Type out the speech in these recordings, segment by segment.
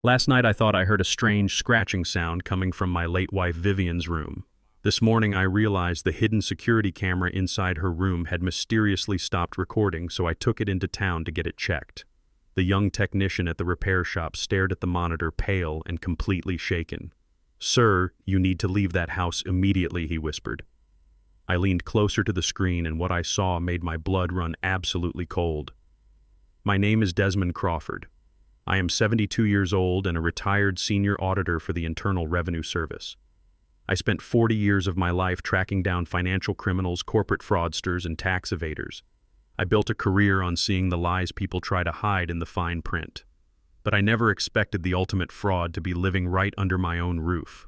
Last night I thought I heard a strange scratching sound coming from my late wife Vivian's room. This morning I realized the hidden security camera inside her room had mysteriously stopped recording, so I took it into town to get it checked. The young technician at the repair shop stared at the monitor, pale and completely shaken. "Sir, you need to leave that house immediately," he whispered. I leaned closer to the screen, and what I saw made my blood run absolutely cold. My name is Desmond Crawford. I am 72 years old and a retired senior auditor for the Internal Revenue Service. I spent 40 years of my life tracking down financial criminals, corporate fraudsters, and tax evaders. I built a career on seeing the lies people try to hide in the fine print. But I never expected the ultimate fraud to be living right under my own roof.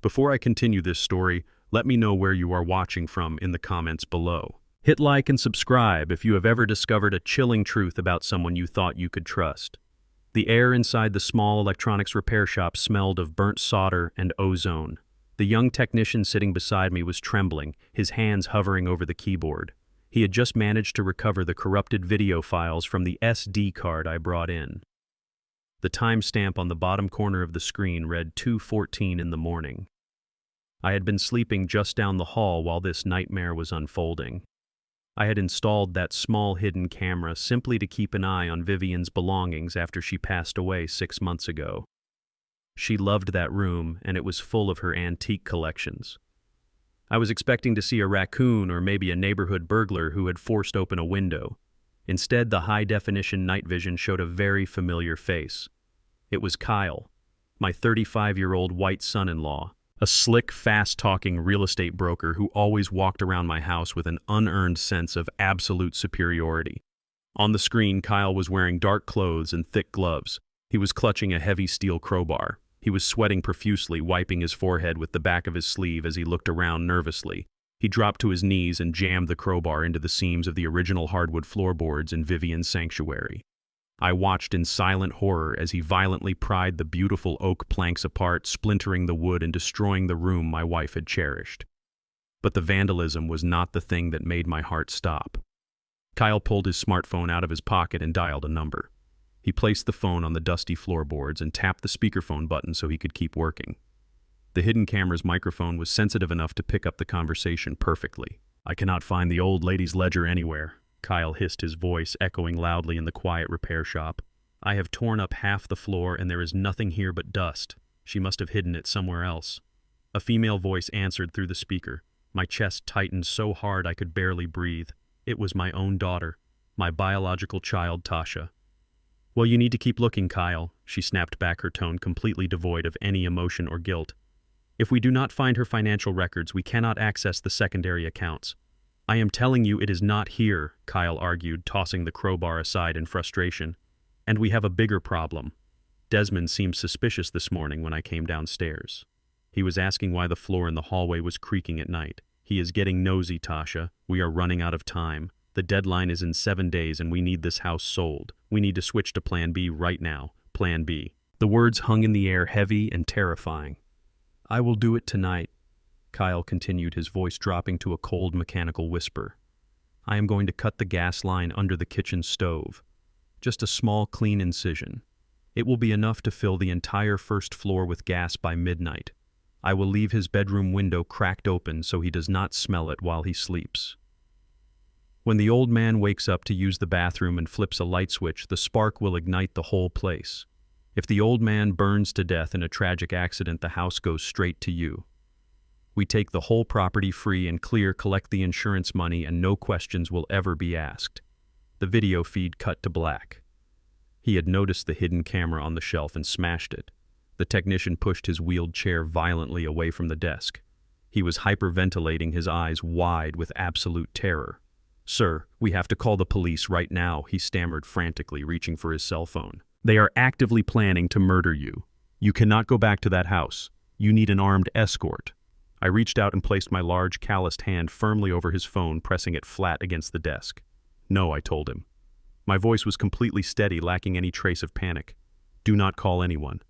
Before I continue this story, let me know where you are watching from in the comments below. Hit like and subscribe if you have ever discovered a chilling truth about someone you thought you could trust. The air inside the small electronics repair shop smelled of burnt solder and ozone. The young technician sitting beside me was trembling, his hands hovering over the keyboard. He had just managed to recover the corrupted video files from the SD card I brought in. The timestamp on the bottom corner of the screen read 2:14 in the morning. I had been sleeping just down the hall while this nightmare was unfolding. I had installed that small hidden camera simply to keep an eye on Vivian's belongings after she passed away 6 months ago. She loved that room, and it was full of her antique collections. I was expecting to see a raccoon or maybe a neighborhood burglar who had forced open a window. Instead, the high-definition night vision showed a very familiar face. It was Kyle, my 35-year-old white son-in-law, a slick, fast-talking real estate broker who always walked around my house with an unearned sense of absolute superiority. On the screen, Kyle was wearing dark clothes and thick gloves. He was clutching a heavy steel crowbar. He was sweating profusely, wiping his forehead with the back of his sleeve as he looked around nervously. He dropped to his knees and jammed the crowbar into the seams of the original hardwood floorboards in Vivian's sanctuary. I watched in silent horror as he violently pried the beautiful oak planks apart, splintering the wood and destroying the room my wife had cherished. But the vandalism was not the thing that made my heart stop. Kyle pulled his smartphone out of his pocket and dialed a number. He placed the phone on the dusty floorboards and tapped the speakerphone button so he could keep working. The hidden camera's microphone was sensitive enough to pick up the conversation perfectly. "I cannot find the old lady's ledger anywhere," Kyle hissed, his voice echoing loudly in the quiet repair shop. "I have torn up half the floor and there is nothing here but dust. She must have hidden it somewhere else." A female voice answered through the speaker. My chest tightened so hard I could barely breathe. It was my own daughter, my biological child, Tasha. "Well, you need to keep looking, Kyle," she snapped back, her tone completely devoid of any emotion or guilt. "If we do not find her financial records, we cannot access the secondary accounts." "I am telling you it is not here," Kyle argued, tossing the crowbar aside in frustration. "And we have a bigger problem. Desmond seemed suspicious this morning when I came downstairs. He was asking why the floor in the hallway was creaking at night. He is getting nosy, Tasha. We are running out of time. The deadline is in 7 days and we need this house sold. We need to switch to Plan B right now. Plan B." The words hung in the air, heavy and terrifying. "I will do it tonight," Kyle continued, his voice dropping to a cold mechanical whisper. "I am going to cut the gas line under the kitchen stove. Just a small, clean incision. It will be enough to fill the entire first floor with gas by midnight. I will leave his bedroom window cracked open so he does not smell it while he sleeps. When the old man wakes up to use the bathroom and flips a light switch, the spark will ignite the whole place. If the old man burns to death in a tragic accident, the house goes straight to you. We take the whole property free and clear, collect the insurance money, and no questions will ever be asked." The video feed cut to black. He had noticed the hidden camera on the shelf and smashed it. The technician pushed his wheeled chair violently away from the desk. He was hyperventilating, his eyes wide with absolute terror. "Sir, we have to call the police right now," he stammered frantically, reaching for his cell phone. "They are actively planning to murder you. You cannot go back to that house. You need an armed escort." I reached out and placed my large, calloused hand firmly over his phone, pressing it flat against the desk. "No," I told him. My voice was completely steady, lacking any trace of panic. "Do not call anyone.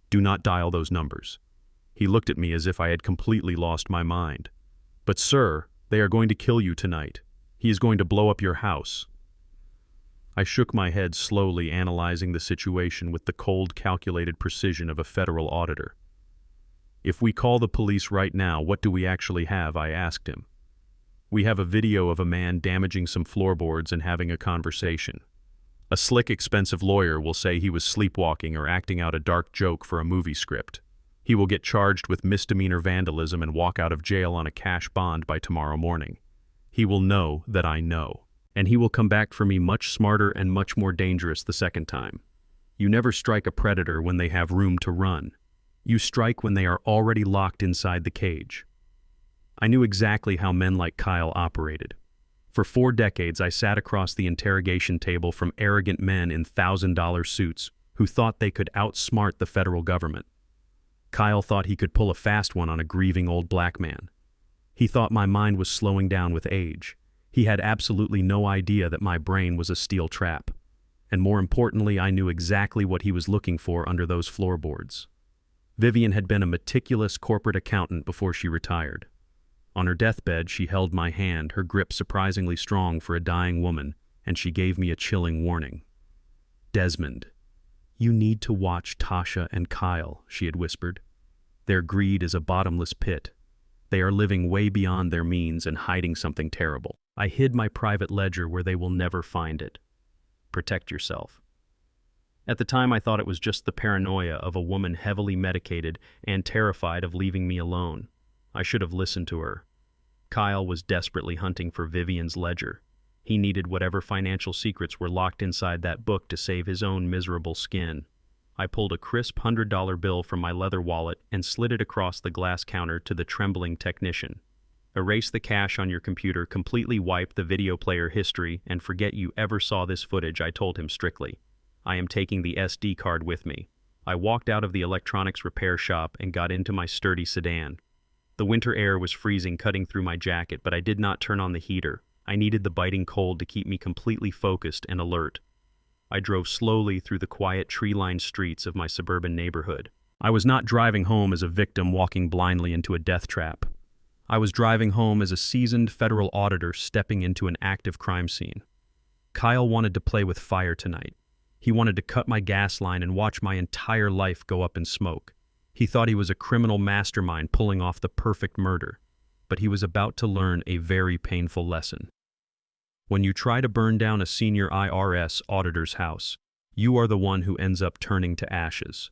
Do not dial those numbers." He looked at me as if I had completely lost my mind. "But sir, they are going to kill you tonight. He is going to blow up your house." I shook my head slowly, analyzing the situation with the cold, calculated precision of a federal auditor. "If we call the police right now, what do we actually have?" I asked him. "We have a video of a man damaging some floorboards and having a conversation. A slick, expensive lawyer will say he was sleepwalking or acting out a dark joke for a movie script. He will get charged with misdemeanor vandalism and walk out of jail on a cash bond by tomorrow morning. He will know that I know. And he will come back for me much smarter and much more dangerous the second time. You never strike a predator when they have room to run. You strike when they are already locked inside the cage." I knew exactly how men like Kyle operated. For 4 decades, I sat across the interrogation table from arrogant men in $1,000 suits who thought they could outsmart the federal government. Kyle thought he could pull a fast one on a grieving old black man. He thought my mind was slowing down with age. He had absolutely no idea that my brain was a steel trap. And more importantly, I knew exactly what he was looking for under those floorboards. Vivian had been a meticulous corporate accountant before she retired. On her deathbed, she held my hand, her grip surprisingly strong for a dying woman, and she gave me a chilling warning. "Desmond, you need to watch Tasha and Kyle," she had whispered. "Their greed is a bottomless pit. They are living way beyond their means and hiding something terrible. I hid my private ledger where they will never find it. Protect yourself." At the time, I thought it was just the paranoia of a woman heavily medicated and terrified of leaving me alone. I should have listened to her. Kyle was desperately hunting for Vivian's ledger. He needed whatever financial secrets were locked inside that book to save his own miserable skin. I pulled a crisp $100 bill from my leather wallet and slid it across the glass counter to the trembling technician. "Erase the cache on your computer, completely wipe the video player history, and forget you ever saw this footage," I told him strictly. "I am taking the SD card with me." I walked out of the electronics repair shop and got into my sturdy sedan. The winter air was freezing, cutting through my jacket, but I did not turn on the heater. I needed the biting cold to keep me completely focused and alert. I drove slowly through the quiet, tree-lined streets of my suburban neighborhood. I was not driving home as a victim walking blindly into a death trap. I was driving home as a seasoned federal auditor stepping into an active crime scene. Kyle wanted to play with fire tonight. He wanted to cut my gas line and watch my entire life go up in smoke. He thought he was a criminal mastermind pulling off the perfect murder, but he was about to learn a very painful lesson. When you try to burn down a senior IRS auditor's house, you are the one who ends up turning to ashes.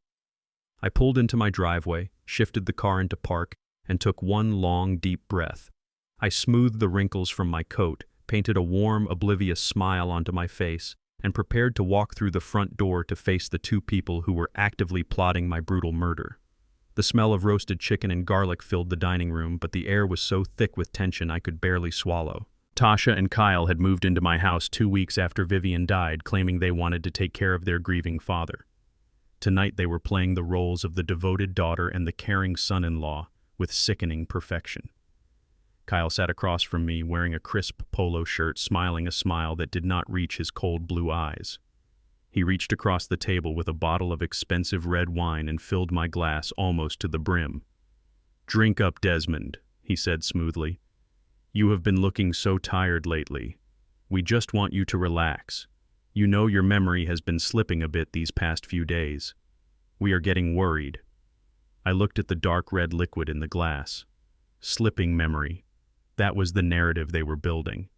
I pulled into my driveway, shifted the car into park, and took one long, deep breath. I smoothed the wrinkles from my coat, painted a warm, oblivious smile onto my face, and prepared to walk through the front door to face the 2 people who were actively plotting my brutal murder. The smell of roasted chicken and garlic filled the dining room, but the air was so thick with tension I could barely swallow. Tasha and Kyle had moved into my house 2 weeks after Vivian died, claiming they wanted to take care of their grieving father. Tonight they were playing the roles of the devoted daughter and the caring son-in-law with sickening perfection. Kyle sat across from me, wearing a crisp polo shirt, smiling a smile that did not reach his cold blue eyes. He reached across the table with a bottle of expensive red wine and filled my glass almost to the brim. "Drink up, Desmond," he said smoothly. "You have been looking so tired lately. We just want you to relax. You know your memory has been slipping a bit these past few days. We are getting worried." I looked at the dark red liquid in the glass. Slipping memory. That was the narrative they were building.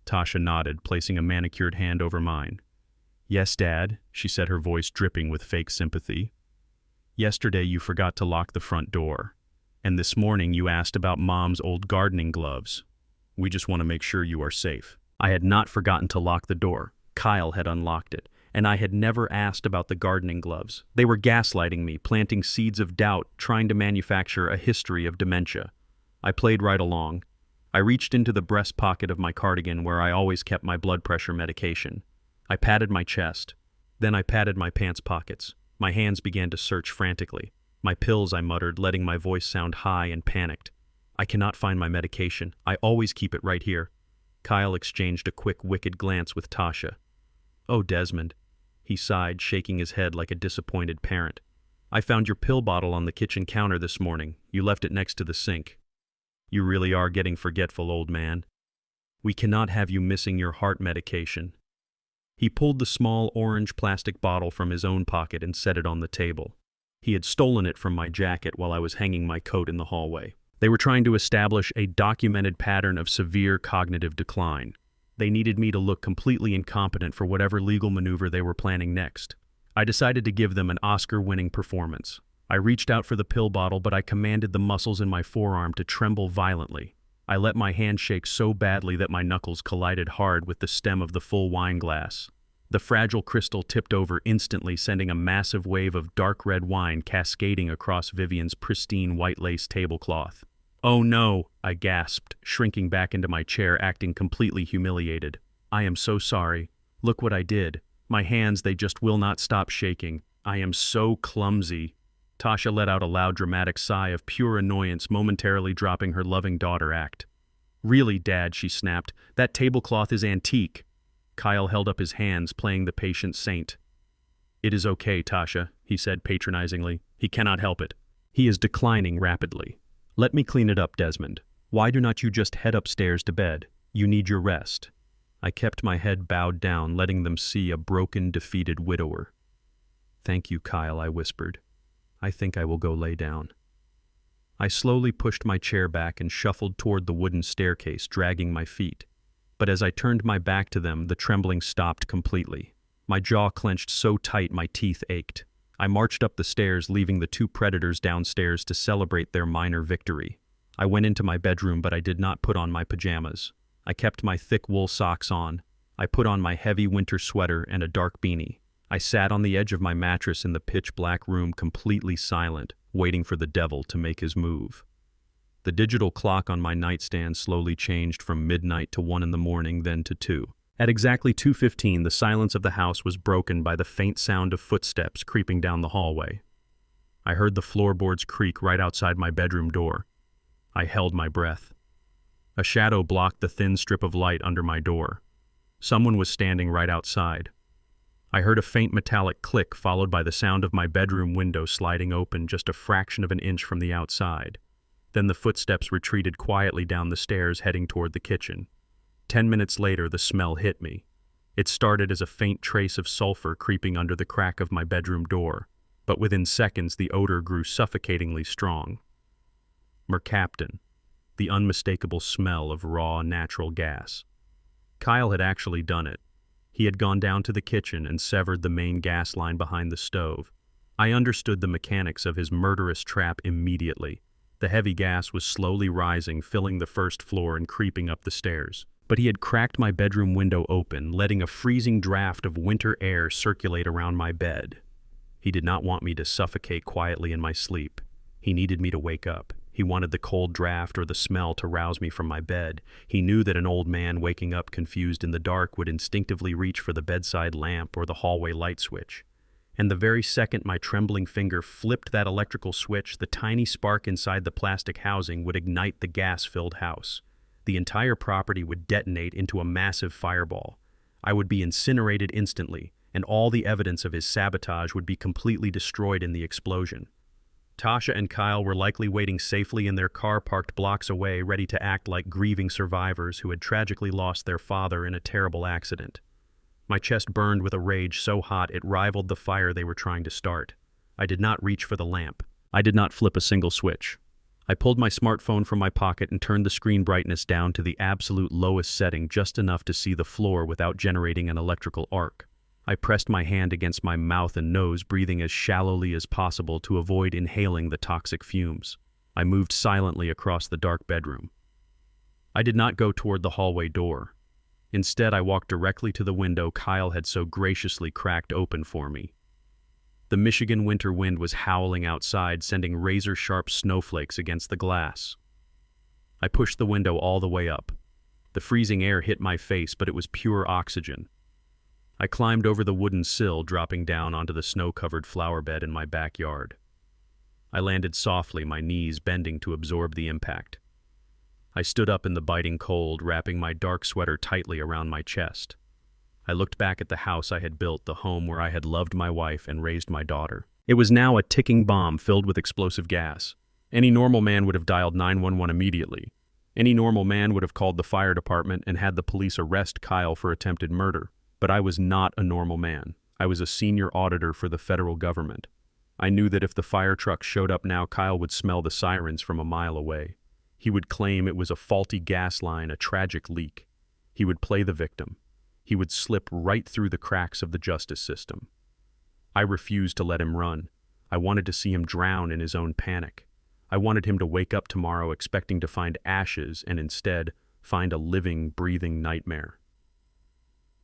Tasha nodded, placing a manicured hand over mine. "Yes, Dad," she said, her voice dripping with fake sympathy. "Yesterday you forgot to lock the front door. And this morning you asked about Mom's old gardening gloves. We just want to make sure you are safe." I had not forgotten to lock the door. Kyle had unlocked it, and I had never asked about the gardening gloves. They were gaslighting me, planting seeds of doubt, trying to manufacture a history of dementia. I played right along. I reached into the breast pocket of my cardigan where I always kept my blood pressure medication. I patted my chest. Then I patted my pants pockets. My hands began to search frantically. "My pills," I muttered, letting my voice sound high and panicked. "I cannot find my medication. I always keep it right here." Kyle exchanged a quick, wicked glance with Tasha. "Oh, Desmond," he sighed, shaking his head like a disappointed parent. "I found your pill bottle on the kitchen counter this morning. You left it next to the sink. You really are getting forgetful, old man. We cannot have you missing your heart medication." He pulled the small orange plastic bottle from his own pocket and set it on the table. He had stolen it from my jacket while I was hanging my coat in the hallway. They were trying to establish a documented pattern of severe cognitive decline. They needed me to look completely incompetent for whatever legal maneuver they were planning next. I decided to give them an Oscar-winning performance. I reached out for the pill bottle, but I commanded the muscles in my forearm to tremble violently. I let my hand shake so badly that my knuckles collided hard with the stem of the full wine glass. The fragile crystal tipped over instantly, sending a massive wave of dark red wine cascading across Vivian's pristine white lace tablecloth. "Oh no," I gasped, shrinking back into my chair, acting completely humiliated. "I am so sorry. Look what I did. My hands, they just will not stop shaking. I am so clumsy." Tasha let out a loud dramatic sigh of pure annoyance, momentarily dropping her loving daughter act. "Really, Dad," she snapped, "that tablecloth is antique." Kyle held up his hands, playing the patient saint. "It is okay, Tasha," he said patronizingly. "He cannot help it. He is declining rapidly. Let me clean it up, Desmond. Why do not you just head upstairs to bed? You need your rest." I kept my head bowed down, letting them see a broken, defeated widower. "Thank you, Kyle," I whispered. "I think I will go lay down." I slowly pushed my chair back and shuffled toward the wooden staircase, dragging my feet. But as I turned my back to them, the trembling stopped completely. My jaw clenched so tight my teeth ached. I marched up the stairs, leaving the two predators downstairs to celebrate their minor victory. I went into my bedroom, but I did not put on my pajamas. I kept my thick wool socks on. I put on my heavy winter sweater and a dark beanie. I sat on the edge of my mattress in the pitch-black room, completely silent, waiting for the devil to make his move. The digital clock on my nightstand slowly changed from midnight to 1 in the morning, then to 2. At exactly 2:15, the silence of the house was broken by the faint sound of footsteps creeping down the hallway. I heard the floorboards creak right outside my bedroom door. I held my breath. A shadow blocked the thin strip of light under my door. Someone was standing right outside. I heard a faint metallic click, followed by the sound of my bedroom window sliding open just a fraction of an inch from the outside. Then the footsteps retreated quietly down the stairs, heading toward the kitchen. 10 minutes later, the smell hit me. It started as a faint trace of sulfur creeping under the crack of my bedroom door, but within seconds the odor grew suffocatingly strong. Mercaptan, the unmistakable smell of raw natural gas. Kyle had actually done it. He had gone down to the kitchen and severed the main gas line behind the stove. I understood the mechanics of his murderous trap immediately. The heavy gas was slowly rising, filling the first floor and creeping up the stairs. But he had cracked my bedroom window open, letting a freezing draft of winter air circulate around my bed. He did not want me to suffocate quietly in my sleep. He needed me to wake up. He wanted the cold draft or the smell to rouse me from my bed. He knew that an old man waking up confused in the dark would instinctively reach for the bedside lamp or the hallway light switch. And the very second my trembling finger flipped that electrical switch, the tiny spark inside the plastic housing would ignite the gas-filled house. The entire property would detonate into a massive fireball. I would be incinerated instantly, and all the evidence of his sabotage would be completely destroyed in the explosion. Tasha and Kyle were likely waiting safely in their car parked blocks away, ready to act like grieving survivors who had tragically lost their father in a terrible accident. My chest burned with a rage so hot it rivaled the fire they were trying to start. I did not reach for the lamp. I did not flip a single switch. I pulled my smartphone from my pocket and turned the screen brightness down to the absolute lowest setting, just enough to see the floor without generating an electrical arc. I pressed my hand against my mouth and nose, breathing as shallowly as possible to avoid inhaling the toxic fumes. I moved silently across the dark bedroom. I did not go toward the hallway door. Instead, I walked directly to the window Kyle had so graciously cracked open for me. The Michigan winter wind was howling outside, sending razor-sharp snowflakes against the glass. I pushed the window all the way up. The freezing air hit my face, but it was pure oxygen. I climbed over the wooden sill, dropping down onto the snow-covered flower bed in my backyard. I landed softly, my knees bending to absorb the impact. I stood up in the biting cold, wrapping my dark sweater tightly around my chest. I looked back at the house I had built, the home where I had loved my wife and raised my daughter. It was now a ticking bomb filled with explosive gas. Any normal man would have dialed 911 immediately. Any normal man would have called the fire department and had the police arrest Kyle for attempted murder. But I was not a normal man. I was a senior auditor for the federal government. I knew that if the fire truck showed up now, Kyle would smell the sirens from a mile away. He would claim it was a faulty gas line, a tragic leak. He would play the victim. He would slip right through the cracks of the justice system. I refused to let him run. I wanted to see him drown in his own panic. I wanted him to wake up tomorrow expecting to find ashes and instead find a living, breathing nightmare.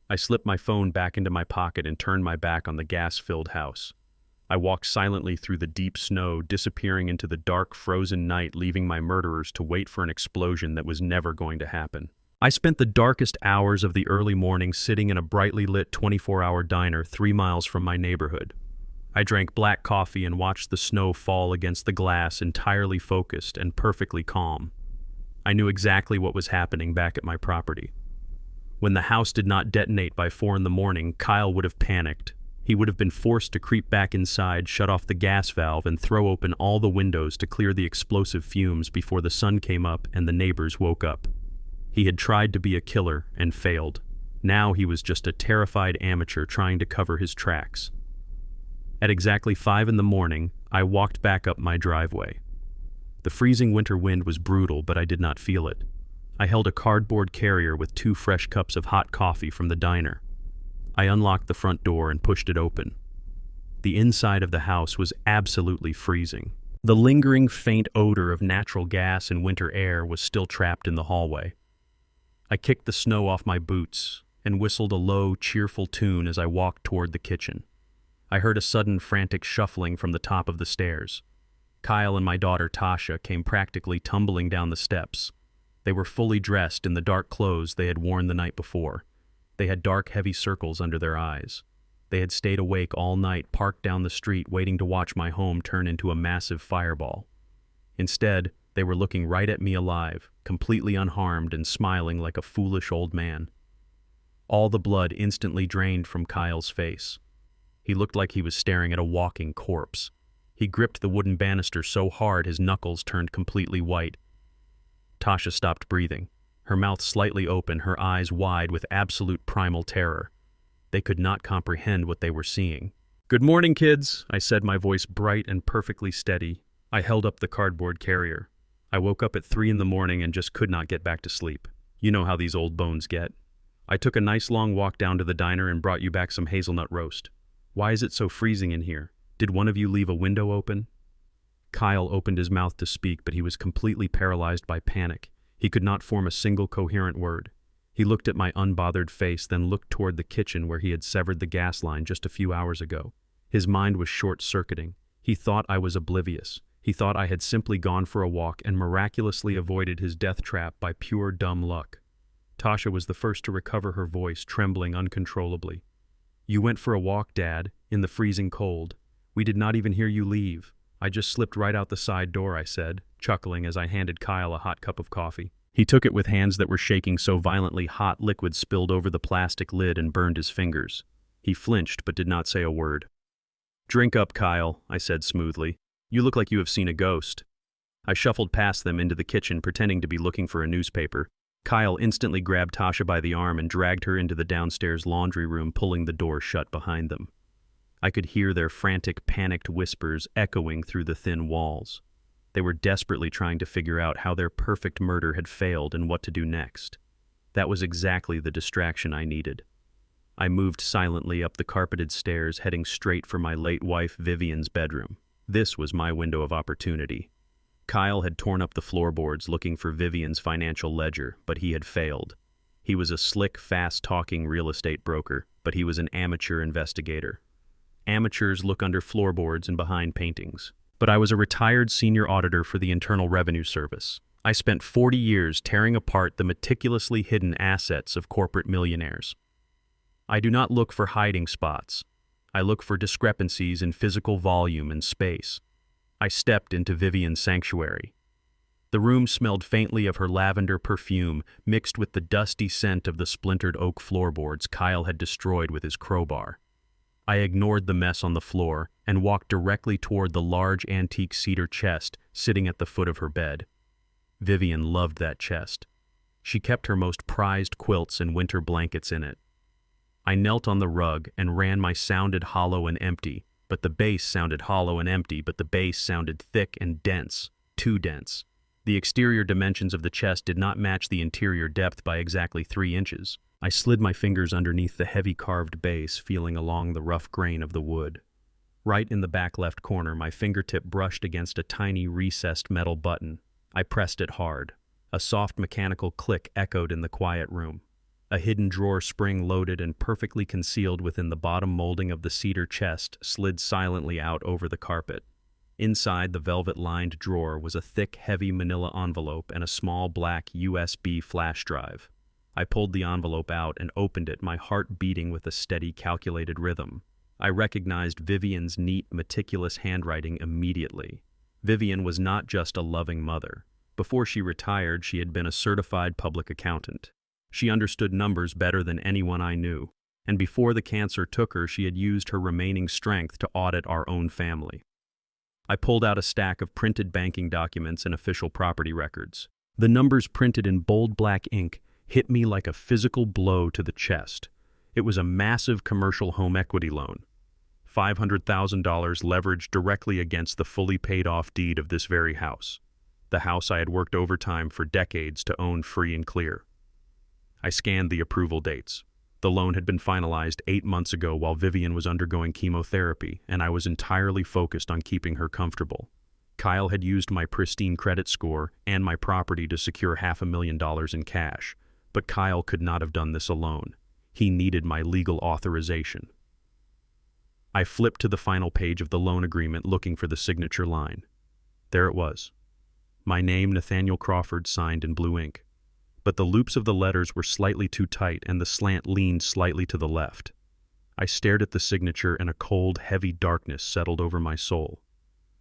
I slipped my phone back into my pocket and turned my back on the gas-filled house. I walked silently through the deep snow, disappearing into the dark, frozen night, leaving my murderers to wait for an explosion that was never going to happen. I spent the darkest hours of the early morning sitting in a brightly lit 24-hour diner 3 miles from my neighborhood. I drank black coffee and watched the snow fall against the glass, entirely focused and perfectly calm. I knew exactly what was happening back at my property. When the house did not detonate by 4 a.m, Kyle would have panicked. He would have been forced to creep back inside, shut off the gas valve, and throw open all the windows to clear the explosive fumes before the sun came up and the neighbors woke up. He had tried to be a killer and failed. Now he was just a terrified amateur trying to cover his tracks. At exactly 5 a.m, I walked back up my driveway. The freezing winter wind was brutal, but I did not feel it. I held a cardboard carrier with 2 fresh cups of hot coffee from the diner. I unlocked the front door and pushed it open. The inside of the house was absolutely freezing. The lingering faint odor of natural gas and winter air was still trapped in the hallway. I kicked the snow off my boots and whistled a low, cheerful tune as I walked toward the kitchen. I heard a sudden frantic shuffling from the top of the stairs. Kyle and my daughter Tasha came practically tumbling down the steps. They were fully dressed in the dark clothes they had worn the night before. They had dark, heavy circles under their eyes. They had stayed awake all night, parked down the street, waiting to watch my home turn into a massive fireball. Instead, they were looking right at me alive, completely unharmed and smiling like a foolish old man. All the blood instantly drained from Kyle's face. He looked like he was staring at a walking corpse. He gripped the wooden banister so hard his knuckles turned completely white. Tasha stopped breathing, her mouth slightly open, her eyes wide with absolute primal terror. They could not comprehend what they were seeing. "Good morning, kids," I said, my voice bright and perfectly steady. I held up the cardboard carrier. I woke up at 3 a.m. and just could not get back to sleep. You know how these old bones get. I took a nice long walk down to the diner and brought you back some hazelnut roast. Why is it so freezing in here? Did one of you leave a window open? Kyle opened his mouth to speak, but he was completely paralyzed by panic. He could not form a single coherent word. He looked at my unbothered face, then looked toward the kitchen where he had severed the gas line just a few hours ago. His mind was short-circuiting. He thought I was oblivious. He thought I had simply gone for a walk and miraculously avoided his death trap by pure dumb luck. Tasha was the first to recover her voice, trembling uncontrollably. "You went for a walk, Dad, in the freezing cold. We did not even hear you leave. I just slipped right out the side door," I said, chuckling as I handed Kyle a hot cup of coffee. He took it with hands that were shaking so violently hot liquid spilled over the plastic lid and burned his fingers. He flinched but did not say a word. "Drink up, Kyle," I said smoothly. "You look like you have seen a ghost." I shuffled past them into the kitchen, pretending to be looking for a newspaper. Kyle instantly grabbed Tasha by the arm and dragged her into the downstairs laundry room, pulling the door shut behind them. I could hear their frantic, panicked whispers echoing through the thin walls. They were desperately trying to figure out how their perfect murder had failed and what to do next. That was exactly the distraction I needed. I moved silently up the carpeted stairs, heading straight for my late wife Vivian's bedroom. This was my window of opportunity. Kyle had torn up the floorboards looking for Vivian's financial ledger, but he had failed. He was a slick, fast-talking real estate broker, but he was an amateur investigator. Amateurs look under floorboards and behind paintings. But I was a retired senior auditor for the Internal Revenue Service. I spent 40 years tearing apart the meticulously hidden assets of corporate millionaires. I do not look for hiding spots. I look for discrepancies in physical volume and space. I stepped into Vivian's sanctuary. The room smelled faintly of her lavender perfume, mixed with the dusty scent of the splintered oak floorboards Kyle had destroyed with his crowbar. I ignored the mess on the floor and walked directly toward the large antique cedar chest sitting at the foot of her bed. Vivian loved that chest. She kept her most prized quilts and winter blankets in it. I knelt on the rug and ran my sounded hollow and empty, but the base sounded hollow and empty, but the base sounded thick and dense, too dense. The exterior dimensions of the chest did not match the interior depth by exactly 3 inches. I slid my fingers underneath the heavy carved base, feeling along the rough grain of the wood. Right in the back left corner, my fingertip brushed against a tiny recessed metal button. I pressed it hard. A soft mechanical click echoed in the quiet room. A hidden drawer spring loaded and perfectly concealed within the bottom molding of the cedar chest slid silently out over the carpet. Inside the velvet-lined drawer was a thick, heavy manila envelope and a small black USB flash drive. I pulled the envelope out and opened it, my heart beating with a steady, calculated rhythm. I recognized Vivian's neat, meticulous handwriting immediately. Vivian was not just a loving mother. Before she retired, she had been a certified public accountant. She understood numbers better than anyone I knew, and before the cancer took her, she had used her remaining strength to audit our own family. I pulled out a stack of printed banking documents and official property records. The numbers printed in bold black ink hit me like a physical blow to the chest. It was a massive commercial home equity loan. $500,000 leveraged directly against the fully paid-off deed of this very house. The house I had worked overtime for decades to own free and clear. I scanned the approval dates. The loan had been finalized 8 months ago while Vivian was undergoing chemotherapy, and I was entirely focused on keeping her comfortable. Kyle had used my pristine credit score and my property to secure $500,000 in cash, but Kyle could not have done this alone. He needed my legal authorization. I flipped to the final page of the loan agreement looking for the signature line. There it was. My name, Nathaniel Crawford, signed in blue ink. But the loops of the letters were slightly too tight and the slant leaned slightly to the left. I stared at the signature and a cold, heavy darkness settled over my soul.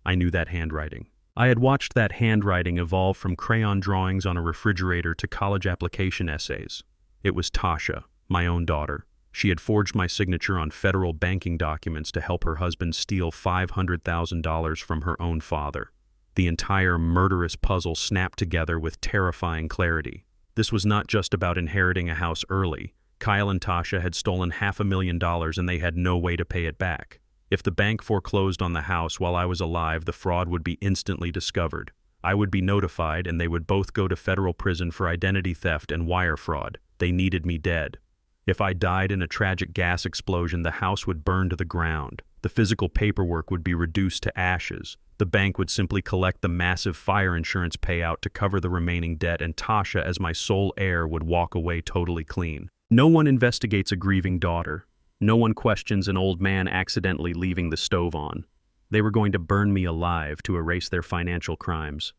I knew that handwriting. I had watched that handwriting evolve from crayon drawings on a refrigerator to college application essays. It was Tasha, my own daughter. She had forged my signature on federal banking documents to help her husband steal $500,000 from her own father. The entire murderous puzzle snapped together with terrifying clarity. This was not just about inheriting a house early. Kyle and Tasha had stolen $500,000 and they had no way to pay it back. If the bank foreclosed on the house while I was alive, the fraud would be instantly discovered. I would be notified and they would both go to federal prison for identity theft and wire fraud. They needed me dead. If I died in a tragic gas explosion, the house would burn to the ground. The physical paperwork would be reduced to ashes. The bank would simply collect the massive fire insurance payout to cover the remaining debt, and Tasha, as my sole heir, would walk away totally clean. No one investigates a grieving daughter. No one questions an old man accidentally leaving the stove on. They were going to burn me alive to erase their financial crimes.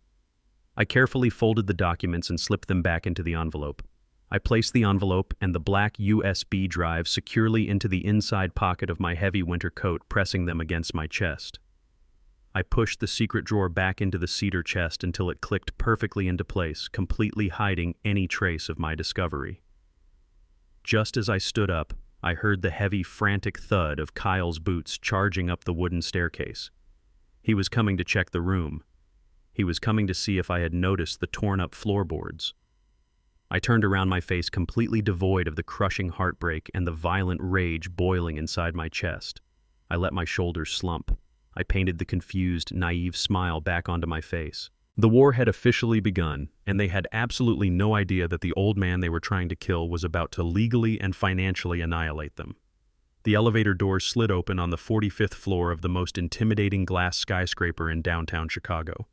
I carefully folded the documents and slipped them back into the envelope. I placed the envelope and the black USB drive securely into the inside pocket of my heavy winter coat, pressing them against my chest. I pushed the secret drawer back into the cedar chest until it clicked perfectly into place, completely hiding any trace of my discovery. Just as I stood up, I heard the heavy, frantic thud of Kyle's boots charging up the wooden staircase. He was coming to check the room. He was coming to see if I had noticed the torn-up floorboards. I turned around, my face completely devoid of the crushing heartbreak and the violent rage boiling inside my chest. I let my shoulders slump. I painted the confused, naive smile back onto my face. The war had officially begun, and they had absolutely no idea that the old man they were trying to kill was about to legally and financially annihilate them. The elevator doors slid open on the 45th floor of the most intimidating glass skyscraper in downtown Chicago.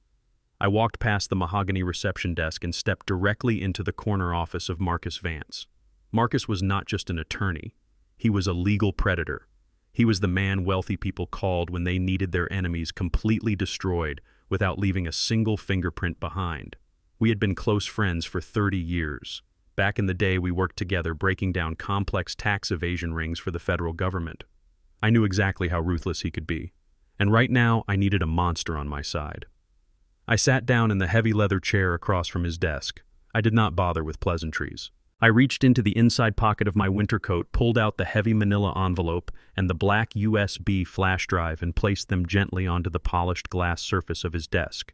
I walked past the mahogany reception desk and stepped directly into the corner office of Marcus Vance. Marcus was not just an attorney. He was a legal predator. He was the man wealthy people called when they needed their enemies completely destroyed without leaving a single fingerprint behind. We had been close friends for 30 years. Back in the day, we worked together breaking down complex tax evasion rings for the federal government. I knew exactly how ruthless he could be. And right now, I needed a monster on my side. I sat down in the heavy leather chair across from his desk. I did not bother with pleasantries. I reached into the inside pocket of my winter coat, pulled out the heavy manila envelope and the black USB flash drive and placed them gently onto the polished glass surface of his desk.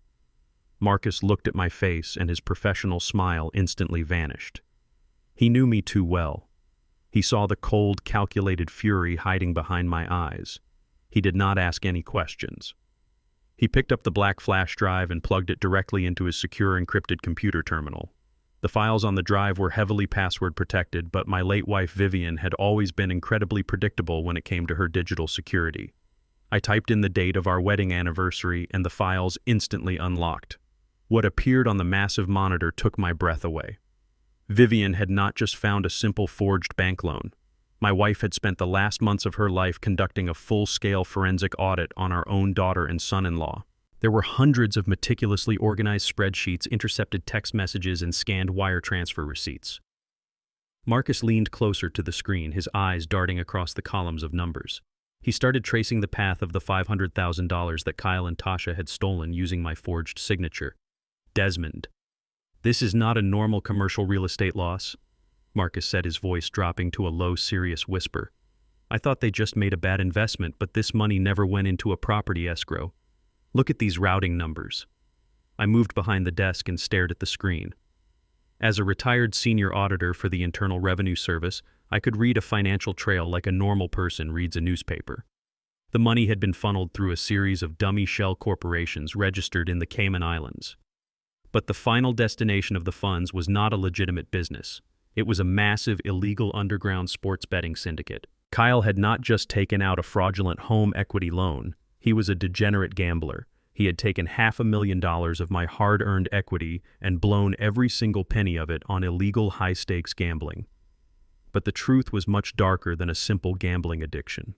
Marcus looked at my face and his professional smile instantly vanished. He knew me too well. He saw the cold, calculated fury hiding behind my eyes. He did not ask any questions. He picked up the black flash drive and plugged it directly into his secure encrypted computer terminal. The files on the drive were heavily password protected, but my late wife Vivian had always been incredibly predictable when it came to her digital security. I typed in the date of our wedding anniversary and the files instantly unlocked. What appeared on the massive monitor took my breath away. Vivian had not just found a simple forged bank loan. My wife had spent the last months of her life conducting a full-scale forensic audit on our own daughter and son-in-law. There were hundreds of meticulously organized spreadsheets, intercepted text messages, and scanned wire transfer receipts. Marcus leaned closer to the screen, his eyes darting across the columns of numbers. He started tracing the path of the $500,000 that Kyle and Tasha had stolen using my forged signature. Desmond. This is not a normal commercial real estate loss, Marcus said, his voice dropping to a low, serious whisper. I thought they just made a bad investment, but this money never went into a property escrow. Look at these routing numbers. I moved behind the desk and stared at the screen. As a retired senior auditor for the Internal Revenue Service, I could read a financial trail like a normal person reads a newspaper. The money had been funneled through a series of dummy shell corporations registered in the Cayman Islands. But the final destination of the funds was not a legitimate business. It was a massive illegal underground sports betting syndicate. Kyle had not just taken out a fraudulent home equity loan. He was a degenerate gambler. He had taken $500,000 of my hard-earned equity and blown every single penny of it on illegal high-stakes gambling. But the truth was much darker than a simple gambling addiction.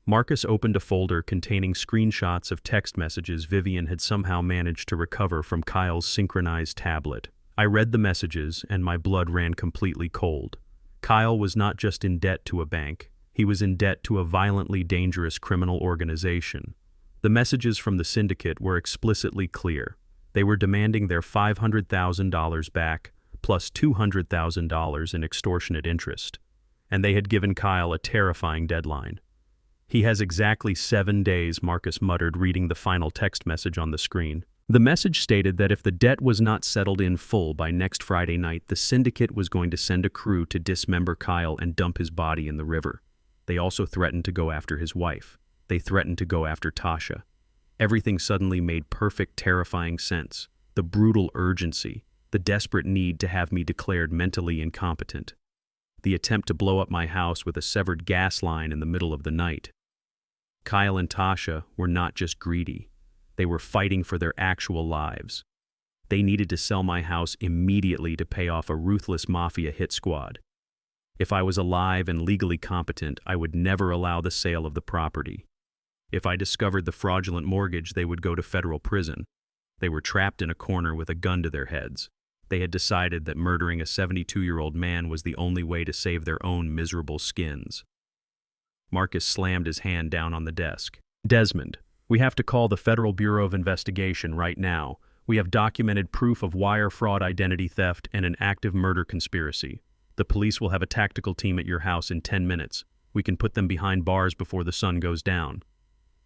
Marcus opened a folder containing screenshots of text messages Vivian had somehow managed to recover from Kyle's synchronized tablet. I read the messages, and my blood ran completely cold. Kyle was not just in debt to a bank. He was in debt to a violently dangerous criminal organization. The messages from the syndicate were explicitly clear. They were demanding their $500,000 back, plus $200,000 in extortionate interest. And they had given Kyle a terrifying deadline. He has exactly 7 days, Marcus muttered, reading the final text message on the screen. The message stated that if the debt was not settled in full by next Friday night, the syndicate was going to send a crew to dismember Kyle and dump his body in the river. They also threatened to go after his wife. They threatened to go after Tasha. Everything suddenly made perfect, terrifying sense. The brutal urgency, the desperate need to have me declared mentally incompetent. The attempt to blow up my house with a severed gas line in the middle of the night. Kyle and Tasha were not just greedy. They were fighting for their actual lives. They needed to sell my house immediately to pay off a ruthless mafia hit squad. If I was alive and legally competent, I would never allow the sale of the property. If I discovered the fraudulent mortgage, they would go to federal prison. They were trapped in a corner with a gun to their heads. They had decided that murdering a 72-year-old man was the only way to save their own miserable skins. Marcus slammed his hand down on the desk. Desmond, we have to call the Federal Bureau of Investigation right now. We have documented proof of wire fraud, identity theft, and an active murder conspiracy. The police will have a tactical team at your house in 10 minutes. We can put them behind bars before the sun goes down.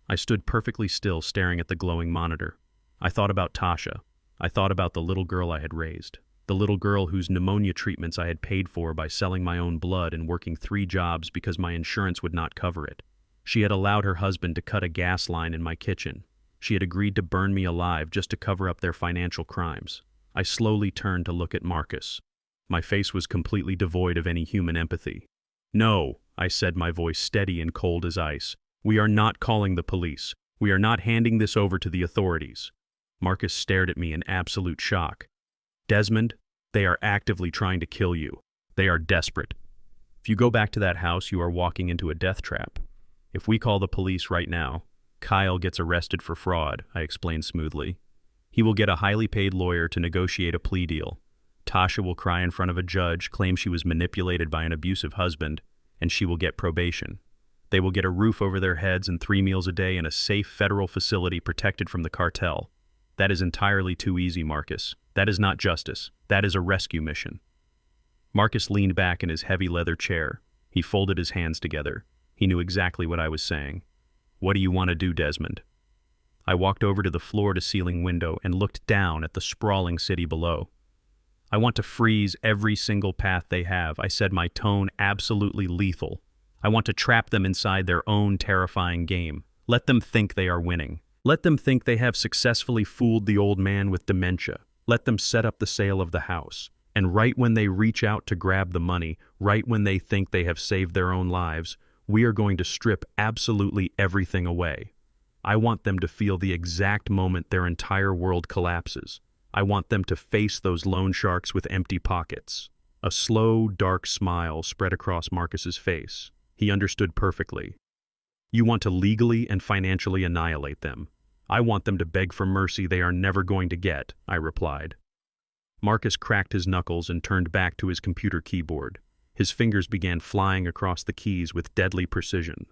I stood perfectly still, staring at the glowing monitor. I thought about Tasha. I thought about the little girl I had raised. The little girl whose pneumonia treatments I had paid for by selling my own blood and working 3 jobs because my insurance would not cover it. She had allowed her husband to cut a gas line in my kitchen. She had agreed to burn me alive just to cover up their financial crimes. I slowly turned to look at Marcus. My face was completely devoid of any human empathy. No, I said, my voice steady and cold as ice. We are not calling the police. We are not handing this over to the authorities. Marcus stared at me in absolute shock. Desmond, they are actively trying to kill you. They are desperate. If you go back to that house, you are walking into a death trap. If we call the police right now, Kyle gets arrested for fraud, I explained smoothly. He will get a highly paid lawyer to negotiate a plea deal. Tasha will cry in front of a judge, claim she was manipulated by an abusive husband, and she will get probation. They will get a roof over their heads and 3 meals a day in a safe federal facility protected from the cartel. That is entirely too easy, Marcus. That is not justice. That is a rescue mission. Marcus leaned back in his heavy leather chair. He folded his hands together. He knew exactly what I was saying. What do you want to do, Desmond? I walked over to the floor-to-ceiling window and looked down at the sprawling city below. I want to freeze every single path they have, I said, my tone absolutely lethal. I want to trap them inside their own terrifying game. Let them think they are winning. Let them think they have successfully fooled the old man with dementia. Let them set up the sale of the house. And right when they reach out to grab the money, right when they think they have saved their own lives, we are going to strip absolutely everything away. I want them to feel the exact moment their entire world collapses. I want them to face those loan sharks with empty pockets. A slow, dark smile spread across Marcus's face. He understood perfectly. You want to legally and financially annihilate them. I want them to beg for mercy they are never going to get, I replied. Marcus cracked his knuckles and turned back to his computer keyboard. His fingers began flying across the keys with deadly precision.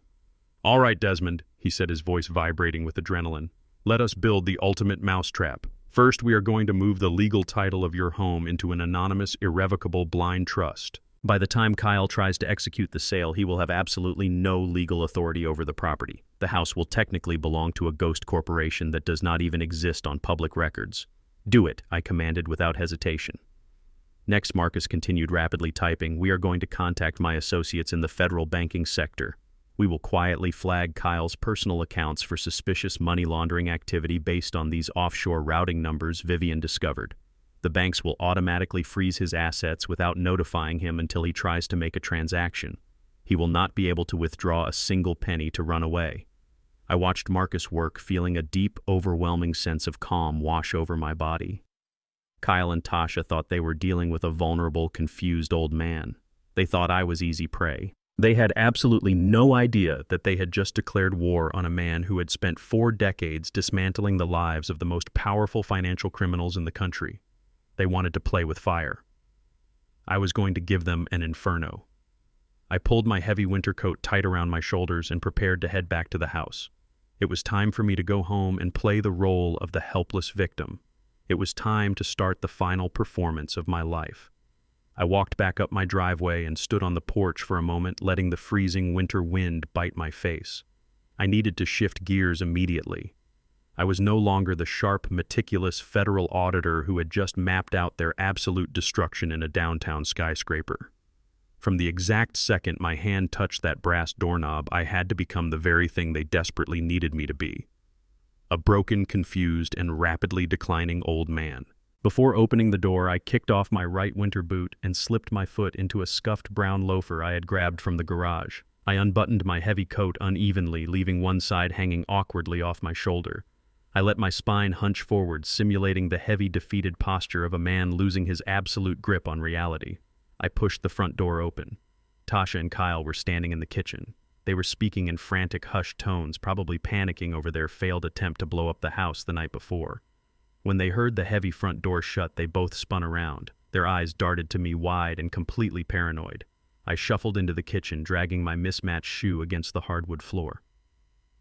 All right, Desmond, he said, his voice vibrating with adrenaline. Let us build the ultimate mousetrap. First, we are going to move the legal title of your home into an anonymous, irrevocable blind trust. By the time Kyle tries to execute the sale, he will have absolutely no legal authority over the property. The house will technically belong to a ghost corporation that does not even exist on public records. Do it, I commanded without hesitation. Next, Marcus continued rapidly typing, we are going to contact my associates in the federal banking sector. We will quietly flag Kyle's personal accounts for suspicious money laundering activity based on these offshore routing numbers Vivian discovered. The banks will automatically freeze his assets without notifying him until he tries to make a transaction. He will not be able to withdraw a single penny to run away. I watched Marcus work, feeling a deep, overwhelming sense of calm wash over my body. Kyle and Tasha thought they were dealing with a vulnerable, confused old man. They thought I was easy prey. They had absolutely no idea that they had just declared war on a man who had spent 4 decades dismantling the lives of the most powerful financial criminals in the country. They wanted to play with fire. I was going to give them an inferno. I pulled my heavy winter coat tight around my shoulders and prepared to head back to the house. It was time for me to go home and play the role of the helpless victim. It was time to start the final performance of my life. I walked back up my driveway and stood on the porch for a moment, letting the freezing winter wind bite my face. I needed to shift gears immediately. I was no longer the sharp, meticulous federal auditor who had just mapped out their absolute destruction in a downtown skyscraper. From the exact second my hand touched that brass doorknob, I had to become the very thing they desperately needed me to be. A broken, confused, and rapidly declining old man. Before opening the door, I kicked off my right winter boot and slipped my foot into a scuffed brown loafer I had grabbed from the garage. I unbuttoned my heavy coat unevenly, leaving one side hanging awkwardly off my shoulder. I let my spine hunch forward, simulating the heavy, defeated posture of a man losing his absolute grip on reality. I pushed the front door open. Tasha and Kyle were standing in the kitchen. They were speaking in frantic, hushed tones, probably panicking over their failed attempt to blow up the house the night before. When they heard the heavy front door shut, they both spun around. Their eyes darted to me wide and completely paranoid. I shuffled into the kitchen, dragging my mismatched shoe against the hardwood floor.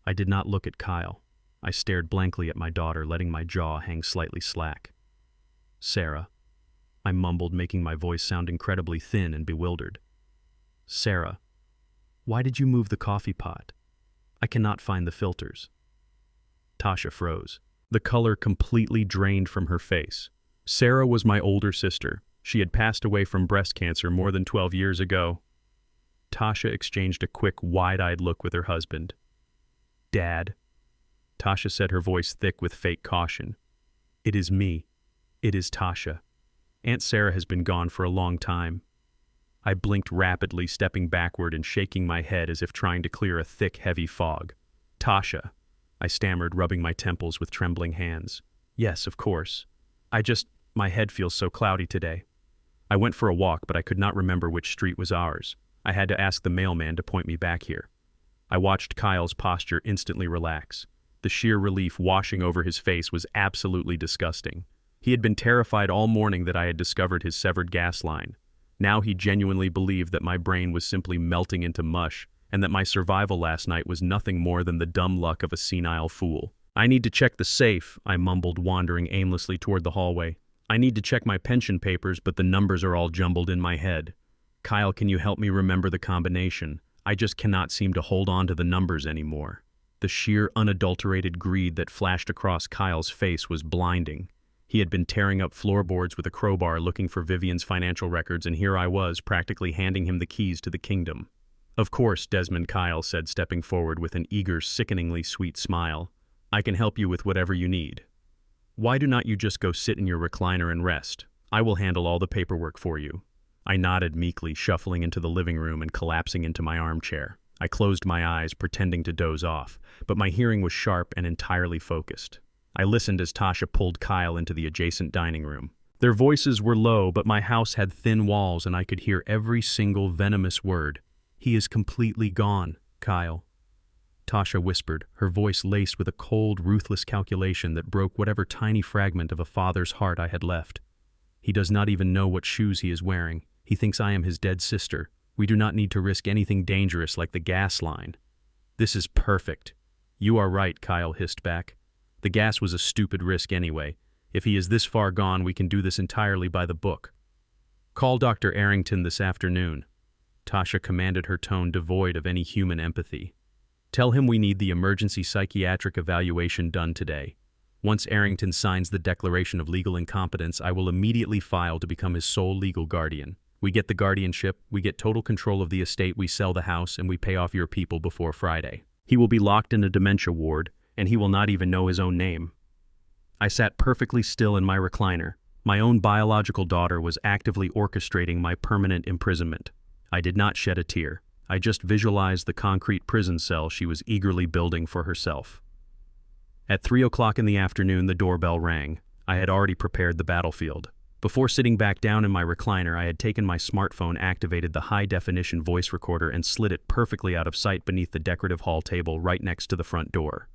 I did not look at Kyle. I stared blankly at my daughter, letting my jaw hang slightly slack. Sarah, I mumbled, making my voice sound incredibly thin and bewildered. Sarah, why did you move the coffee pot? I cannot find the filters. Tasha froze. The color completely drained from her face. Sarah was my older sister. She had passed away from breast cancer more than 12 years ago. Tasha exchanged a quick, wide-eyed look with her husband. Dad, Tasha said, her voice thick with fake caution. It is me. It is Tasha. Aunt Sarah has been gone for a long time. I blinked rapidly, stepping backward and shaking my head as if trying to clear a thick, heavy fog. Tasha, I stammered, rubbing my temples with trembling hands. Yes, of course. My head feels so cloudy today. I went for a walk, but I could not remember which street was ours. I had to ask the mailman to point me back here. I watched Kyle's posture instantly relax. The sheer relief washing over his face was absolutely disgusting. He had been terrified all morning that I had discovered his severed gas line. Now he genuinely believed that my brain was simply melting into mush, and that my survival last night was nothing more than the dumb luck of a senile fool. I need to check the safe, I mumbled, wandering aimlessly toward the hallway. I need to check my pension papers, but the numbers are all jumbled in my head. Kyle, can you help me remember the combination? I just cannot seem to hold on to the numbers anymore. The sheer, unadulterated greed that flashed across Kyle's face was blinding. He had been tearing up floorboards with a crowbar looking for Vivian's financial records, and here I was, practically handing him the keys to the kingdom. "Of course," Desmond Kyle said, stepping forward with an eager, sickeningly sweet smile. "I can help you with whatever you need. Why do not you just go sit in your recliner and rest? I will handle all the paperwork for you." I nodded meekly, shuffling into the living room and collapsing into my armchair. I closed my eyes, pretending to doze off, but my hearing was sharp and entirely focused. I listened as Tasha pulled Kyle into the adjacent dining room. Their voices were low, but my house had thin walls and I could hear every single venomous word. "He is completely gone, Kyle," Tasha whispered, her voice laced with a cold, ruthless calculation that broke whatever tiny fragment of a father's heart I had left. "He does not even know what shoes he is wearing. He thinks I am his dead sister. We do not need to risk anything dangerous like the gas line." "This is perfect." "You are right," Kyle hissed back. "The gas was a stupid risk anyway. If he is this far gone, we can do this entirely by the book." "Call Dr. Arrington this afternoon," Tasha commanded, her tone devoid of any human empathy. "Tell him we need the emergency psychiatric evaluation done today. Once Arrington signs the declaration of legal incompetence, I will immediately file to become his sole legal guardian. We get the guardianship, we get total control of the estate, we sell the house, and we pay off your people before Friday. He will be locked in a dementia ward, and he will not even know his own name." I sat perfectly still in my recliner. My own biological daughter was actively orchestrating my permanent imprisonment. I did not shed a tear. I just visualized the concrete prison cell she was eagerly building for herself. At 3 o'clock in the afternoon, the doorbell rang. I had already prepared the battlefield. Before sitting back down in my recliner, I had taken my smartphone, activated the high-definition voice recorder, and slid it perfectly out of sight beneath the decorative hall table right next to the front door.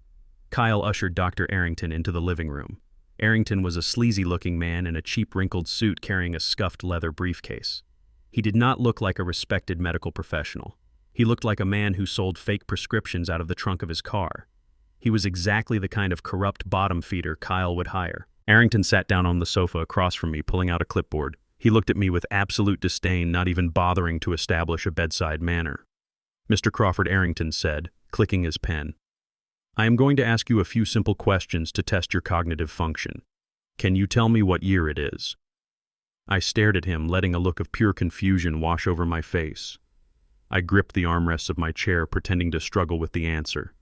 Kyle ushered Dr. Arrington into the living room. Arrington was a sleazy-looking man in a cheap, wrinkled suit carrying a scuffed leather briefcase. He did not look like a respected medical professional. He looked like a man who sold fake prescriptions out of the trunk of his car. He was exactly the kind of corrupt bottom feeder Kyle would hire. Arrington sat down on the sofa across from me, pulling out a clipboard. He looked at me with absolute disdain, not even bothering to establish a bedside manner. "Mr. Crawford," Arrington said, clicking his pen, "I am going to ask you a few simple questions to test your cognitive function. Can you tell me what year it is?" I stared at him, letting a look of pure confusion wash over my face. I gripped the armrests of my chair, pretending to struggle with the answer.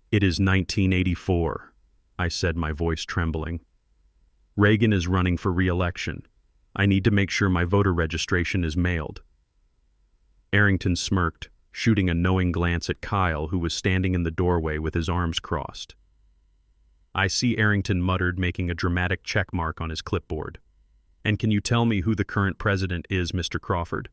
"It is 1984, I said, my voice trembling. "Reagan is running for re-election. I need to make sure my voter registration is mailed." Arrington smirked, shooting a knowing glance at Kyle, who was standing in the doorway with his arms crossed. "I see," Arrington muttered, making a dramatic check mark on his clipboard. "And can you tell me who the current president is, Mr. Crawford?"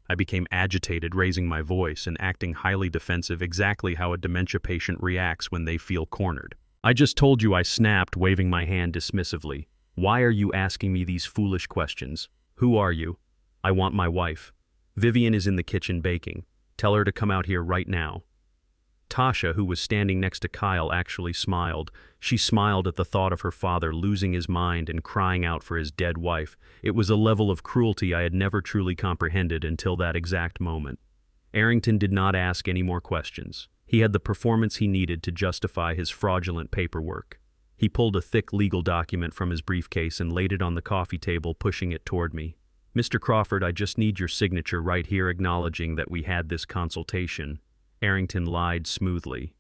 I became agitated, raising my voice and acting highly defensive, exactly how a dementia patient reacts when they feel cornered. "I just told you," I snapped, waving my hand dismissively. "Why are you asking me these foolish questions? Who are you?" "I want my wife. Vivian is in the kitchen baking. Tell her to come out here right now." Tasha, who was standing next to Kyle, actually smiled. She smiled at the thought of her father losing his mind and crying out for his dead wife. It was a level of cruelty I had never truly comprehended until that exact moment. Arrington did not ask any more questions. He had the performance he needed to justify his fraudulent paperwork. He pulled a thick legal document from his briefcase and laid it on the coffee table, pushing it toward me. "Mr. Crawford, I just need your signature right here acknowledging that we had this consultation." Arrington lied smoothly.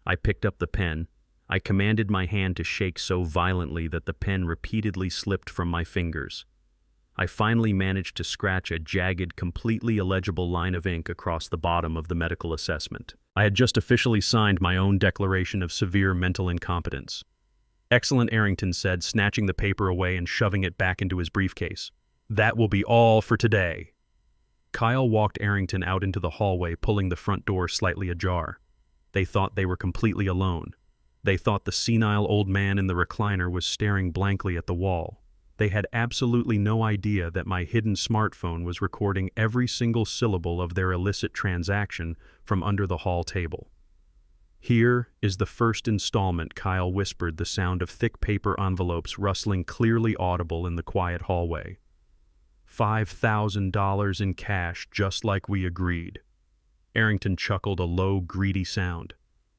I picked up the pen. I commanded my hand to shake so violently that the pen repeatedly slipped from my fingers. I finally managed to scratch a jagged, completely illegible line of ink across the bottom of the medical assessment. I had just officially signed my own declaration of severe mental incompetence. "Excellent," Arrington said, snatching the paper away and shoving it back into his briefcase. "That will be all for today." Kyle walked Arrington out into the hallway, pulling the front door slightly ajar. They thought they were completely alone. They thought the senile old man in the recliner was staring blankly at the wall. They had absolutely no idea that my hidden smartphone was recording every single syllable of their illicit transaction from under the hall table. "Here is the first installment," Kyle whispered, the sound of thick paper envelopes rustling clearly audible in the quiet hallway. $5,000 in cash, just like we agreed. Arrington chuckled, a low, greedy sound.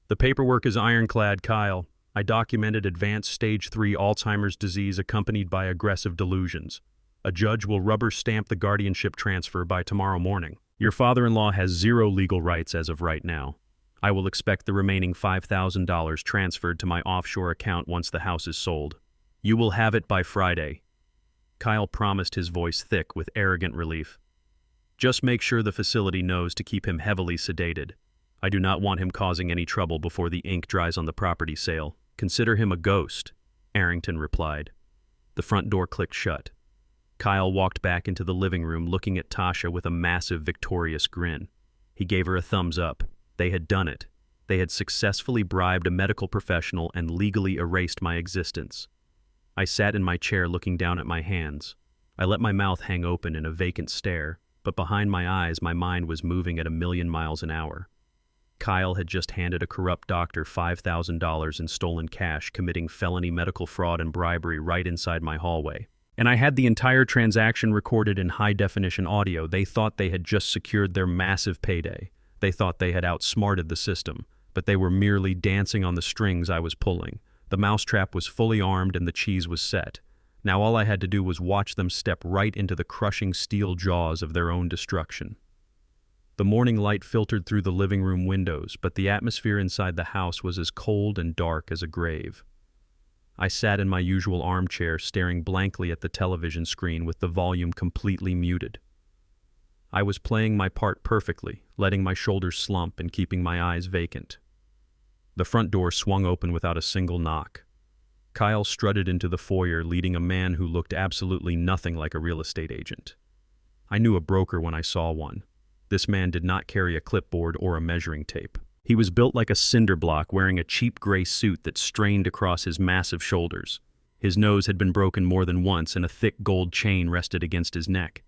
"The paperwork is ironclad, Kyle. I documented advanced stage 3 Alzheimer's disease accompanied by aggressive delusions. A judge will rubber stamp the guardianship transfer by tomorrow morning. Your father-in-law has zero legal rights as of right now. I will expect the remaining $5,000 transferred to my offshore account once the house is sold. You will have it by Friday. Kyle promised, his voice thick with arrogant relief. Just make sure the facility knows to keep him heavily sedated. I do not want him causing any trouble before the ink dries on the property sale. Consider him a ghost, Arrington replied. The front door clicked shut. Kyle walked back into the living room looking at Tasha with a massive, victorious grin. He gave her a thumbs up. They had done it. They had successfully bribed a medical professional and legally erased my existence. I sat in my chair looking down at my hands. I let my mouth hang open in a vacant stare, but behind my eyes my mind was moving at 1,000,000 miles an hour. Kyle had just handed a corrupt doctor $5,000 in stolen cash, committing felony medical fraud and bribery right inside my hallway. And I had the entire transaction recorded in high-definition audio. They thought they had just secured their massive payday. They thought they had outsmarted the system, but they were merely dancing on the strings I was pulling. The mousetrap was fully armed and the cheese was set. Now all I had to do was watch them step right into the crushing steel jaws of their own destruction. The morning light filtered through the living room windows, but the atmosphere inside the house was as cold and dark as a grave. I sat in my usual armchair, staring blankly at the television screen with the volume completely muted. I was playing my part perfectly, letting my shoulders slump and keeping my eyes vacant. The front door swung open without a single knock. Kyle strutted into the foyer, leading a man who looked absolutely nothing like a real estate agent. I knew a broker when I saw one. This man did not carry a clipboard or a measuring tape. He was built like a cinder block, wearing a cheap gray suit that strained across his massive shoulders. His nose had been broken more than once, and a thick gold chain rested against his neck.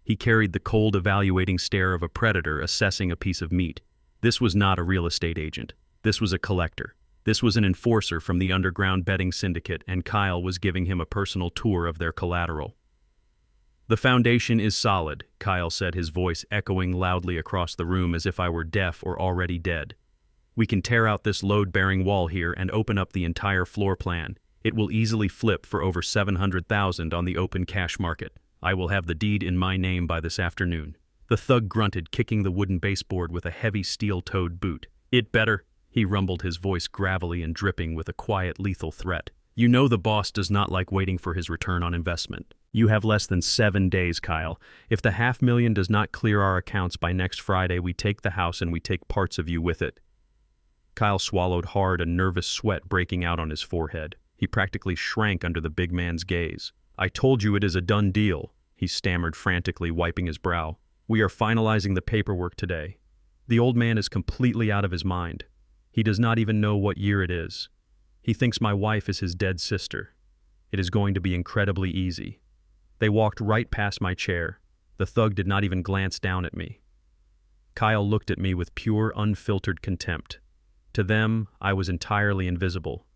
He carried the cold, evaluating stare of a predator assessing a piece of meat. This was not a real estate agent. This was a collector. This was an enforcer from the underground betting syndicate, and Kyle was giving him a personal tour of their collateral. The foundation is solid, Kyle said, his voice echoing loudly across the room as if I were deaf or already dead. We can tear out this load-bearing wall here and open up the entire floor plan. It will easily flip for over $700,000 on the open cash market. I will have the deed in my name by this afternoon. The thug grunted, kicking the wooden baseboard with a heavy steel-toed boot. It better, he rumbled, his voice gravelly and dripping with a quiet, lethal threat. You know the boss does not like waiting for his return on investment. You have less than 7 days, Kyle. If the $500,000 does not clear our accounts by next Friday, we take the house and we take parts of you with it. Kyle swallowed hard, a nervous sweat breaking out on his forehead. He practically shrank under the big man's gaze. I told you it is a done deal, he stammered frantically, wiping his brow. We are finalizing the paperwork today. The old man is completely out of his mind. He does not even know what year it is. He thinks my wife is his dead sister. It is going to be incredibly easy. They walked right past my chair. The thug did not even glance down at me. Kyle looked at me with pure, unfiltered contempt. To them, I was entirely invisible.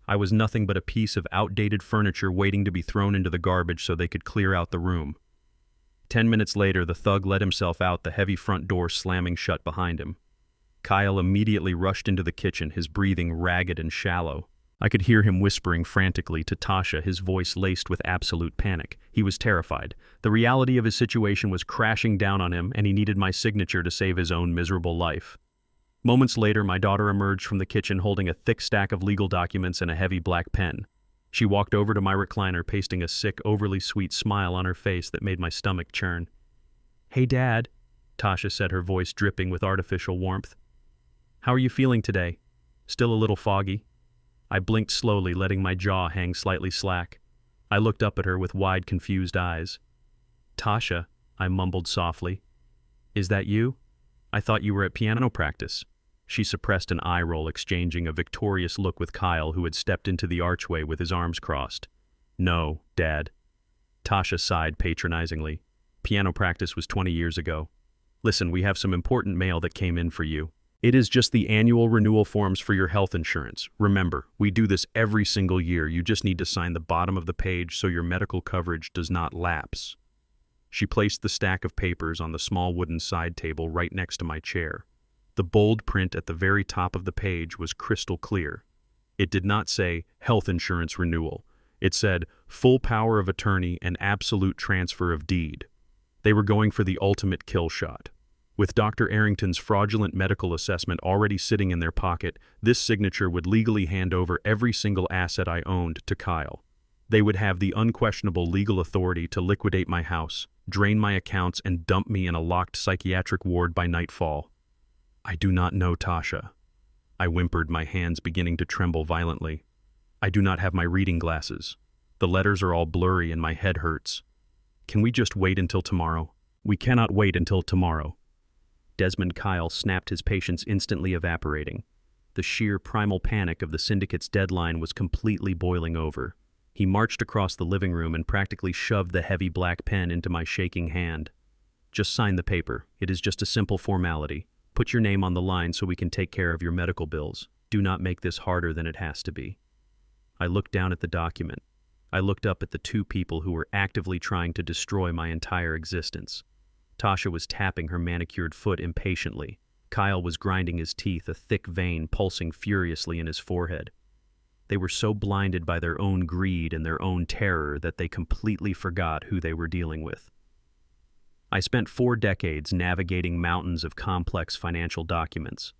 I was nothing but a piece of outdated furniture waiting to be thrown into the garbage so they could clear out the room. 10 minutes later, the thug let himself out, the heavy front door slamming shut behind him. Kyle immediately rushed into the kitchen, his breathing ragged and shallow. I could hear him whispering frantically to Tasha, his voice laced with absolute panic. He was terrified. The reality of his situation was crashing down on him, and he needed my signature to save his own miserable life. Moments later, my daughter emerged from the kitchen holding a thick stack of legal documents and a heavy black pen. She walked over to my recliner, pasting a sick, overly sweet smile on her face that made my stomach churn. "Hey, Dad," Tasha said, her voice dripping with artificial warmth. "How are you feeling today? Still a little foggy?" I blinked slowly, letting my jaw hang slightly slack. I looked up at her with wide, confused eyes. "Tasha," I mumbled softly. "Is that you? I thought you were at piano practice." She suppressed an eye roll, exchanging a victorious look with Kyle, who had stepped into the archway with his arms crossed. "No, Dad." Tasha sighed patronizingly. "Piano practice was 20 years ago. Listen, we have some important mail that came in for you. It is just the annual renewal forms for your health insurance. Remember, we do this every single year. You just need to sign the bottom of the page so your medical coverage does not lapse." She placed the stack of papers on the small wooden side table right next to my chair. The bold print at the very top of the page was crystal clear. It did not say health insurance renewal. It said full power of attorney and absolute transfer of deed. They were going for the ultimate kill shot. With Dr. Arrington's fraudulent medical assessment already sitting in their pocket, this signature would legally hand over every single asset I owned to Kyle. They would have the unquestionable legal authority to liquidate my house, drain my accounts, and dump me in a locked psychiatric ward by nightfall. I do not know Tasha. I whimpered, my hands beginning to tremble violently. I do not have my reading glasses. The letters are all blurry and my head hurts. Can we just wait until tomorrow? We cannot wait until tomorrow. Desmond Kyle snapped, his patience instantly evaporating. The sheer primal panic of the syndicate's deadline was completely boiling over. He marched across the living room and practically shoved the heavy black pen into my shaking hand. Just sign the paper. It is just a simple formality. Put your name on the line so we can take care of your medical bills. Do not make this harder than it has to be. I looked down at the document. I looked up at the two people who were actively trying to destroy my entire existence. Tasha was tapping her manicured foot impatiently. Kyle was grinding his teeth, a thick vein pulsing furiously in his forehead. They were so blinded by their own greed and their own terror that they completely forgot who they were dealing with. I spent 4 decades navigating mountains of complex financial documents.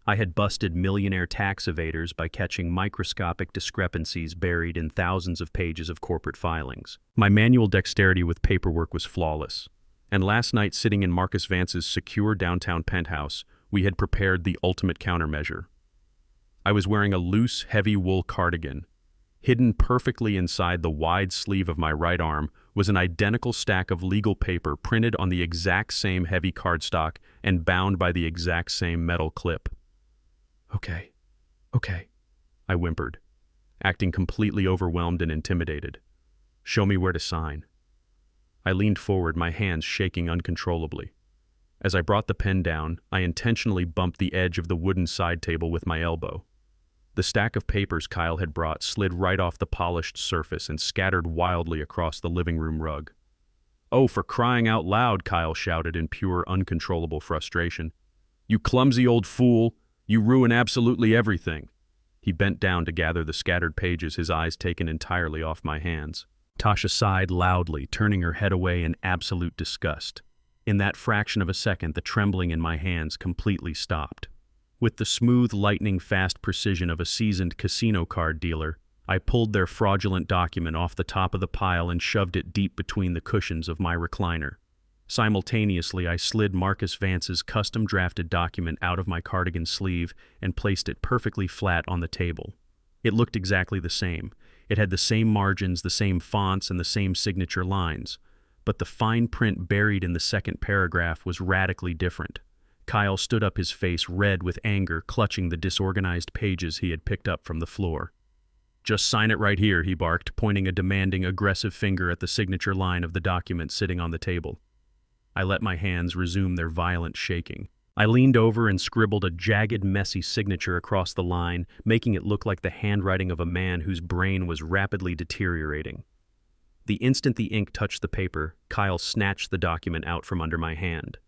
I had busted millionaire tax evaders by catching microscopic discrepancies buried in thousands of pages of corporate filings. My manual dexterity with paperwork was flawless. And last night, sitting in Marcus Vance's secure downtown penthouse, we had prepared the ultimate countermeasure. I was wearing a loose, heavy wool cardigan. Hidden perfectly inside the wide sleeve of my right arm was an identical stack of legal paper printed on the exact same heavy cardstock and bound by the exact same metal clip. Okay, I whimpered, acting completely overwhelmed and intimidated. Show me where to sign. I leaned forward, my hands shaking uncontrollably. As I brought the pen down, I intentionally bumped the edge of the wooden side table with my elbow. The stack of papers Kyle had brought slid right off the polished surface and scattered wildly across the living room rug. "Oh, for crying out loud," Kyle shouted in pure, uncontrollable frustration. "You clumsy old fool! You ruin absolutely everything!" He bent down to gather the scattered pages, his eyes taken entirely off my hands. Tasha sighed loudly, turning her head away in absolute disgust. In that fraction of a second, the trembling in my hands completely stopped. With the smooth, lightning-fast precision of a seasoned casino card dealer, I pulled their fraudulent document off the top of the pile and shoved it deep between the cushions of my recliner. Simultaneously, I slid Marcus Vance's custom-drafted document out of my cardigan sleeve and placed it perfectly flat on the table. It looked exactly the same. It had the same margins, the same fonts, and the same signature lines. But the fine print buried in the second paragraph was radically different. Kyle stood up, his face red with anger, clutching the disorganized pages he had picked up from the floor. "Just sign it right here," he barked, pointing a demanding, aggressive finger at the signature line of the document sitting on the table. I let my hands resume their violent shaking. I leaned over and scribbled a jagged, messy signature across the line, making it look like the handwriting of a man whose brain was rapidly deteriorating. The instant the ink touched the paper, Kyle snatched the document out from under my hand.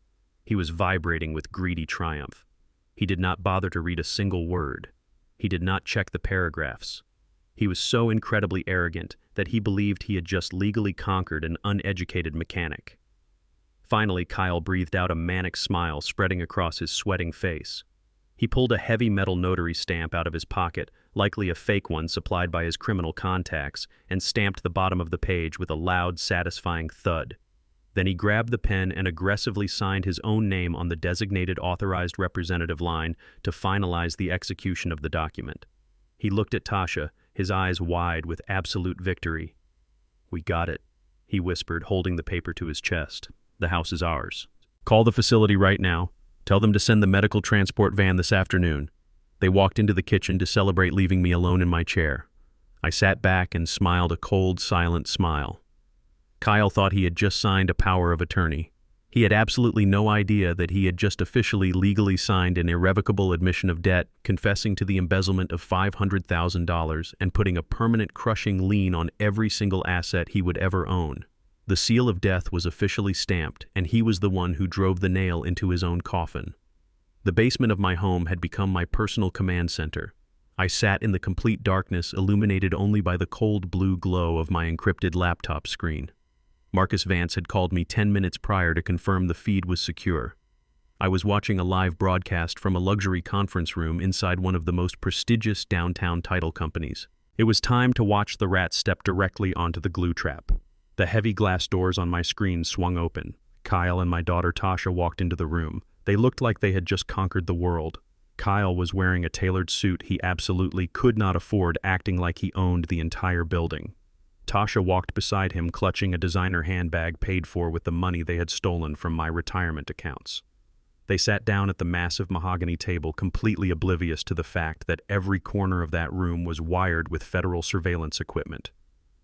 He was vibrating with greedy triumph. He did not bother to read a single word. He did not check the paragraphs. He was so incredibly arrogant that he believed he had just legally conquered an uneducated mechanic. Finally, Kyle breathed out a manic smile spreading across his sweating face. He pulled a heavy metal notary stamp out of his pocket, likely a fake one supplied by his criminal contacts, and stamped the bottom of the page with a loud, satisfying thud. Then he grabbed the pen and aggressively signed his own name on the designated authorized representative line to finalize the execution of the document. He looked at Tasha, his eyes wide with absolute victory. "We got it," he whispered, holding the paper to his chest. "The house is ours. Call the facility right now. Tell them to send the medical transport van this afternoon." They walked into the kitchen to celebrate, leaving me alone in my chair. I sat back and smiled a cold, silent smile. Kyle thought he had just signed a power of attorney. He had absolutely no idea that he had just officially legally signed an irrevocable admission of debt, confessing to the embezzlement of $500,000 and putting a permanent crushing lien on every single asset he would ever own. The seal of death was officially stamped, and he was the one who drove the nail into his own coffin. The basement of my home had become my personal command center. I sat in the complete darkness, illuminated only by the cold blue glow of my encrypted laptop screen. Marcus Vance had called me 10 minutes prior to confirm the feed was secure. I was watching a live broadcast from a luxury conference room inside one of the most prestigious downtown title companies. It was time to watch the rat step directly onto the glue trap. The heavy glass doors on my screen swung open. Kyle and my daughter Tasha walked into the room. They looked like they had just conquered the world. Kyle was wearing a tailored suit he absolutely could not afford, acting like he owned the entire building. Tasha walked beside him, clutching a designer handbag paid for with the money they had stolen from my retirement accounts. They sat down at the massive mahogany table, completely oblivious to the fact that every corner of that room was wired with federal surveillance equipment.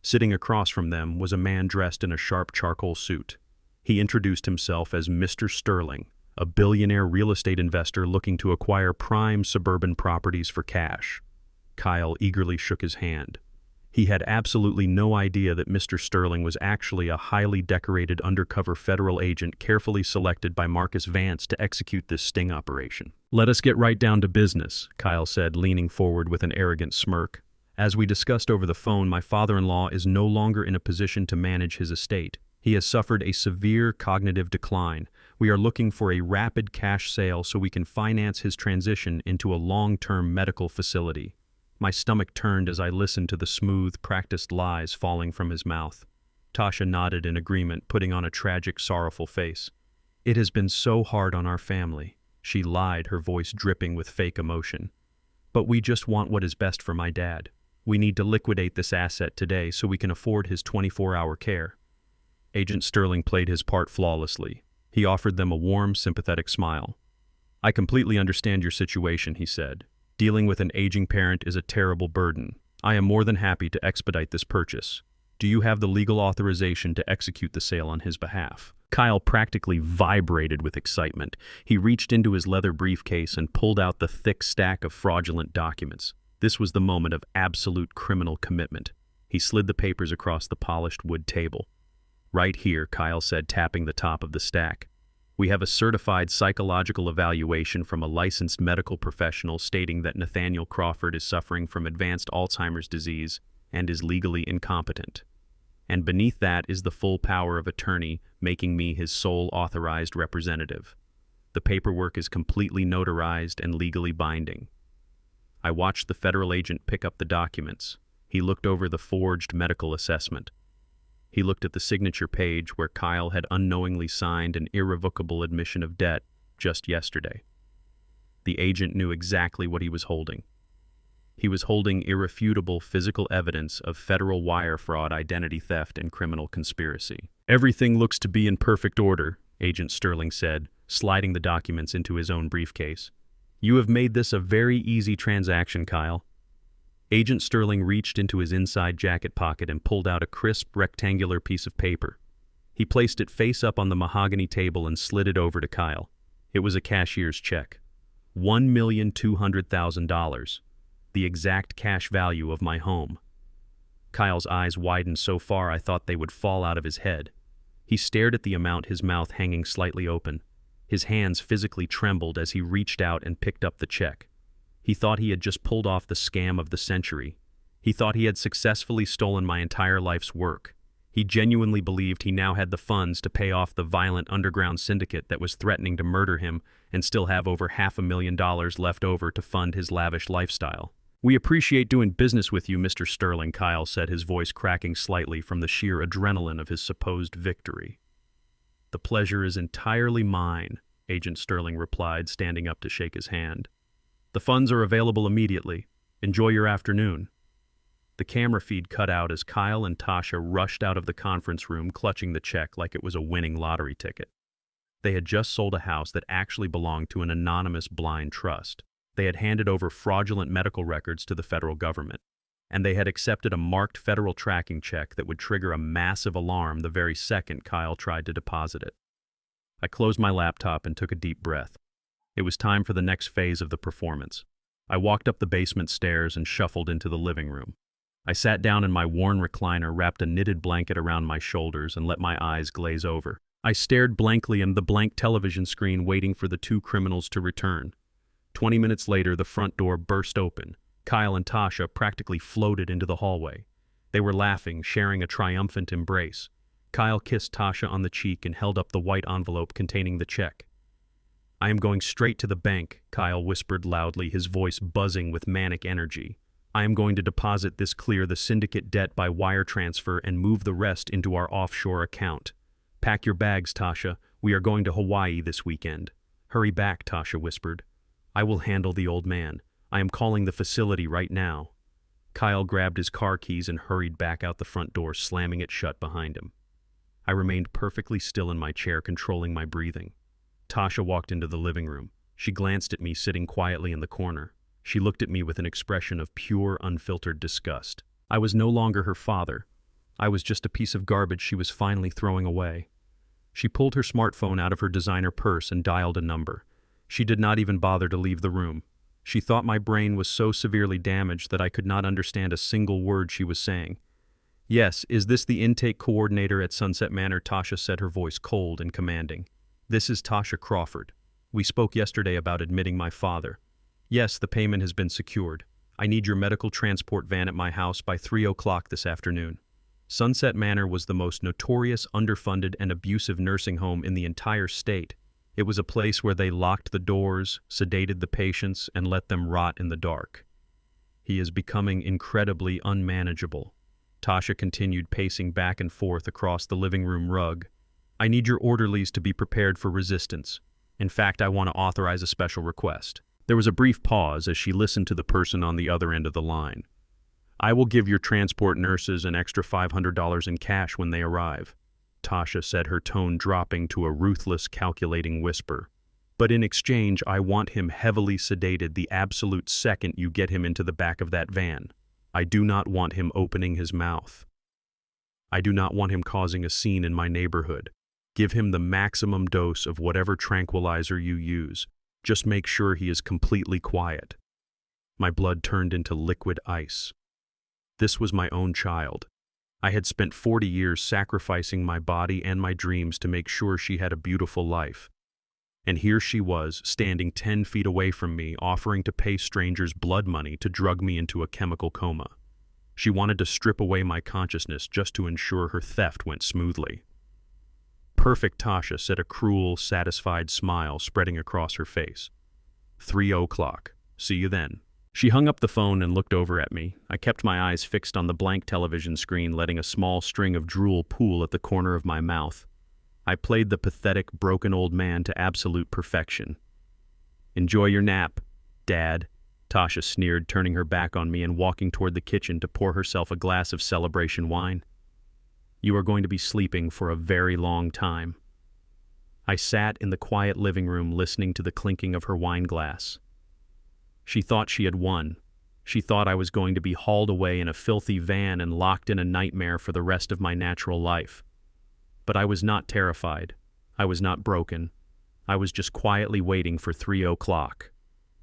Sitting across from them was a man dressed in a sharp charcoal suit. He introduced himself as Mr. Sterling, a billionaire real estate investor looking to acquire prime suburban properties for cash. Kyle eagerly shook his hand. He had absolutely no idea that Mr. Sterling was actually a highly decorated undercover federal agent carefully selected by Marcus Vance to execute this sting operation. "Let us get right down to business," Kyle said, leaning forward with an arrogant smirk. "As we discussed over the phone, my father-in-law is no longer in a position to manage his estate. He has suffered a severe cognitive decline. We are looking for a rapid cash sale so we can finance his transition into a long-term medical facility." My stomach turned as I listened to the smooth, practiced lies falling from his mouth. Tasha nodded in agreement, putting on a tragic, sorrowful face. "It has been so hard on our family," she lied, her voice dripping with fake emotion. "But we just want what is best for my dad. We need to liquidate this asset today so we can afford his 24-hour care." Agent Sterling played his part flawlessly. He offered them a warm, sympathetic smile. "I completely understand your situation," he said. "Dealing with an aging parent is a terrible burden. I am more than happy to expedite this purchase. Do you have the legal authorization to execute the sale on his behalf?" Kyle practically vibrated with excitement. He reached into his leather briefcase and pulled out the thick stack of fraudulent documents. This was the moment of absolute criminal commitment. He slid the papers across the polished wood table. "Right here," Kyle said, tapping the top of the stack. "We have a certified psychological evaluation from a licensed medical professional stating that Nathaniel Crawford is suffering from advanced Alzheimer's disease and is legally incompetent. And beneath that is the full power of attorney, making me his sole authorized representative. The paperwork is completely notarized and legally binding." I watched the federal agent pick up the documents. He looked over the forged medical assessment. He looked at the signature page where Kyle had unknowingly signed an irrevocable admission of debt just yesterday. The agent knew exactly what he was holding. He was holding irrefutable physical evidence of federal wire fraud, identity theft, and criminal conspiracy. "Everything looks to be in perfect order," Agent Sterling said, sliding the documents into his own briefcase. "You have made this a very easy transaction, Kyle." Agent Sterling reached into his inside jacket pocket and pulled out a crisp, rectangular piece of paper. He placed it face up on the mahogany table and slid it over to Kyle. It was a cashier's check. $1,200,000, the exact cash value of my home. Kyle's eyes widened so far I thought they would fall out of his head. He stared at the amount, his mouth hanging slightly open. His hands physically trembled as he reached out and picked up the check. He thought he had just pulled off the scam of the century. He thought he had successfully stolen my entire life's work. He genuinely believed he now had the funds to pay off the violent underground syndicate that was threatening to murder him and still have over $500,000 left over to fund his lavish lifestyle. "We appreciate doing business with you, Mr. Sterling," Kyle said, his voice cracking slightly from the sheer adrenaline of his supposed victory. "The pleasure is entirely mine," Agent Sterling replied, standing up to shake his hand. "The funds are available immediately. Enjoy your afternoon." The camera feed cut out as Kyle and Tasha rushed out of the conference room, clutching the check like it was a winning lottery ticket. They had just sold a house that actually belonged to an anonymous blind trust. They had handed over fraudulent medical records to the federal government, and they had accepted a marked federal tracking check that would trigger a massive alarm the very second Kyle tried to deposit it. I closed my laptop and took a deep breath. It was time for the next phase of the performance. I walked up the basement stairs and shuffled into the living room. I sat down in my worn recliner, wrapped a knitted blanket around my shoulders, and let my eyes glaze over. I stared blankly at the blank television screen, waiting for the two criminals to return. 20 minutes later, the front door burst open. Kyle and Tasha practically floated into the hallway. They were laughing, sharing a triumphant embrace. Kyle kissed Tasha on the cheek and held up the white envelope containing the check. "I am going straight to the bank," Kyle whispered loudly, his voice buzzing with manic energy. "I am going to deposit this, clear the syndicate debt by wire transfer, and move the rest into our offshore account. Pack your bags, Tasha. We are going to Hawaii this weekend." "Hurry back," Tasha whispered. "I will handle the old man. I am calling the facility right now." Kyle grabbed his car keys and hurried back out the front door, slamming it shut behind him. I remained perfectly still in my chair, controlling my breathing. Tasha walked into the living room. She glanced at me sitting quietly in the corner. She looked at me with an expression of pure, unfiltered disgust. I was no longer her father. I was just a piece of garbage she was finally throwing away. She pulled her smartphone out of her designer purse and dialed a number. She did not even bother to leave the room. She thought my brain was so severely damaged that I could not understand a single word she was saying. "Yes, is this the intake coordinator at Sunset Manor?" Tasha said, her voice cold and commanding. "This is Tasha Crawford. We spoke yesterday about admitting my father. Yes, the payment has been secured. I need your medical transport van at my house by 3 o'clock this afternoon." Sunset Manor was the most notorious, underfunded, and abusive nursing home in the entire state. It was a place where they locked the doors, sedated the patients, and let them rot in the dark. "He is becoming incredibly unmanageable." Tasha continued, pacing back and forth across the living room rug. "I need your orderlies to be prepared for resistance. In fact, I want to authorize a special request." There was a brief pause as she listened to the person on the other end of the line. "I will give your transport nurses an extra $500 in cash when they arrive," Tasha said, her tone dropping to a ruthless, calculating whisper. "But in exchange, I want him heavily sedated the absolute second you get him into the back of that van. I do not want him opening his mouth. I do not want him causing a scene in my neighborhood. Give him the maximum dose of whatever tranquilizer you use. Just make sure he is completely quiet." My blood turned into liquid ice. This was my own child. I had spent 40 years sacrificing my body and my dreams to make sure she had a beautiful life. And here she was, standing 10 feet away from me, offering to pay strangers blood money to drug me into a chemical coma. She wanted to strip away my consciousness just to ensure her theft went smoothly. "Perfect," Tasha said, a cruel, satisfied smile spreading across her face. 3 o'clock. See you then." She hung up the phone and looked over at me. I kept my eyes fixed on the blank television screen, letting a small string of drool pool at the corner of my mouth. I played the pathetic, broken old man to absolute perfection. "Enjoy your nap, Dad," Tasha sneered, turning her back on me and walking toward the kitchen to pour herself a glass of celebration wine. "You are going to be sleeping for a very long time." I sat in the quiet living room listening to the clinking of her wine glass. She thought she had won. She thought I was going to be hauled away in a filthy van and locked in a nightmare for the rest of my natural life. But I was not terrified. I was not broken. I was just quietly waiting for 3 o'clock.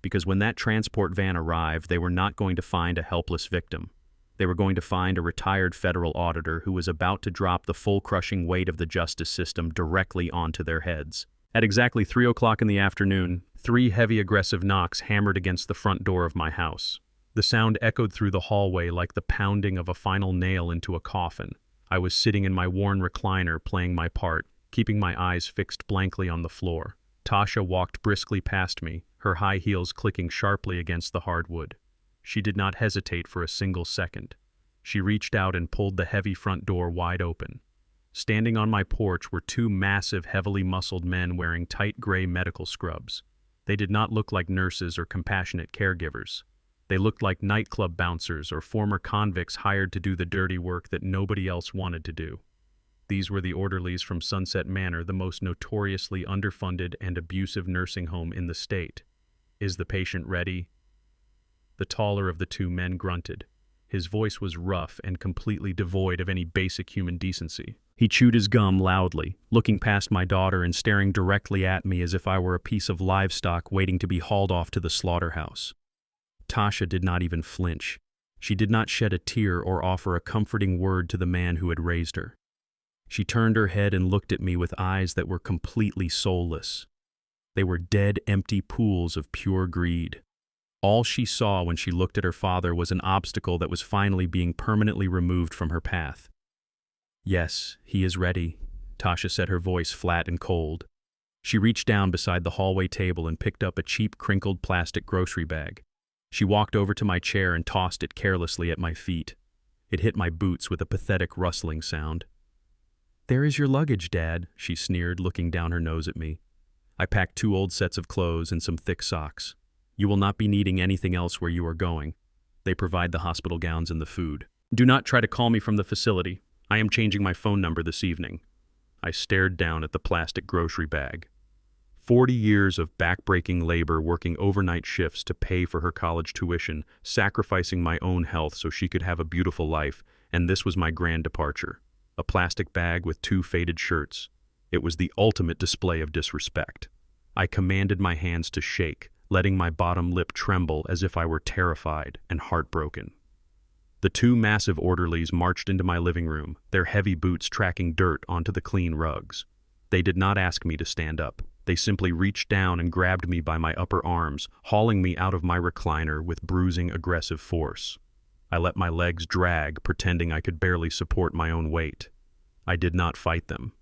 Because when that transport van arrived, they were not going to find a helpless victim. They were going to find a retired federal auditor who was about to drop the full-crushing weight of the justice system directly onto their heads. At exactly 3 o'clock in the afternoon, 3 heavy, aggressive knocks hammered against the front door of my house. The sound echoed through the hallway like the pounding of a final nail into a coffin. I was sitting in my worn recliner playing my part, keeping my eyes fixed blankly on the floor. Tasha walked briskly past me, her high heels clicking sharply against the hardwood. She did not hesitate for a single second. She reached out and pulled the heavy front door wide open. Standing on my porch were 2 massive, heavily muscled men wearing tight gray medical scrubs. They did not look like nurses or compassionate caregivers. They looked like nightclub bouncers or former convicts hired to do the dirty work that nobody else wanted to do. These were the orderlies from Sunset Manor, the most notoriously underfunded and abusive nursing home in the state. "Is the patient ready?" The taller of the 2 men grunted. His voice was rough and completely devoid of any basic human decency. He chewed his gum loudly, looking past my daughter and staring directly at me as if I were a piece of livestock waiting to be hauled off to the slaughterhouse. Tasha did not even flinch. She did not shed a tear or offer a comforting word to the man who had raised her. She turned her head and looked at me with eyes that were completely soulless. They were dead, empty pools of pure greed. All she saw when she looked at her father was an obstacle that was finally being permanently removed from her path. "Yes, he is ready," Tasha said, her voice flat and cold. She reached down beside the hallway table and picked up a cheap, crinkled plastic grocery bag. She walked over to my chair and tossed it carelessly at my feet. It hit my boots with a pathetic rustling sound. "There is your luggage, Dad," she sneered, looking down her nose at me. "I packed 2 old sets of clothes and some thick socks. You will not be needing anything else where you are going. They provide the hospital gowns and the food. Do not try to call me from the facility. I am changing my phone number this evening." I stared down at the plastic grocery bag. 40 years of backbreaking labor, working overnight shifts to pay for her college tuition, sacrificing my own health so she could have a beautiful life, and this was my grand departure. A plastic bag with 2 faded shirts. It was the ultimate display of disrespect. I commanded my hands to shake, letting my bottom lip tremble as if I were terrified and heartbroken. The 2 massive orderlies marched into my living room, their heavy boots tracking dirt onto the clean rugs. They did not ask me to stand up. They simply reached down and grabbed me by my upper arms, hauling me out of my recliner with bruising, aggressive force. I let my legs drag, pretending I could barely support my own weight. I did not fight them.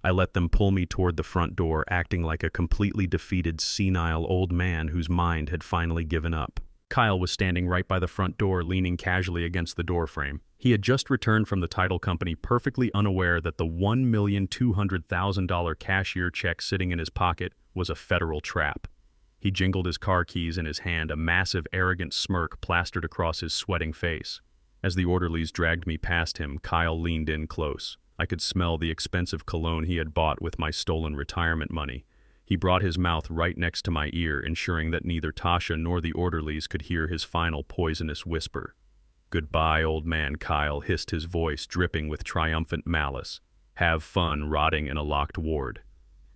I let them pull me toward the front door, acting like a completely defeated, senile old man whose mind had finally given up. Kyle was standing right by the front door, leaning casually against the doorframe. He had just returned from the title company, perfectly unaware that the $1,200,000 cashier check sitting in his pocket was a federal trap. He jingled his car keys in his hand, a massive, arrogant smirk plastered across his sweating face. As the orderlies dragged me past him, Kyle leaned in close. I could smell the expensive cologne he had bought with my stolen retirement money. He brought his mouth right next to my ear, ensuring that neither Tasha nor the orderlies could hear his final poisonous whisper. "Goodbye, old man," Kyle hissed, his voice dripping with triumphant malice. "Have fun rotting in a locked ward.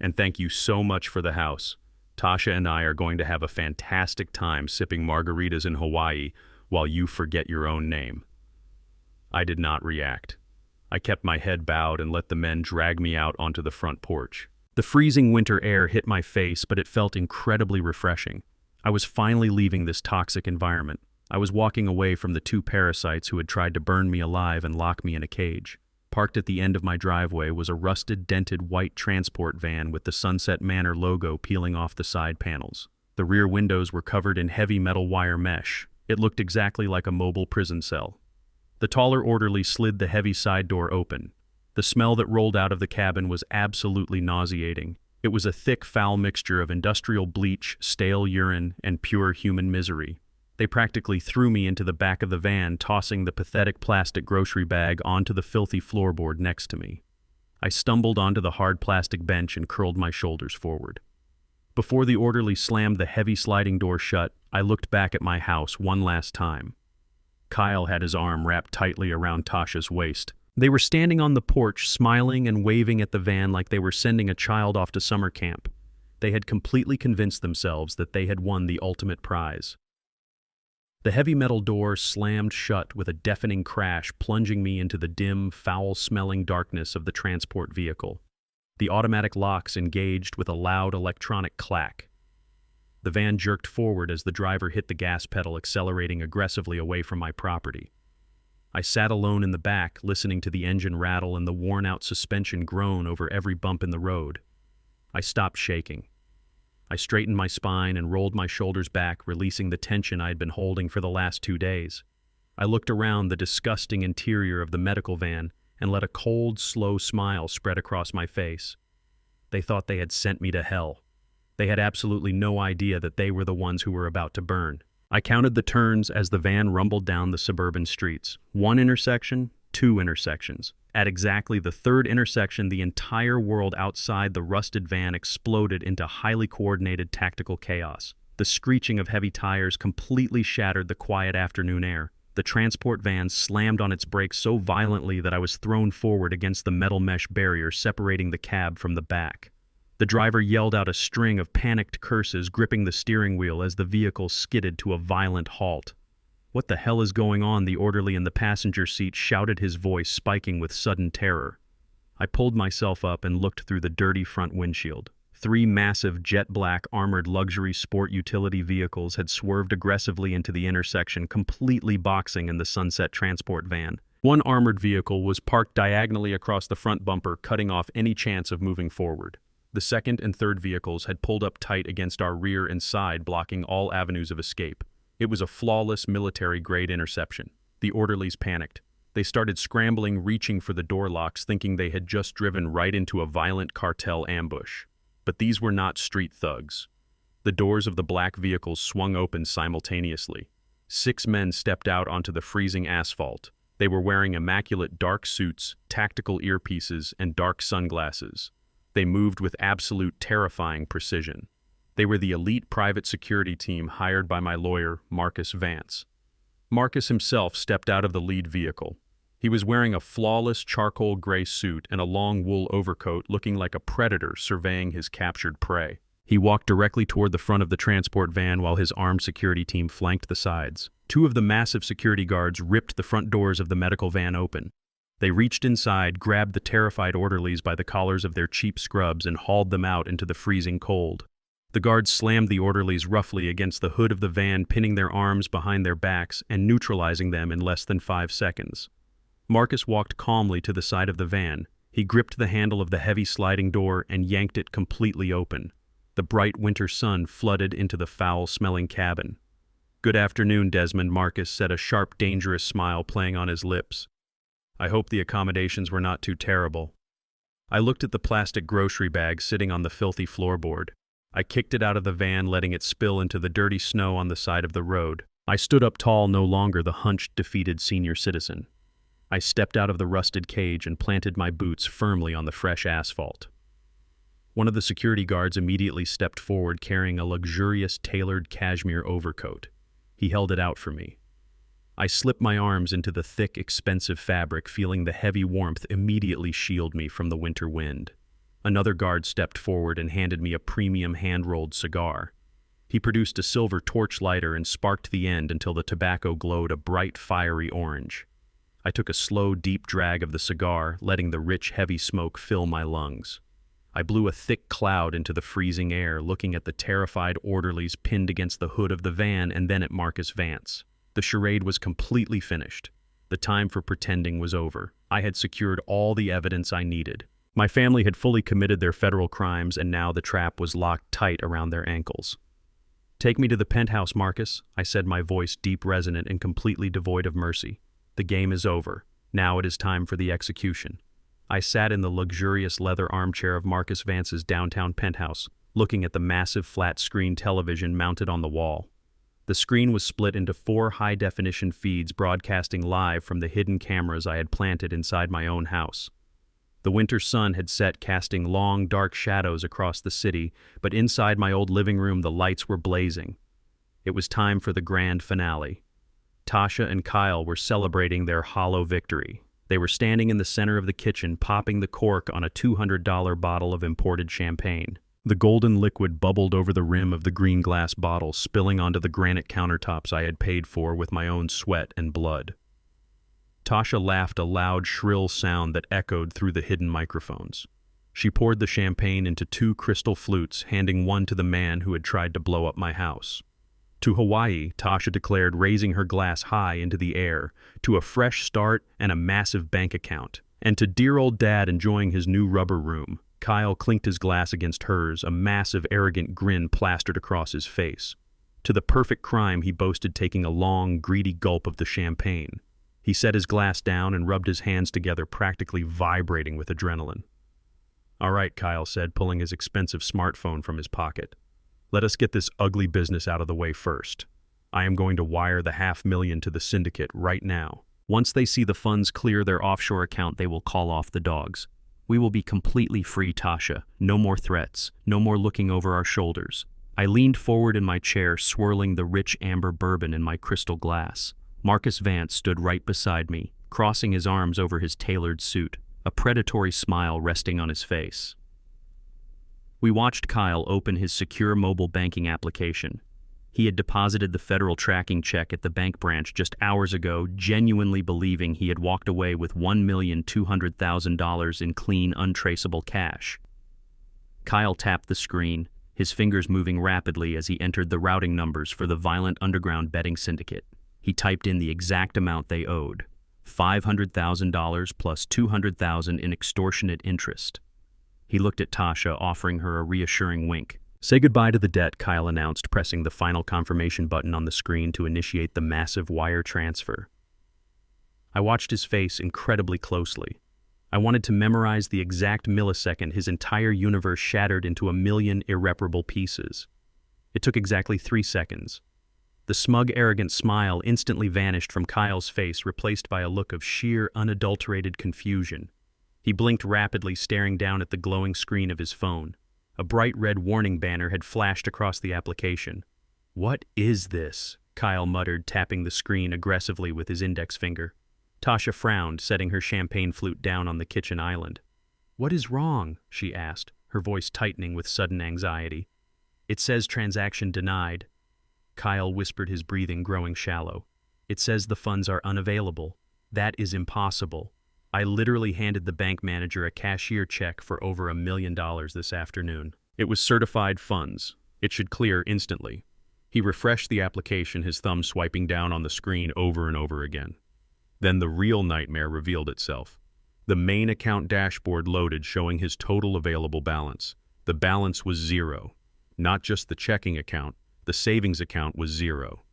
And thank you so much for the house. Tasha and I are going to have a fantastic time sipping margaritas in Hawaii while you forget your own name." I did not react. I kept my head bowed and let the men drag me out onto the front porch. The freezing winter air hit my face, but it felt incredibly refreshing. I was finally leaving this toxic environment. I was walking away from the 2 parasites who had tried to burn me alive and lock me in a cage. Parked at the end of my driveway was a rusted, dented white transport van with the Sunset Manor logo peeling off the side panels. The rear windows were covered in heavy metal wire mesh. It looked exactly like a mobile prison cell. The taller orderly slid the heavy side door open. The smell that rolled out of the cabin was absolutely nauseating. It was a thick, foul mixture of industrial bleach, stale urine, and pure human misery. They practically threw me into the back of the van, tossing the pathetic plastic grocery bag onto the filthy floorboard next to me. I stumbled onto the hard plastic bench and curled my shoulders forward. Before the orderly slammed the heavy sliding door shut, I looked back at my house one last time. Kyle had his arm wrapped tightly around Tasha's waist. They were standing on the porch, smiling and waving at the van like they were sending a child off to summer camp. They had completely convinced themselves that they had won the ultimate prize. The heavy metal door slammed shut with a deafening crash, plunging me into the dim, foul-smelling darkness of the transport vehicle. The automatic locks engaged with a loud electronic clack. The van jerked forward as the driver hit the gas pedal, accelerating aggressively away from my property. I sat alone in the back, listening to the engine rattle and the worn-out suspension groan over every bump in the road. I stopped shaking. I straightened my spine and rolled my shoulders back, releasing the tension I had been holding for the last 2 days. I looked around the disgusting interior of the medical van and let a cold, slow smile spread across my face. They thought they had sent me to hell. They had absolutely no idea that they were the ones who were about to burn. I counted the turns as the van rumbled down the suburban streets. 1 intersection, 2 intersections. At exactly the 3rd intersection, the entire world outside the rusted van exploded into highly coordinated tactical chaos. The screeching of heavy tires completely shattered the quiet afternoon air. The transport van slammed on its brakes so violently that I was thrown forward against the metal mesh barrier separating the cab from the back. The driver yelled out a string of panicked curses, gripping the steering wheel as the vehicle skidded to a violent halt. "What the hell is going on?" the orderly in the passenger seat shouted, his voice spiking with sudden terror. I pulled myself up and looked through the dirty front windshield. Three massive jet-black armored luxury sport utility vehicles had swerved aggressively into the intersection, completely boxing in the Sunset Transport van. One armored vehicle was parked diagonally across the front bumper, cutting off any chance of moving forward. The second and third vehicles had pulled up tight against our rear and side, blocking all avenues of escape. It was a flawless military-grade interception. The orderlies panicked. They started scrambling, reaching for the door locks, thinking they had just driven right into a violent cartel ambush. But these were not street thugs. The doors of the black vehicles swung open simultaneously. 6 men stepped out onto the freezing asphalt. They were wearing immaculate dark suits, tactical earpieces, and dark sunglasses. They moved with absolute terrifying precision. They were the elite private security team hired by my lawyer, Marcus Vance. Marcus himself stepped out of the lead vehicle. He was wearing a flawless charcoal gray suit and a long wool overcoat, looking like a predator surveying his captured prey. He walked directly toward the front of the transport van while his armed security team flanked the sides. 2 of the massive security guards ripped the front doors of the medical van open. They reached inside, grabbed the terrified orderlies by the collars of their cheap scrubs, and hauled them out into the freezing cold. The guards slammed the orderlies roughly against the hood of the van, pinning their arms behind their backs and neutralizing them in less than 5 seconds. Marcus walked calmly to the side of the van. He gripped the handle of the heavy sliding door and yanked it completely open. The bright winter sun flooded into the foul-smelling cabin. "Good afternoon, Desmond," Marcus said, a sharp, dangerous smile playing on his lips. "I hope the accommodations were not too terrible." I looked at the plastic grocery bag sitting on the filthy floorboard. I kicked it out of the van, letting it spill into the dirty snow on the side of the road. I stood up tall, no longer the hunched, defeated senior citizen. I stepped out of the rusted cage and planted my boots firmly on the fresh asphalt. One of the security guards immediately stepped forward, carrying a luxurious tailored cashmere overcoat. He held it out for me. I slipped my arms into the thick, expensive fabric, feeling the heavy warmth immediately shield me from the winter wind. Another guard stepped forward and handed me a premium hand-rolled cigar. He produced a silver torch lighter and sparked the end until the tobacco glowed a bright, fiery orange. I took a slow, deep drag of the cigar, letting the rich, heavy smoke fill my lungs. I blew a thick cloud into the freezing air, looking at the terrified orderlies pinned against the hood of the van and then at Marcus Vance. The charade was completely finished. The time for pretending was over. I had secured all the evidence I needed. My family had fully committed their federal crimes, and now the trap was locked tight around their ankles. "Take me to the penthouse, Marcus," I said, my voice deep, resonant, and completely devoid of mercy. "The game is over. Now it is time for the execution." I sat in the luxurious leather armchair of Marcus Vance's downtown penthouse, looking at the massive flat-screen television mounted on the wall. The screen was split into 4 high-definition feeds broadcasting live from the hidden cameras I had planted inside my own house. The winter sun had set, casting long, dark shadows across the city, but inside my old living room the lights were blazing. It was time for the grand finale. Tasha and Kyle were celebrating their hollow victory. They were standing in the center of the kitchen, popping the cork on a $200 bottle of imported champagne. The golden liquid bubbled over the rim of the green glass bottle, spilling onto the granite countertops I had paid for with my own sweat and blood. Tasha laughed, a loud, shrill sound that echoed through the hidden microphones. She poured the champagne into 2 crystal flutes, handing one to the man who had tried to blow up my house. "To Hawaii," Tasha declared, raising her glass high into the air, "to a fresh start and a massive bank account. And to dear old Dad enjoying his new rubber room." Kyle clinked his glass against hers, a massive, arrogant grin plastered across his face. To the perfect crime, he boasted, taking a long, greedy gulp of the champagne. He set his glass down and rubbed his hands together, practically vibrating with adrenaline. "All right," Kyle said, pulling his expensive smartphone from his pocket. "Let us get this ugly business out of the way first. I am going to wire the $500,000 to the syndicate right now. Once they see the funds clear their offshore account, they will call off the dogs. We will be completely free, Tasha. No more threats. No more looking over our shoulders." I leaned forward in my chair, swirling the rich amber bourbon in my crystal glass. Marcus Vance stood right beside me, crossing his arms over his tailored suit, a predatory smile resting on his face. We watched Kyle open his secure mobile banking application. He had deposited the federal tracking check at the bank branch just hours ago, genuinely believing he had walked away with $1,200,000 in clean, untraceable cash. Kyle tapped the screen, his fingers moving rapidly as he entered the routing numbers for the violent underground betting syndicate. He typed in the exact amount they owed, $500,000 plus $200,000 in extortionate interest. He looked at Tasha, offering her a reassuring wink. "Say goodbye to the debt," Kyle announced, pressing the final confirmation button on the screen to initiate the massive wire transfer. I watched his face incredibly closely. I wanted to memorize the exact millisecond his entire universe shattered into a million irreparable pieces. It took exactly 3 seconds. The smug, arrogant smile instantly vanished from Kyle's face, replaced by a look of sheer, unadulterated confusion. He blinked rapidly, staring down at the glowing screen of his phone. A bright red warning banner had flashed across the application. "What is this?" Kyle muttered, tapping the screen aggressively with his index finger. Tasha frowned, setting her champagne flute down on the kitchen island. "What is wrong?" she asked, her voice tightening with sudden anxiety. "It says transaction denied." Kyle whispered, his breathing growing shallow. "It says the funds are unavailable. That is impossible. I literally handed the bank manager a cashier check for over $1 million this afternoon. It was certified funds. It should clear instantly." He refreshed the application, his thumb swiping down on the screen over and over again. Then the real nightmare revealed itself. The main account dashboard loaded, showing his total available balance. The balance was zero. Not just the checking account, the savings account was zero.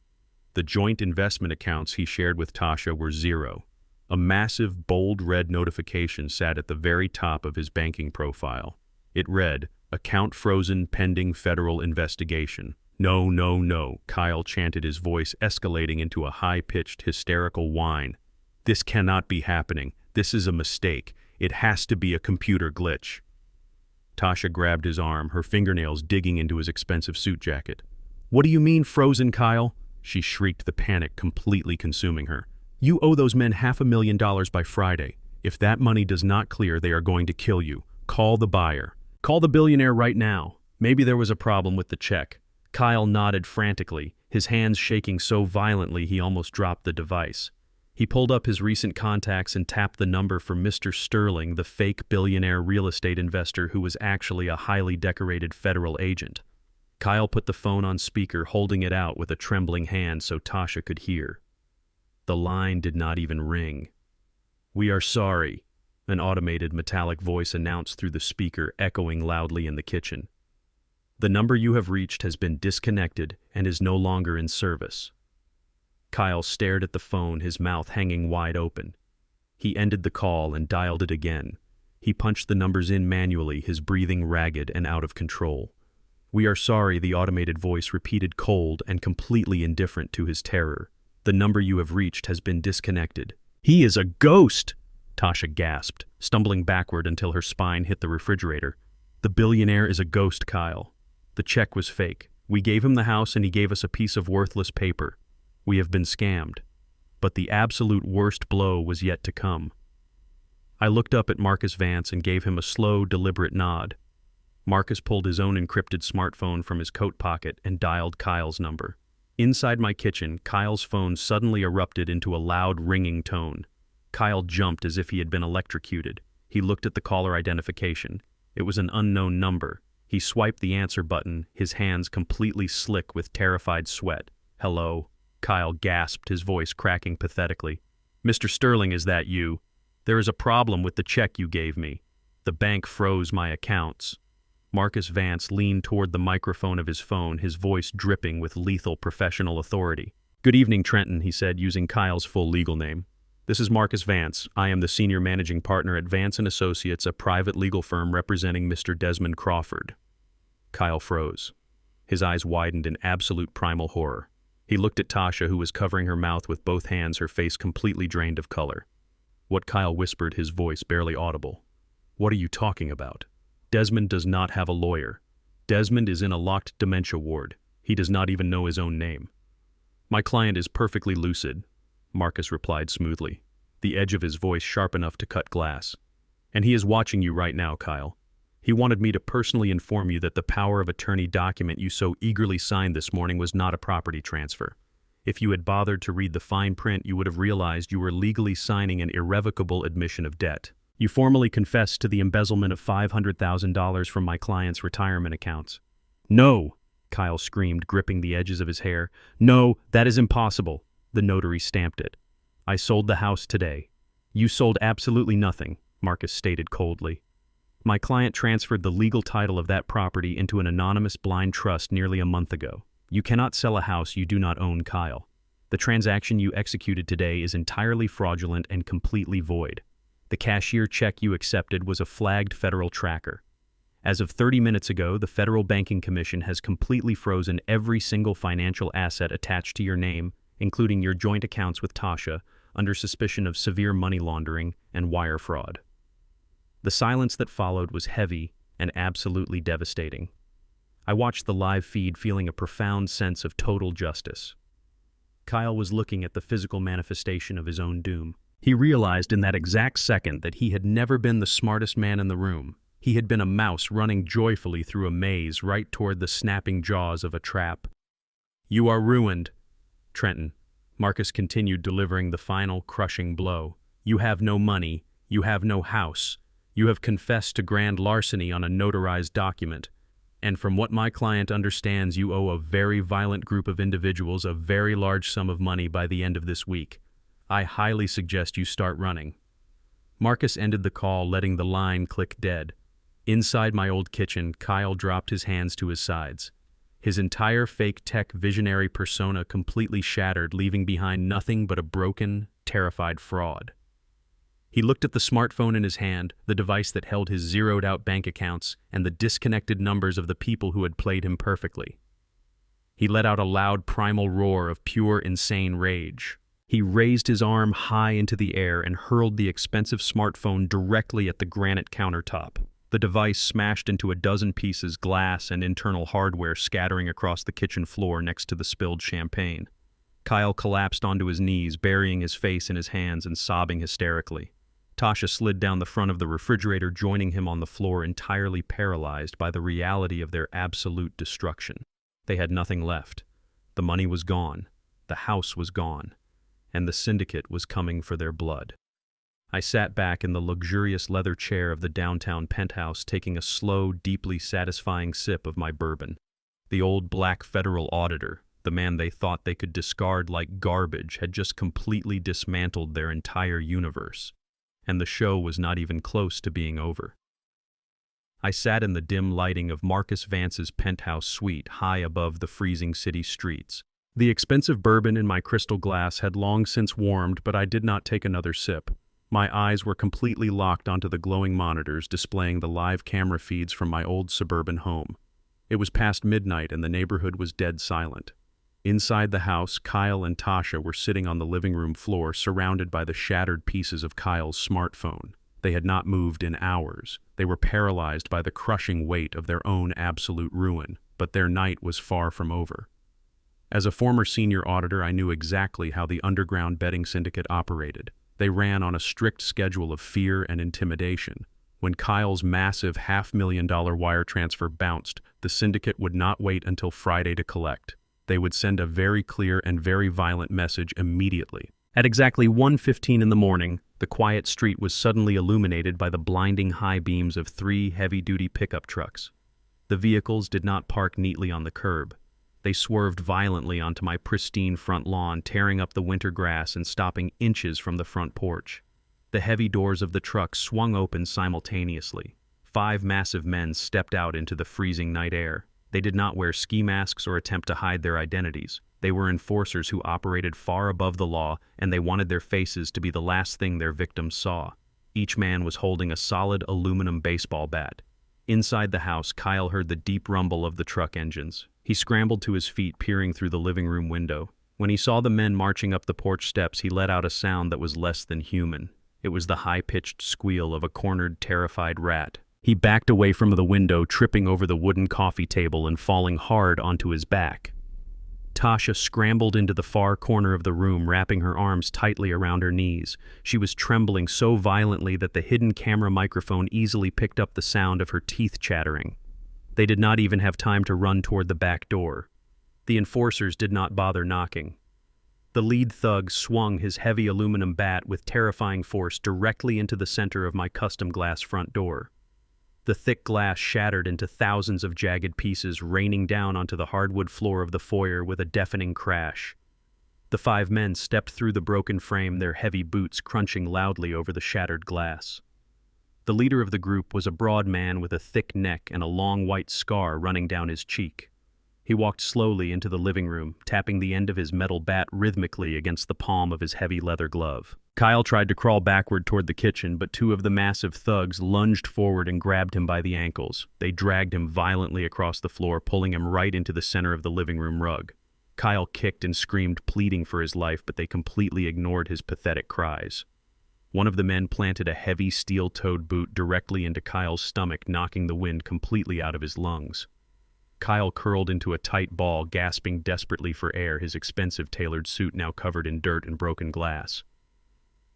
The joint investment accounts he shared with Tasha were zero. A massive, bold red notification sat at the very top of his banking profile. It read, "Account frozen pending federal investigation." "No, no, no," Kyle chanted, his voice escalating into a high-pitched, hysterical whine. "This cannot be happening. This is a mistake. It has to be a computer glitch." Tasha grabbed his arm, her fingernails digging into his expensive suit jacket. "What do you mean frozen, Kyle?" she shrieked, the panic completely consuming her. "You owe those men $500,000 by Friday. If that money does not clear, they are going to kill you. Call the buyer. Call the billionaire right now. Maybe there was a problem with the check." Kyle nodded frantically, his hands shaking so violently he almost dropped the device. He pulled up his recent contacts and tapped the number for Mr. Sterling, the fake billionaire real estate investor who was actually a highly decorated federal agent. Kyle put the phone on speaker, holding it out with a trembling hand so Tasha could hear. The line did not even ring. "We are sorry," an automated metallic voice announced through the speaker, echoing loudly in the kitchen. "The number you have reached has been disconnected and is no longer in service." Kyle stared at the phone, his mouth hanging wide open. He ended the call and dialed it again. He punched the numbers in manually, his breathing ragged and out of control. "We are sorry," the automated voice repeated, cold and completely indifferent to his terror. "The number you have reached has been disconnected." "He is a ghost!" Tasha gasped, stumbling backward until her spine hit the refrigerator. "The billionaire is a ghost, Kyle. The check was fake. We gave him the house and he gave us a piece of worthless paper. We have been scammed. But the absolute worst blow was yet to come." I looked up at Marcus Vance and gave him a slow, deliberate nod. Marcus pulled his own encrypted smartphone from his coat pocket and dialed Kyle's number. Inside my kitchen, Kyle's phone suddenly erupted into a loud, ringing tone. Kyle jumped as if he had been electrocuted. He looked at the caller identification. It was an unknown number. He swiped the answer button, his hands completely slick with terrified sweat. "Hello?" Kyle gasped, his voice cracking pathetically. "Mr. Sterling, is that you? There is a problem with the check you gave me. The bank froze my accounts." Marcus Vance leaned toward the microphone of his phone, his voice dripping with lethal professional authority. "Good evening, Trenton," he said, using Kyle's full legal name. "This is Marcus Vance. I am the senior managing partner at Vance & Associates, a private legal firm representing Mr. Desmond Crawford." Kyle froze. His eyes widened in absolute primal horror. He looked at Tasha, who was covering her mouth with both hands, her face completely drained of color. What Kyle whispered, his voice barely audible. "What are you talking about? Desmond does not have a lawyer. Desmond is in a locked dementia ward. He does not even know his own name." "My client is perfectly lucid," Marcus replied smoothly, the edge of his voice sharp enough to cut glass. "And he is watching you right now, Kyle. He wanted me to personally inform you that the power of attorney document you so eagerly signed this morning was not a property transfer. If you had bothered to read the fine print, you would have realized you were legally signing an irrevocable admission of debt." You formally confessed to the embezzlement of $500,000 from my client's retirement accounts. No, Kyle screamed, gripping the edges of his hair. No, that is impossible. The notary stamped it. I sold the house today. You sold absolutely nothing, Marcus stated coldly. My client transferred the legal title of that property into an anonymous blind trust nearly a month ago. You cannot sell a house you do not own, Kyle. The transaction you executed today is entirely fraudulent and completely void. The cashier check you accepted was a flagged federal tracker. As of 30 minutes ago, the Federal Banking Commission has completely frozen every single financial asset attached to your name, including your joint accounts with Tasha, under suspicion of severe money laundering and wire fraud. The silence that followed was heavy and absolutely devastating. I watched the live feed feeling a profound sense of total justice. Kyle was looking at the physical manifestation of his own doom. He realized in that exact second that he had never been the smartest man in the room. He had been a mouse running joyfully through a maze right toward the snapping jaws of a trap. You are ruined, Trenton. Marcus continued, delivering the final crushing blow. You have no money. You have no house. You have confessed to grand larceny on a notarized document. And from what my client understands, you owe a very violent group of individuals a very large sum of money by the end of this week. I highly suggest you start running. Marcus ended the call, letting the line click dead. Inside my old kitchen, Kyle dropped his hands to his sides. His entire fake tech visionary persona completely shattered, leaving behind nothing but a broken, terrified fraud. He looked at the smartphone in his hand, the device that held his zeroed-out bank accounts and the disconnected numbers of the people who had played him perfectly. He let out a loud primal roar of pure, insane rage. He raised his arm high into the air and hurled the expensive smartphone directly at the granite countertop. The device smashed into a dozen pieces, glass and internal hardware scattering across the kitchen floor next to the spilled champagne. Kyle collapsed onto his knees, burying his face in his hands and sobbing hysterically. Tasha slid down the front of the refrigerator, joining him on the floor, entirely paralyzed by the reality of their absolute destruction. They had nothing left. The money was gone, the house was gone, and the syndicate was coming for their blood. I sat back in the luxurious leather chair of the downtown penthouse, taking a slow, deeply satisfying sip of my bourbon. The old black federal auditor, the man they thought they could discard like garbage, had just completely dismantled their entire universe, and the show was not even close to being over. I sat in the dim lighting of Marcus Vance's penthouse suite high above the freezing city streets. The expensive bourbon in my crystal glass had long since warmed, but I did not take another sip. My eyes were completely locked onto the glowing monitors displaying the live camera feeds from my old suburban home. It was past midnight and the neighborhood was dead silent. Inside the house, Kyle and Tasha were sitting on the living room floor, surrounded by the shattered pieces of Kyle's smartphone. They had not moved in hours. They were paralyzed by the crushing weight of their own absolute ruin, but their night was far from over. As a former senior auditor, I knew exactly how the underground betting syndicate operated. They ran on a strict schedule of fear and intimidation. When Kyle's massive $500,000 wire transfer bounced, the syndicate would not wait until Friday to collect. They would send a very clear and very violent message immediately. At exactly 1:15 in the morning, the quiet street was suddenly illuminated by the blinding high beams of 3 heavy-duty pickup trucks. The vehicles did not park neatly on the curb. They swerved violently onto my pristine front lawn, tearing up the winter grass and stopping inches from the front porch. The heavy doors of the truck swung open simultaneously. 5 massive men stepped out into the freezing night air. They did not wear ski masks or attempt to hide their identities. They were enforcers who operated far above the law, and they wanted their faces to be the last thing their victims saw. Each man was holding a solid aluminum baseball bat. Inside the house, Kyle heard the deep rumble of the truck engines. He scrambled to his feet, peering through the living room window. When he saw the men marching up the porch steps, he let out a sound that was less than human. It was the high-pitched squeal of a cornered, terrified rat. He backed away from the window, tripping over the wooden coffee table and falling hard onto his back. Tasha scrambled into the far corner of the room, wrapping her arms tightly around her knees. She was trembling so violently that the hidden camera microphone easily picked up the sound of her teeth chattering. They did not even have time to run toward the back door. The enforcers did not bother knocking. The lead thug swung his heavy aluminum bat with terrifying force directly into the center of my custom glass front door. The thick glass shattered into thousands of jagged pieces, raining down onto the hardwood floor of the foyer with a deafening crash. The 5 men stepped through the broken frame, their heavy boots crunching loudly over the shattered glass. The leader of the group was a broad man with a thick neck and a long white scar running down his cheek. He walked slowly into the living room, tapping the end of his metal bat rhythmically against the palm of his heavy leather glove. Kyle tried to crawl backward toward the kitchen, but 2 of the massive thugs lunged forward and grabbed him by the ankles. They dragged him violently across the floor, pulling him right into the center of the living room rug. Kyle kicked and screamed, pleading for his life, but they completely ignored his pathetic cries. One of the men planted a heavy steel-toed boot directly into Kyle's stomach, knocking the wind completely out of his lungs. Kyle curled into a tight ball, gasping desperately for air, his expensive tailored suit now covered in dirt and broken glass.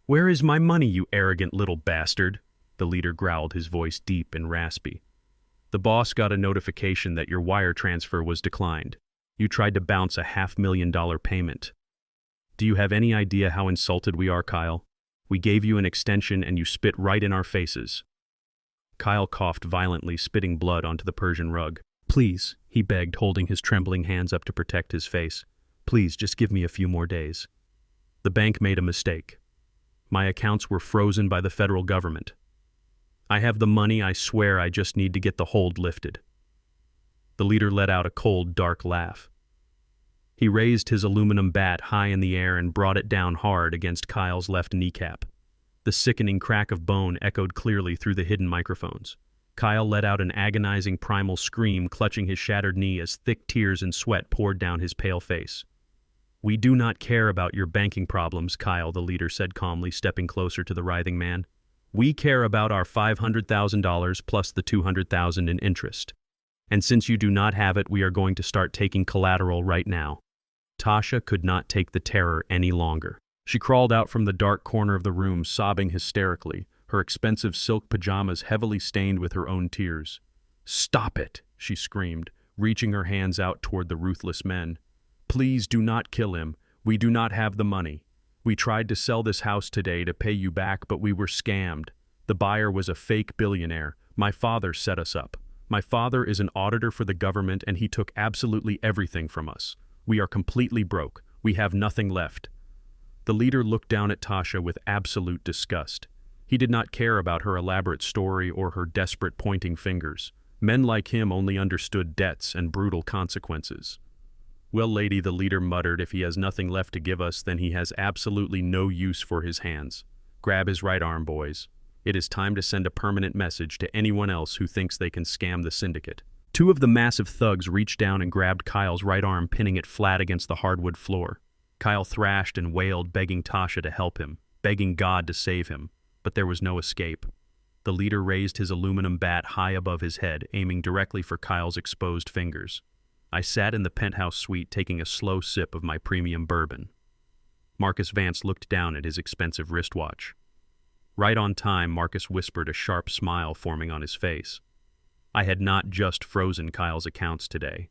"Where is my money, you arrogant little bastard?" the leader growled, his voice deep and raspy. "The boss got a notification that your wire transfer was declined. You tried to bounce a $500,000 payment. Do you have any idea how insulted we are, Kyle? We gave you an extension and you spit right in our faces." Kyle coughed violently, spitting blood onto the Persian rug. "Please," he begged, holding his trembling hands up to protect his face. "Please, just give me a few more days. The bank made a mistake. My accounts were frozen by the federal government. I have the money, I swear, I just need to get the hold lifted." The leader let out a cold, dark laugh. He raised his aluminum bat high in the air and brought it down hard against Kyle's left kneecap. The sickening crack of bone echoed clearly through the hidden microphones. Kyle let out an agonizing primal scream, clutching his shattered knee as thick tears and sweat poured down his pale face. "We do not care about your banking problems, Kyle," the leader said calmly, stepping closer to the writhing man. "We care about our $500,000 plus the $200,000 in interest. And since you do not have it, we are going to start taking collateral right now." Tasha could not take the terror any longer. She crawled out from the dark corner of the room, sobbing hysterically, her expensive silk pajamas heavily stained with her own tears. "Stop it," she screamed, reaching her hands out toward the ruthless men. "Please do not kill him. We do not have the money. We tried to sell this house today to pay you back, but we were scammed. The buyer was a fake billionaire. My father set us up. My father is an auditor for the government, and he took absolutely everything from us. We are completely broke. We have nothing left." The leader looked down at Tasha with absolute disgust. He did not care about her elaborate story or her desperate pointing fingers. Men like him only understood debts and brutal consequences. "Well, lady," the leader muttered, "if he has nothing left to give us, then he has absolutely no use for his hands. Grab his right arm, boys. It is time to send a permanent message to anyone else who thinks they can scam the syndicate." 2 of the massive thugs reached down and grabbed Kyle's right arm, pinning it flat against the hardwood floor. Kyle thrashed and wailed, begging Tasha to help him, begging God to save him, but there was no escape. The leader raised his aluminum bat high above his head, aiming directly for Kyle's exposed fingers. I sat in the penthouse suite taking a slow sip of my premium bourbon. Marcus Vance looked down at his expensive wristwatch. Right on time, Marcus whispered, a sharp smile forming on his face. I had not just frozen Kyle's accounts today.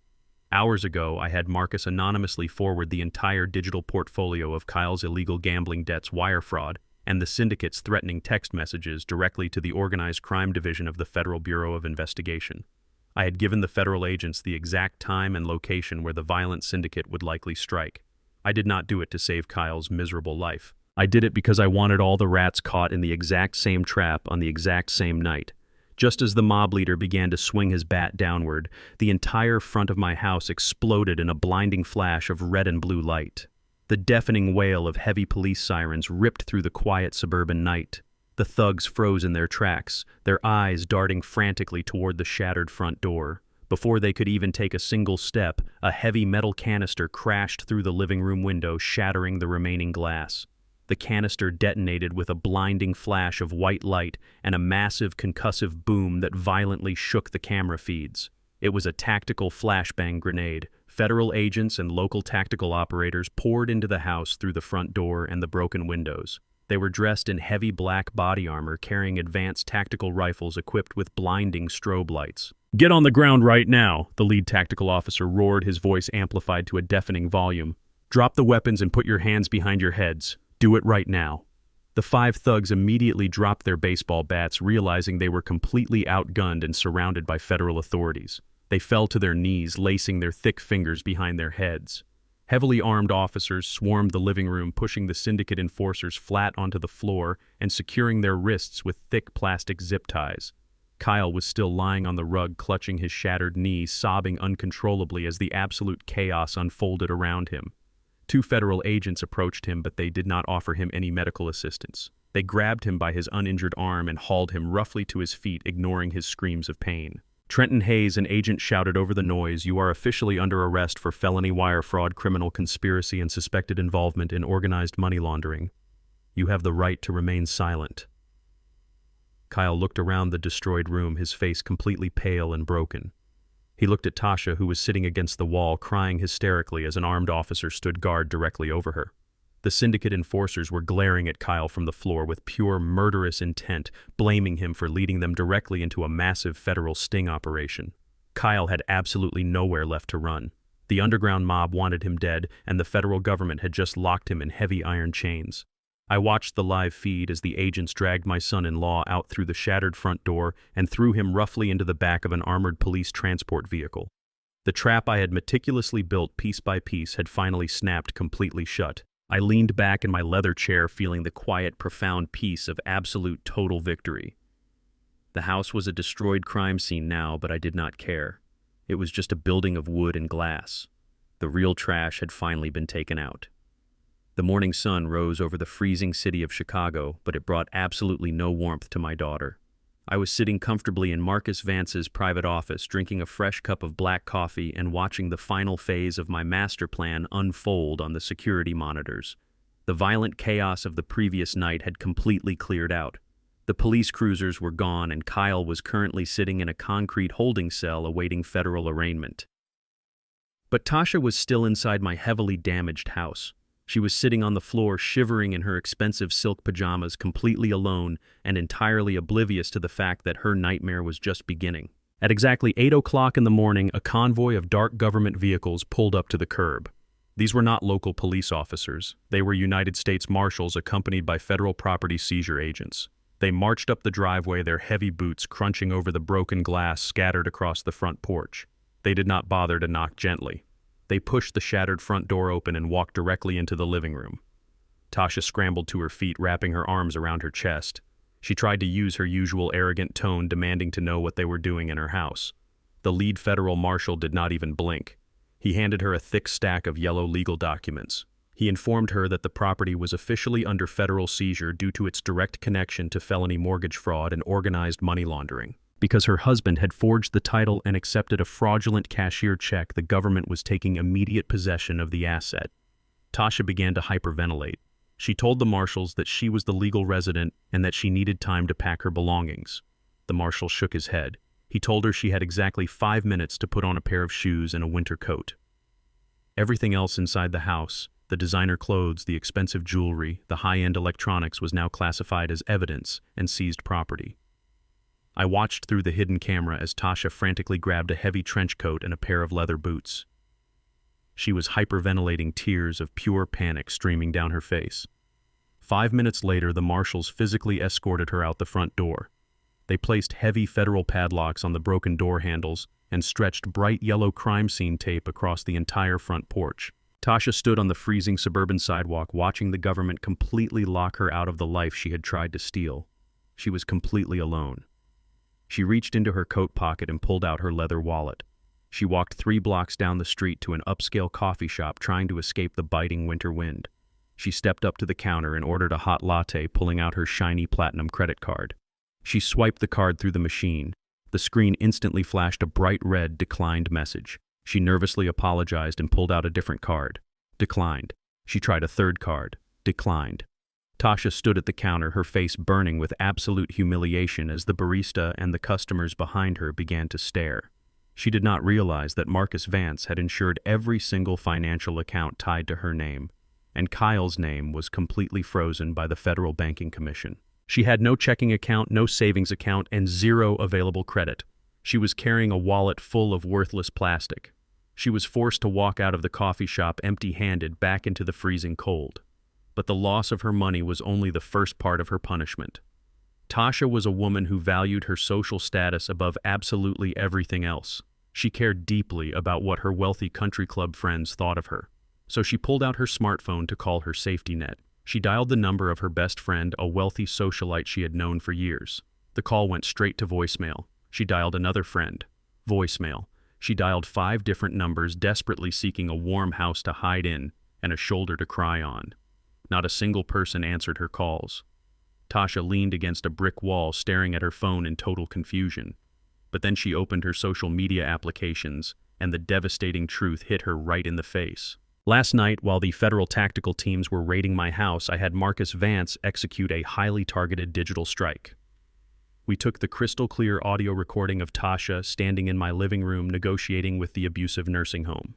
Hours ago, I had Marcus anonymously forward the entire digital portfolio of Kyle's illegal gambling debts, wire fraud, and the syndicate's threatening text messages directly to the Organized Crime Division of the Federal Bureau of Investigation. I had given the federal agents the exact time and location where the violent syndicate would likely strike. I did not do it to save Kyle's miserable life. I did it because I wanted all the rats caught in the exact same trap on the exact same night. Just as the mob leader began to swing his bat downward, the entire front of my house exploded in a blinding flash of red and blue light. The deafening wail of heavy police sirens ripped through the quiet suburban night. The thugs froze in their tracks, their eyes darting frantically toward the shattered front door. Before they could even take a single step, a heavy metal canister crashed through the living room window, shattering the remaining glass. The canister detonated with a blinding flash of white light and a massive concussive boom that violently shook the camera feeds. It was a tactical flashbang grenade. Federal agents and local tactical operators poured into the house through the front door and the broken windows. They were dressed in heavy black body armor, carrying advanced tactical rifles equipped with blinding strobe lights. "Get on the ground right now," the lead tactical officer roared, his voice amplified to a deafening volume. Drop the weapons and put your hands behind your heads. Do it right now." The 5 thugs immediately dropped their baseball bats, realizing they were completely outgunned and surrounded by federal authorities. They fell to their knees, lacing their thick fingers behind their heads. Heavily armed officers swarmed the living room, pushing the syndicate enforcers flat onto the floor and securing their wrists with thick plastic zip ties. Kyle was still lying on the rug, clutching his shattered knee, sobbing uncontrollably as the absolute chaos unfolded around him. 2 federal agents approached him, but they did not offer him any medical assistance. They grabbed him by his uninjured arm and hauled him roughly to his feet, ignoring his screams of pain. Trenton Hayes, an agent, shouted over the noise, "You are officially under arrest for felony wire fraud, criminal conspiracy, and suspected involvement in organized money laundering. You have the right to remain silent." Kyle looked around the destroyed room, his face completely pale and broken. He looked at Tasha, who was sitting against the wall, crying hysterically as an armed officer stood guard directly over her. The syndicate enforcers were glaring at Kyle from the floor with pure murderous intent, blaming him for leading them directly into a massive federal sting operation. Kyle had absolutely nowhere left to run. The underground mob wanted him dead, and the federal government had just locked him in heavy iron chains. I watched the live feed as the agents dragged my son-in-law out through the shattered front door and threw him roughly into the back of an armored police transport vehicle. The trap I had meticulously built piece by piece had finally snapped completely shut. I leaned back in my leather chair, feeling the quiet, profound peace of absolute total victory. The house was a destroyed crime scene now, but I did not care. It was just a building of wood and glass. The real trash had finally been taken out. The morning sun rose over the freezing city of Chicago, but it brought absolutely no warmth to my daughter. I was sitting comfortably in Marcus Vance's private office, drinking a fresh cup of black coffee and watching the final phase of my master plan unfold on the security monitors. The violent chaos of the previous night had completely cleared out. The police cruisers were gone, and Kyle was currently sitting in a concrete holding cell awaiting federal arraignment. But Tasha was still inside my heavily damaged house. She was sitting on the floor, shivering in her expensive silk pajamas, completely alone and entirely oblivious to the fact that her nightmare was just beginning. At exactly 8 o'clock in the morning, a convoy of dark government vehicles pulled up to the curb. These were not local police officers. They were United States Marshals accompanied by federal property seizure agents. They marched up the driveway, their heavy boots crunching over the broken glass scattered across the front porch. They did not bother to knock gently. They pushed the shattered front door open and walked directly into the living room. Tasha scrambled to her feet, wrapping her arms around her chest. She tried to use her usual arrogant tone, demanding to know what they were doing in her house. The lead federal marshal did not even blink. He handed her a thick stack of yellow legal documents. He informed her that the property was officially under federal seizure due to its direct connection to felony mortgage fraud and organized money laundering. Because her husband had forged the title and accepted a fraudulent cashier check, the government was taking immediate possession of the asset. Tasha began to hyperventilate. She told the marshals that she was the legal resident and that she needed time to pack her belongings. The marshal shook his head. He told her she had exactly 5 minutes to put on a pair of shoes and a winter coat. Everything else inside the house, the designer clothes, the expensive jewelry, the high-end electronics, was now classified as evidence and seized property. I watched through the hidden camera as Tasha frantically grabbed a heavy trench coat and a pair of leather boots. She was hyperventilating, tears of pure panic streaming down her face. 5 minutes later, the marshals physically escorted her out the front door. They placed heavy federal padlocks on the broken door handles and stretched bright yellow crime scene tape across the entire front porch. Tasha stood on the freezing suburban sidewalk, watching the government completely lock her out of the life she had tried to steal. She was completely alone. She reached into her coat pocket and pulled out her leather wallet. She walked 3 blocks down the street to an upscale coffee shop, trying to escape the biting winter wind. She stepped up to the counter and ordered a hot latte, pulling out her shiny platinum credit card. She swiped the card through the machine. The screen instantly flashed a bright red declined message. She nervously apologized and pulled out a different card. Declined. She tried a third card. Declined. Tasha stood at the counter, her face burning with absolute humiliation as the barista and the customers behind her began to stare. She did not realize that Marcus Vance had insured every single financial account tied to her name, and Kyle's name was completely frozen by the Federal Banking Commission. She had no checking account, no savings account, and 0 available credit. She was carrying a wallet full of worthless plastic. She was forced to walk out of the coffee shop empty-handed back into the freezing cold. But the loss of her money was only the first part of her punishment. Tasha was a woman who valued her social status above absolutely everything else. She cared deeply about what her wealthy country club friends thought of her. So she pulled out her smartphone to call her safety net. She dialed the number of her best friend, a wealthy socialite she had known for years. The call went straight to voicemail. She dialed another friend. Voicemail. She dialed 5 different numbers, desperately seeking a warm house to hide in and a shoulder to cry on. Not a single person answered her calls. Tasha leaned against a brick wall, staring at her phone in total confusion. But then she opened her social media applications, and the devastating truth hit her right in the face. Last night, while the federal tactical teams were raiding my house, I had Marcus Vance execute a highly targeted digital strike. We took the crystal-clear audio recording of Tasha standing in my living room negotiating with the abusive nursing home.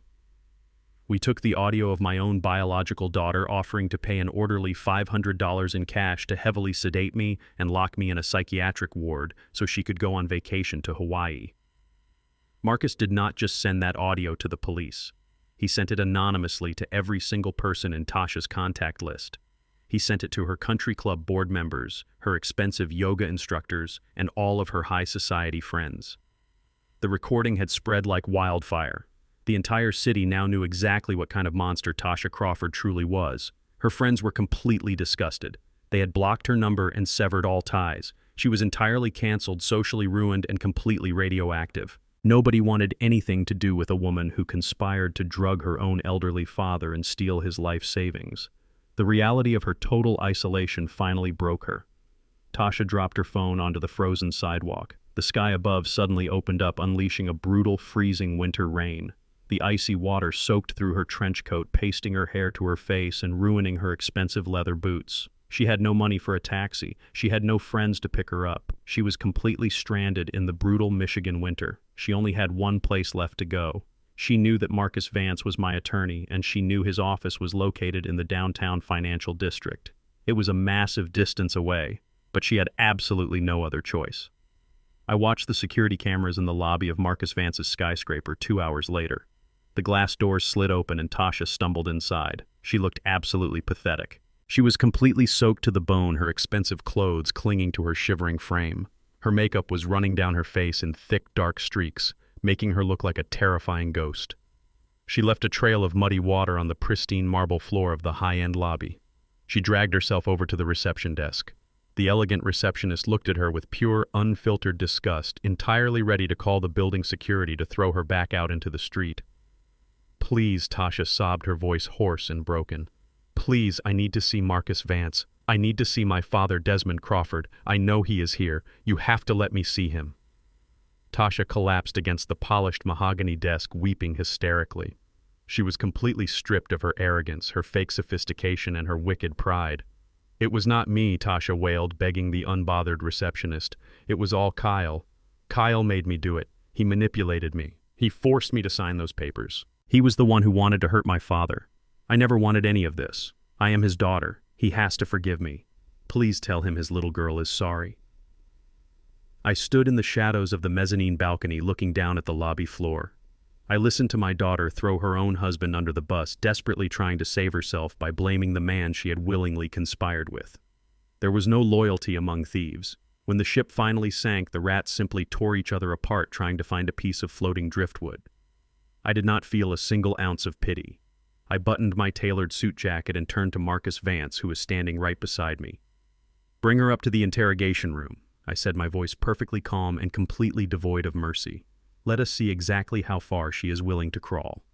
We took the audio of my own biological daughter offering to pay an orderly $500 in cash to heavily sedate me and lock me in a psychiatric ward so she could go on vacation to Hawaii. Marcus did not just send that audio to the police. He sent it anonymously to every single person in Tasha's contact list. He sent it to her country club board members, her expensive yoga instructors, and all of her high society friends. The recording had spread like wildfire. The entire city now knew exactly what kind of monster Tasha Crawford truly was. Her friends were completely disgusted. They had blocked her number and severed all ties. She was entirely canceled, socially ruined, and completely radioactive. Nobody wanted anything to do with a woman who conspired to drug her own elderly father and steal his life savings. The reality of her total isolation finally broke her. Tasha dropped her phone onto the frozen sidewalk. The sky above suddenly opened up, unleashing a brutal, freezing winter rain. The icy water soaked through her trench coat, pasting her hair to her face and ruining her expensive leather boots. She had no money for a taxi. She had no friends to pick her up. She was completely stranded in the brutal Michigan winter. She only had one place left to go. She knew that Marcus Vance was my attorney, and she knew his office was located in the downtown financial district. It was a massive distance away, but she had absolutely no other choice. I watched the security cameras in the lobby of Marcus Vance's skyscraper 2 hours later. The glass doors slid open and Tasha stumbled inside. She looked absolutely pathetic. She was completely soaked to the bone, her expensive clothes clinging to her shivering frame. Her makeup was running down her face in thick, dark streaks, making her look like a terrifying ghost. She left a trail of muddy water on the pristine marble floor of the high-end lobby. She dragged herself over to the reception desk. The elegant receptionist looked at her with pure, unfiltered disgust, entirely ready to call the building security to throw her back out into the street. "Please," Tasha sobbed, her voice hoarse and broken. "Please, I need to see Marcus Vance. I need to see my father, Desmond Crawford. I know he is here. You have to let me see him." Tasha collapsed against the polished mahogany desk, weeping hysterically. She was completely stripped of her arrogance, her fake sophistication, and her wicked pride. "It was not me," Tasha wailed, begging the unbothered receptionist. "It was all Kyle. Kyle made me do it. He manipulated me. He forced me to sign those papers. He was the one who wanted to hurt my father. I never wanted any of this. I am his daughter. He has to forgive me. Please tell him his little girl is sorry." I stood in the shadows of the mezzanine balcony looking down at the lobby floor. I listened to my daughter throw her own husband under the bus, desperately trying to save herself by blaming the man she had willingly conspired with. There was no loyalty among thieves. When the ship finally sank, the rats simply tore each other apart trying to find a piece of floating driftwood. I did not feel a single ounce of pity. I buttoned my tailored suit jacket and turned to Marcus Vance, who was standing right beside me. "Bring her up to the interrogation room," I said, my voice perfectly calm and completely devoid of mercy. "Let us see exactly how far she is willing to crawl."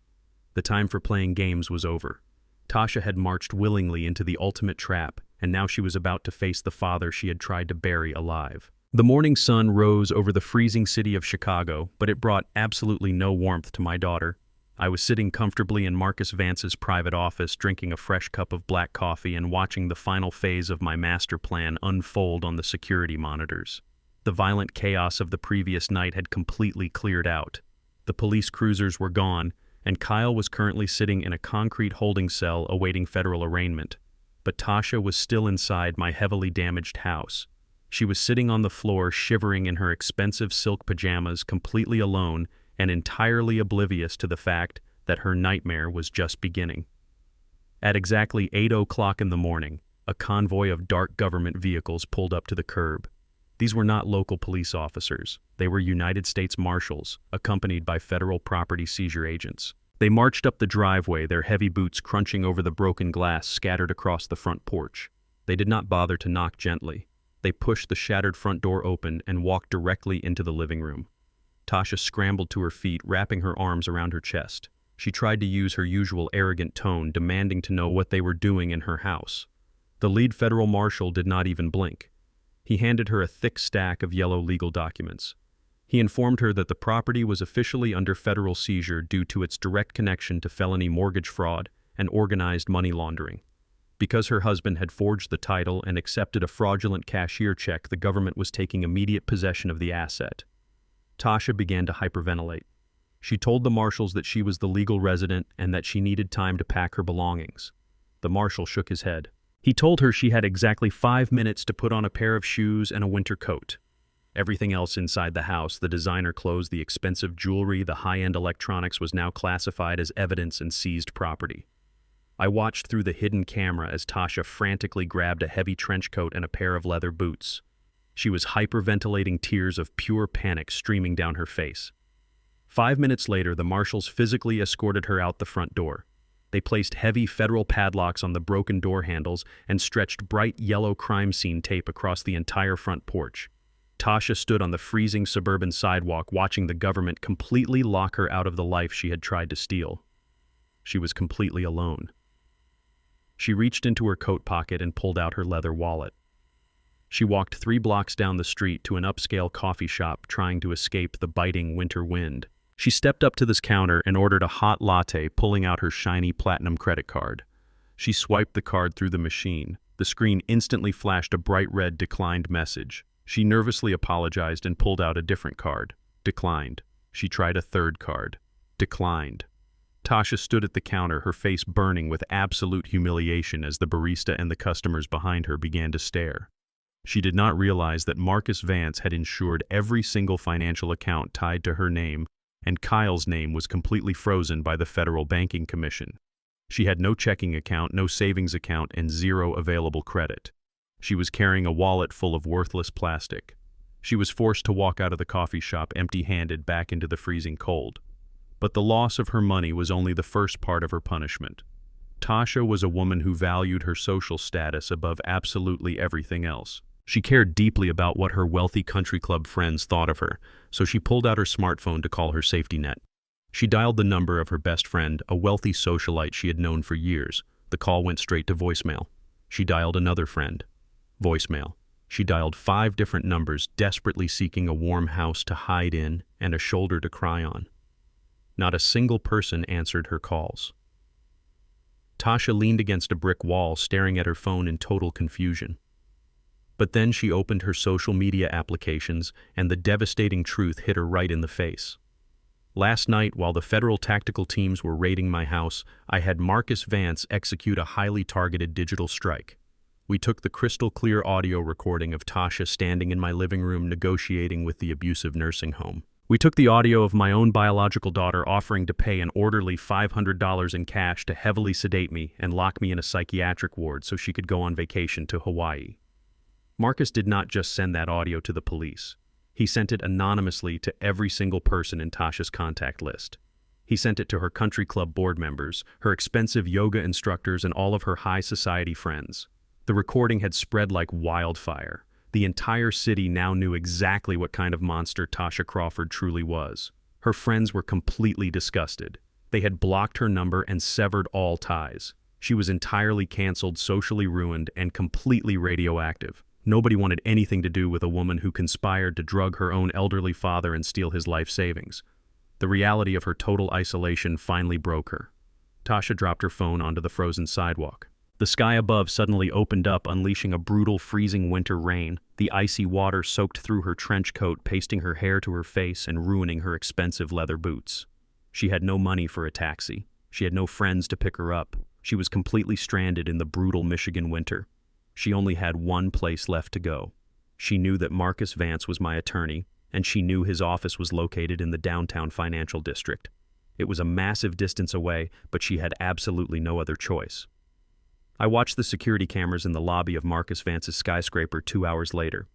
The time for playing games was over. Tasha had marched willingly into the ultimate trap, and now she was about to face the father she had tried to bury alive. The morning sun rose over the freezing city of Chicago, but it brought absolutely no warmth to my daughter. I was sitting comfortably in Marcus Vance's private office, drinking a fresh cup of black coffee and watching the final phase of my master plan unfold on the security monitors. The violent chaos of the previous night had completely cleared out. The police cruisers were gone, and Kyle was currently sitting in a concrete holding cell awaiting federal arraignment. But Tasha was still inside my heavily damaged house. She was sitting on the floor, shivering in her expensive silk pajamas, completely alone, and entirely oblivious to the fact that her nightmare was just beginning. At exactly 8:00 in the morning, a convoy of dark government vehicles pulled up to the curb. These were not local police officers. They were United States Marshals, accompanied by federal property seizure agents. They marched up the driveway, their heavy boots crunching over the broken glass scattered across the front porch. They did not bother to knock gently. They pushed the shattered front door open and walked directly into the living room. Tasha scrambled to her feet, wrapping her arms around her chest. She tried to use her usual arrogant tone, demanding to know what they were doing in her house. The lead federal marshal did not even blink. He handed her a thick stack of yellow legal documents. He informed her that the property was officially under federal seizure due to its direct connection to felony mortgage fraud and organized money laundering. Because her husband had forged the title and accepted a fraudulent cashier check, the government was taking immediate possession of the asset. Tasha began to hyperventilate. She told the marshals that she was the legal resident and that she needed time to pack her belongings. The marshal shook his head. He told her she had exactly 5 minutes to put on a pair of shoes and a winter coat. Everything else inside the house, the designer clothes, the expensive jewelry, the high-end electronics, was now classified as evidence and seized property. I watched through the hidden camera as Tasha frantically grabbed a heavy trench coat and a pair of leather boots. She was hyperventilating, tears of pure panic streaming down her face. 5 minutes later, the marshals physically escorted her out the front door. They placed heavy federal padlocks on the broken door handles and stretched bright yellow crime scene tape across the entire front porch. Tasha stood on the freezing suburban sidewalk, watching the government completely lock her out of the life she had tried to steal. She was completely alone. She reached into her coat pocket and pulled out her leather wallet. She walked 3 blocks down the street to an upscale coffee shop, trying to escape the biting winter wind. She stepped up to this counter and ordered a hot latte, pulling out her shiny platinum credit card. She swiped the card through the machine. The screen instantly flashed a bright red declined message. She nervously apologized and pulled out a different card. Declined. She tried a third card. Declined. Tasha stood at the counter, her face burning with absolute humiliation as the barista and the customers behind her began to stare. She did not realize that Marcus Vance had insured every single financial account tied to her name, and Kyle's name was completely frozen by the Federal Banking Commission. She had no checking account, no savings account, and 0 available credit. She was carrying a wallet full of worthless plastic. She was forced to walk out of the coffee shop empty-handed back into the freezing cold. But the loss of her money was only the first part of her punishment. Tasha was a woman who valued her social status above absolutely everything else. She cared deeply about what her wealthy country club friends thought of her, so she pulled out her smartphone to call her safety net. She dialed the number of her best friend, a wealthy socialite she had known for years. The call went straight to voicemail. She dialed another friend. Voicemail. She dialed 5 different numbers, desperately seeking a warm house to hide in and a shoulder to cry on. Not a single person answered her calls. Tasha leaned against a brick wall, staring at her phone in total confusion. But then she opened her social media applications, and the devastating truth hit her right in the face. Last night, while the federal tactical teams were raiding my house, I had Marcus Vance execute a highly targeted digital strike. We took the crystal-clear audio recording of Tasha standing in my living room negotiating with the abusive nursing home. We took the audio of my own biological daughter offering to pay an orderly $500 in cash to heavily sedate me and lock me in a psychiatric ward so she could go on vacation to Hawaii. Marcus did not just send that audio to the police. He sent it anonymously to every single person in Tasha's contact list. He sent it to her country club board members, her expensive yoga instructors, and all of her high society friends. The recording had spread like wildfire. The entire city now knew exactly what kind of monster Tasha Crawford truly was. Her friends were completely disgusted. They had blocked her number and severed all ties. She was entirely canceled, socially ruined, and completely radioactive. Nobody wanted anything to do with a woman who conspired to drug her own elderly father and steal his life savings. The reality of her total isolation finally broke her. Tasha dropped her phone onto the frozen sidewalk. The sky above suddenly opened up, unleashing a brutal, freezing winter rain. The icy water soaked through her trench coat, pasting her hair to her face and ruining her expensive leather boots. She had no money for a taxi. She had no friends to pick her up. She was completely stranded in the brutal Michigan winter. She only had one place left to go. She knew that Marcus Vance was my attorney, and she knew his office was located in the downtown financial district. It was a massive distance away, but she had absolutely no other choice. I watched the security cameras in the lobby of Marcus Vance's skyscraper 2 hours later.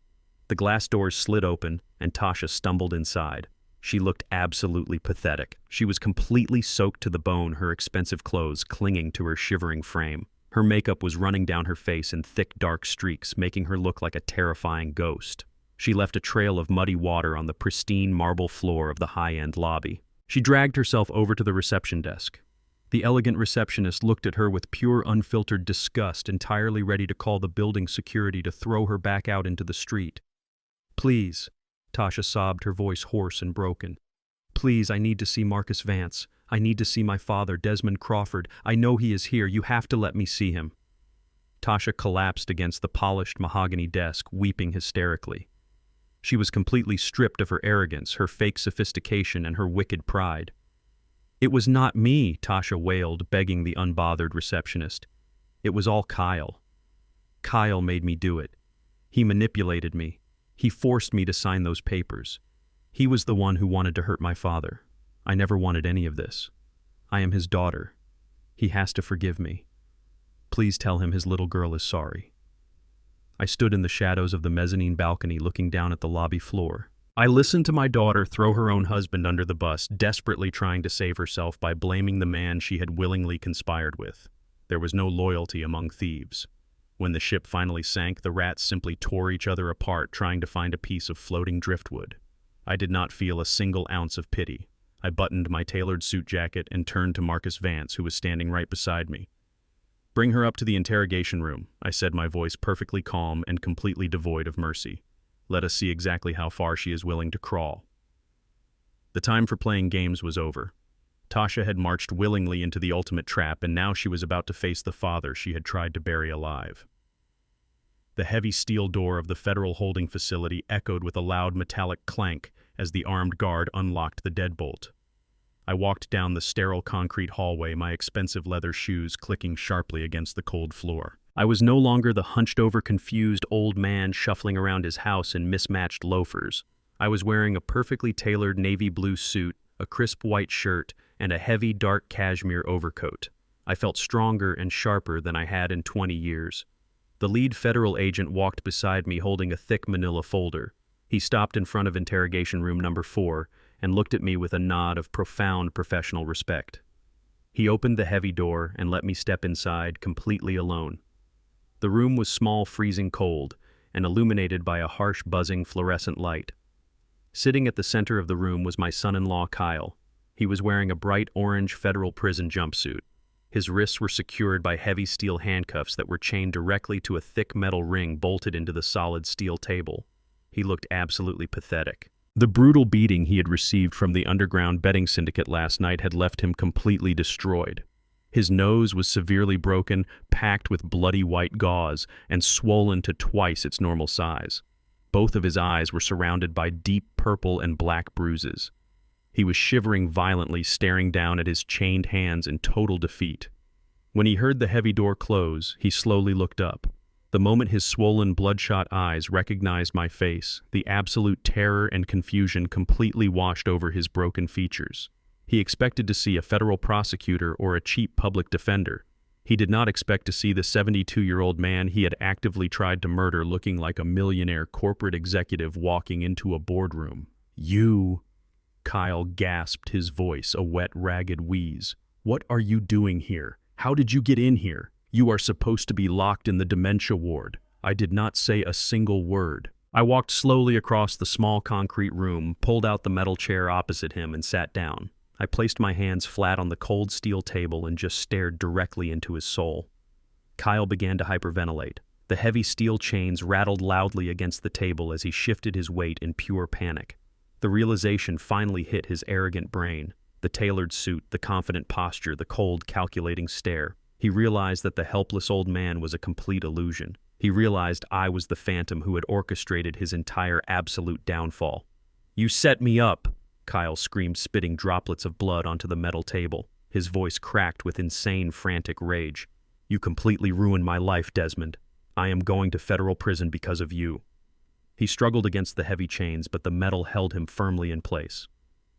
The glass doors slid open, and Tasha stumbled inside. She looked absolutely pathetic. She was completely soaked to the bone, her expensive clothes clinging to her shivering frame. Her makeup was running down her face in thick, dark streaks, making her look like a terrifying ghost. She left a trail of muddy water on the pristine marble floor of the high-end lobby. She dragged herself over to the reception desk. The elegant receptionist looked at her with pure, unfiltered disgust, entirely ready to call the building security to throw her back out into the street. "Please," Tasha sobbed, her voice hoarse and broken. "Please, I need to see Marcus Vance. I need to see my father, Desmond Crawford. I know he is here. You have to let me see him." Tasha collapsed against the polished mahogany desk, weeping hysterically. She was completely stripped of her arrogance, her fake sophistication, and her wicked pride. "It was not me," Tasha wailed, begging the unbothered receptionist. "It was all Kyle. Kyle made me do it. He manipulated me. He forced me to sign those papers. He was the one who wanted to hurt my father. I never wanted any of this. I am his daughter. He has to forgive me. Please tell him his little girl is sorry." I stood in the shadows of the mezzanine balcony looking down at the lobby floor. I listened to my daughter throw her own husband under the bus, desperately trying to save herself by blaming the man she had willingly conspired with. There was no loyalty among thieves. When the ship finally sank, the rats simply tore each other apart, trying to find a piece of floating driftwood. I did not feel a single ounce of pity. I buttoned my tailored suit jacket and turned to Marcus Vance, who was standing right beside me. "Bring her up to the interrogation room," I said, my voice perfectly calm and completely devoid of mercy. "Let us see exactly how far she is willing to crawl." The time for playing games was over. Tasha had marched willingly into the ultimate trap, and now she was about to face the father she had tried to bury alive. The heavy steel door of the federal holding facility echoed with a loud metallic clank as the armed guard unlocked the deadbolt. I walked down the sterile concrete hallway, my expensive leather shoes clicking sharply against the cold floor. I was no longer the hunched-over, confused old man shuffling around his house in mismatched loafers. I was wearing a perfectly tailored navy blue suit, a crisp white shirt, and a heavy, dark cashmere overcoat. I felt stronger and sharper than I had in 20 years. The lead federal agent walked beside me holding a thick manila folder. He stopped in front of interrogation room number 4 and looked at me with a nod of profound professional respect. He opened the heavy door and let me step inside, completely alone. The room was small, freezing cold, and illuminated by a harsh, buzzing fluorescent light. Sitting at the center of the room was my son-in-law, Kyle. He was wearing a bright orange federal prison jumpsuit. His wrists were secured by heavy steel handcuffs that were chained directly to a thick metal ring bolted into the solid steel table. He looked absolutely pathetic. The brutal beating he had received from the underground betting syndicate last night had left him completely destroyed. His nose was severely broken, packed with bloody white gauze, and swollen to twice its normal size. Both of his eyes were surrounded by deep purple and black bruises. He was shivering violently, staring down at his chained hands in total defeat. When he heard the heavy door close, he slowly looked up. The moment his swollen, bloodshot eyes recognized my face, the absolute terror and confusion completely washed over his broken features. He expected to see a federal prosecutor or a cheap public defender. He did not expect to see the 72-year-old man he had actively tried to murder looking like a millionaire corporate executive walking into a boardroom. "You," Kyle gasped, his voice a wet, ragged wheeze. "What are you doing here? How did you get in here? You are supposed to be locked in the dementia ward." I did not say a single word. I walked slowly across the small concrete room, pulled out the metal chair opposite him, and sat down. I placed my hands flat on the cold steel table and just stared directly into his soul. Kyle began to hyperventilate. The heavy steel chains rattled loudly against the table as he shifted his weight in pure panic. The realization finally hit his arrogant brain. The tailored suit, the confident posture, the cold, calculating stare. He realized that the helpless old man was a complete illusion. He realized I was the phantom who had orchestrated his entire absolute downfall. "You set me up!" Kyle screamed, spitting droplets of blood onto the metal table. His voice cracked with insane, frantic rage. "You completely ruined my life, Desmond. I am going to federal prison because of you." He struggled against the heavy chains, but the metal held him firmly in place.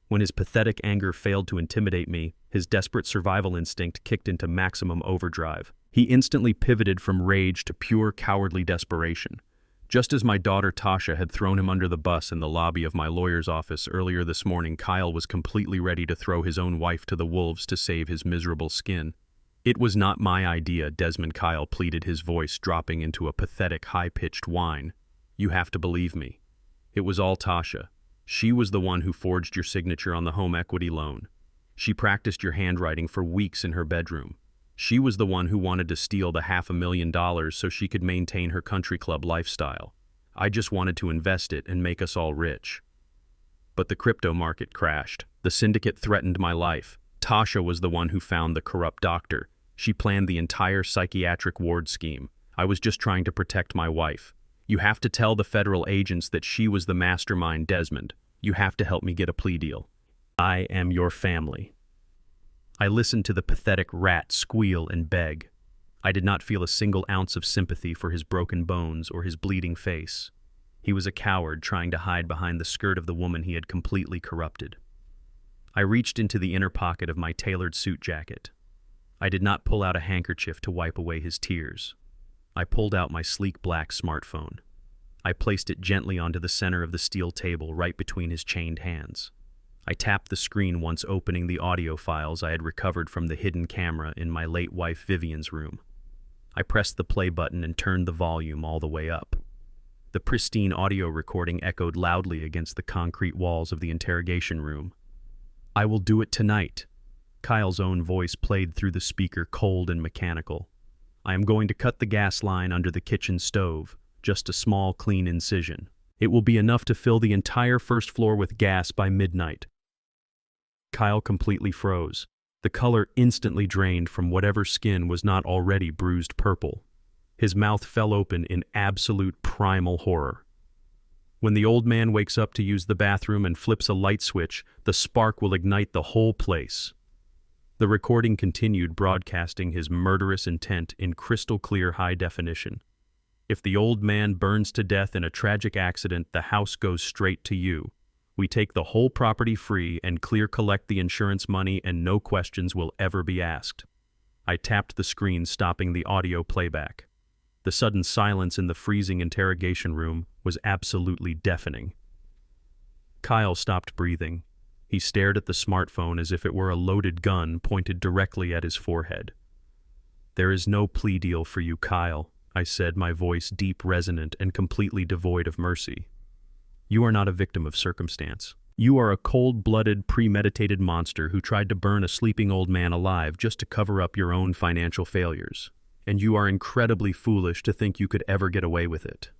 When his pathetic anger failed to intimidate me, his desperate survival instinct kicked into maximum overdrive. He instantly pivoted from rage to pure cowardly desperation. Just as my daughter Tasha had thrown him under the bus in the lobby of my lawyer's office earlier this morning, Kyle was completely ready to throw his own wife to the wolves to save his miserable skin. "It was not my idea," Desmond Kyle pleaded, his voice dropping into a pathetic, high-pitched whine. "You have to believe me. It was all Tasha. She was the one who forged your signature on the home equity loan. She practiced your handwriting for weeks in her bedroom. She was the one who wanted to steal the $500,000 so she could maintain her country club lifestyle. I just wanted to invest it and make us all rich." But the crypto market crashed. The syndicate threatened my life. Tasha was the one who found the corrupt doctor. She planned the entire psychiatric ward scheme. I was just trying to protect my wife. "You have to tell the federal agents that she was the mastermind, Desmond. You have to help me get a plea deal. I am your family." I listened to the pathetic rat squeal and beg. I did not feel a single ounce of sympathy for his broken bones or his bleeding face. He was a coward trying to hide behind the skirt of the woman he had completely corrupted. I reached into the inner pocket of my tailored suit jacket. I did not pull out a handkerchief to wipe away his tears. I pulled out my sleek black smartphone. I placed it gently onto the center of the steel table right between his chained hands. I tapped the screen once, opening the audio files I had recovered from the hidden camera in my late wife Vivian's room. I pressed the play button and turned the volume all the way up. The pristine audio recording echoed loudly against the concrete walls of the interrogation room. "I will do it tonight." Kyle's own voice played through the speaker, cold and mechanical. "I am going to cut the gas line under the kitchen stove, just a small, clean incision. It will be enough to fill the entire first floor with gas by midnight." Kyle completely froze. The color instantly drained from whatever skin was not already bruised purple. His mouth fell open in absolute primal horror. When the old man wakes up to use the bathroom and flips a light switch, the spark will ignite the whole place. The recording continued, broadcasting his murderous intent in crystal-clear high definition. "If the old man burns to death in a tragic accident, the house goes straight to you. We take the whole property free and collect the insurance money, and no questions will ever be asked." I tapped the screen, stopping the audio playback. The sudden silence in the freezing interrogation room was absolutely deafening. Kyle stopped breathing. He stared at the smartphone as if it were a loaded gun pointed directly at his forehead. "There is no plea deal for you, Kyle," I said, my voice deep, resonant, and completely devoid of mercy. "You are not a victim of circumstance. You are a cold-blooded, premeditated monster who tried to burn a sleeping old man alive just to cover up your own financial failures. And you are incredibly foolish to think you could ever get away with it."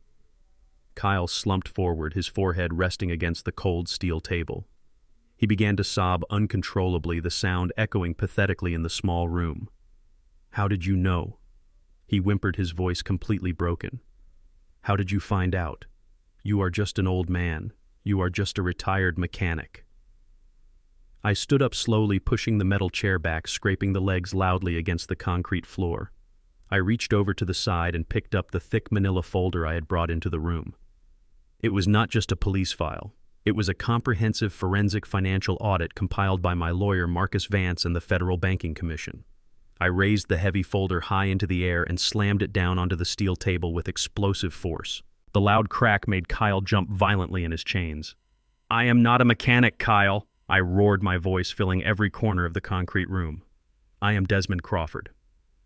Kyle slumped forward, his forehead resting against the cold steel table. He began to sob uncontrollably, the sound echoing pathetically in the small room. "How did you know?" He whimpered, his voice completely broken. "How did you find out? You are just an old man. You are just a retired mechanic." I stood up slowly, pushing the metal chair back, scraping the legs loudly against the concrete floor. I reached over to the side and picked up the thick manila folder I had brought into the room. It was not just a police file. It was a comprehensive forensic financial audit compiled by my lawyer Marcus Vance and the Federal Banking Commission. I raised the heavy folder high into the air and slammed it down onto the steel table with explosive force. The loud crack made Kyle jump violently in his chains. "I am not a mechanic, Kyle," I roared, my voice filling every corner of the concrete room. "I am Desmond Crawford.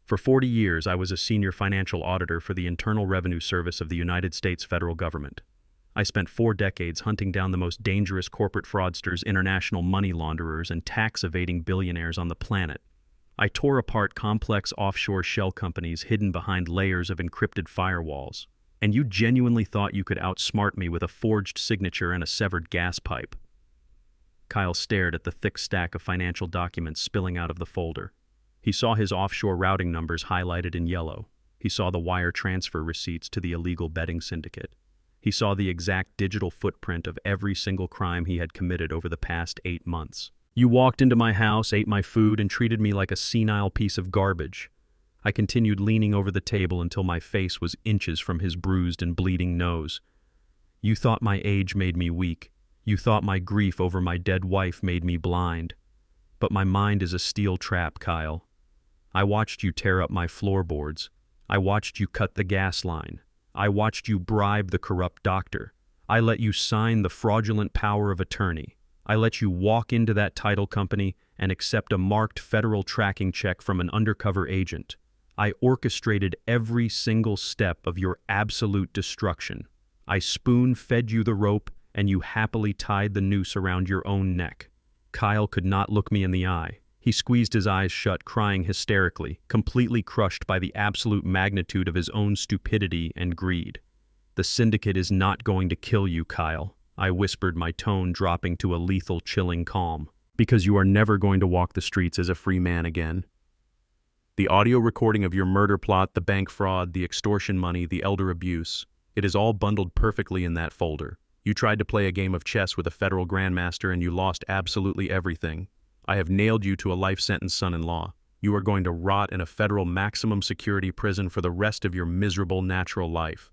For 40 years, I was a senior financial auditor for the Internal Revenue Service of the United States federal government. I spent 4 decades hunting down the most dangerous corporate fraudsters, international money launderers, and tax-evading billionaires on the planet. I tore apart complex offshore shell companies hidden behind layers of encrypted firewalls. And you genuinely thought you could outsmart me with a forged signature and a severed gas pipe." Kyle stared at the thick stack of financial documents spilling out of the folder. He saw his offshore routing numbers highlighted in yellow. He saw the wire transfer receipts to the illegal betting syndicate. He saw the exact digital footprint of every single crime he had committed over the past 8 months. "You walked into my house, ate my food, and treated me like a senile piece of garbage." I continued, leaning over the table until my face was inches from his bruised and bleeding nose. You thought my age made me weak. You thought my grief over my dead wife made me blind. But my mind is a steel trap, Kyle. I watched you tear up my floorboards. I watched you cut the gas line. I watched you bribe the corrupt doctor. I let you sign the fraudulent power of attorney. I let you walk into that title company and accept a marked federal tracking check from an undercover agent. I orchestrated every single step of your absolute destruction. I spoon-fed you the rope, and you happily tied the noose around your own neck. Kyle could not look me in the eye. He squeezed his eyes shut, crying hysterically, completely crushed by the absolute magnitude of his own stupidity and greed. "The syndicate is not going to kill you, Kyle," I whispered, my tone dropping to a lethal, chilling calm. "Because you are never going to walk the streets as a free man again. The audio recording of your murder plot, the bank fraud, the extortion money, the elder abuse, it is all bundled perfectly in that folder. You tried to play a game of chess with a federal grandmaster and you lost absolutely everything. I have nailed you to a life sentence, son-in-law. You are going to rot in a federal maximum security prison for the rest of your miserable natural life."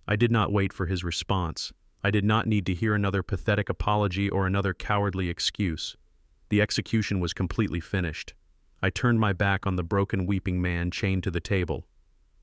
I did not wait for his response. I did not need to hear another pathetic apology or another cowardly excuse. The execution was completely finished. I turned my back on the broken, weeping man chained to the table.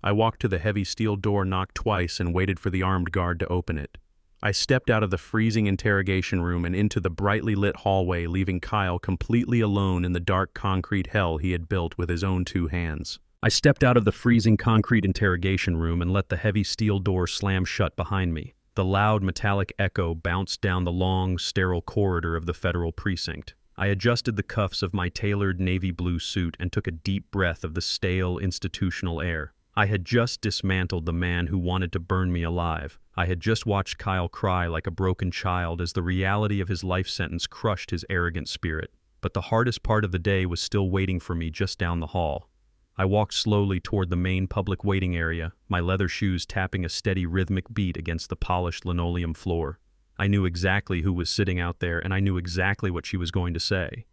I walked to the heavy steel door, knocked twice, and waited for the armed guard to open it. I stepped out of the freezing interrogation room and into the brightly lit hallway, leaving Kyle completely alone in the dark concrete hell he had built with his own 2 hands. I stepped out of the freezing concrete interrogation room and let the heavy steel door slam shut behind me. The loud metallic echo bounced down the long, sterile corridor of the federal precinct. I adjusted the cuffs of my tailored navy blue suit and took a deep breath of the stale, institutional air. I had just dismantled the man who wanted to burn me alive. I had just watched Kyle cry like a broken child as the reality of his life sentence crushed his arrogant spirit. But the hardest part of the day was still waiting for me just down the hall. I walked slowly toward the main public waiting area, my leather shoes tapping a steady rhythmic beat against the polished linoleum floor. I knew exactly who was sitting out there, and I knew exactly what she was going to say.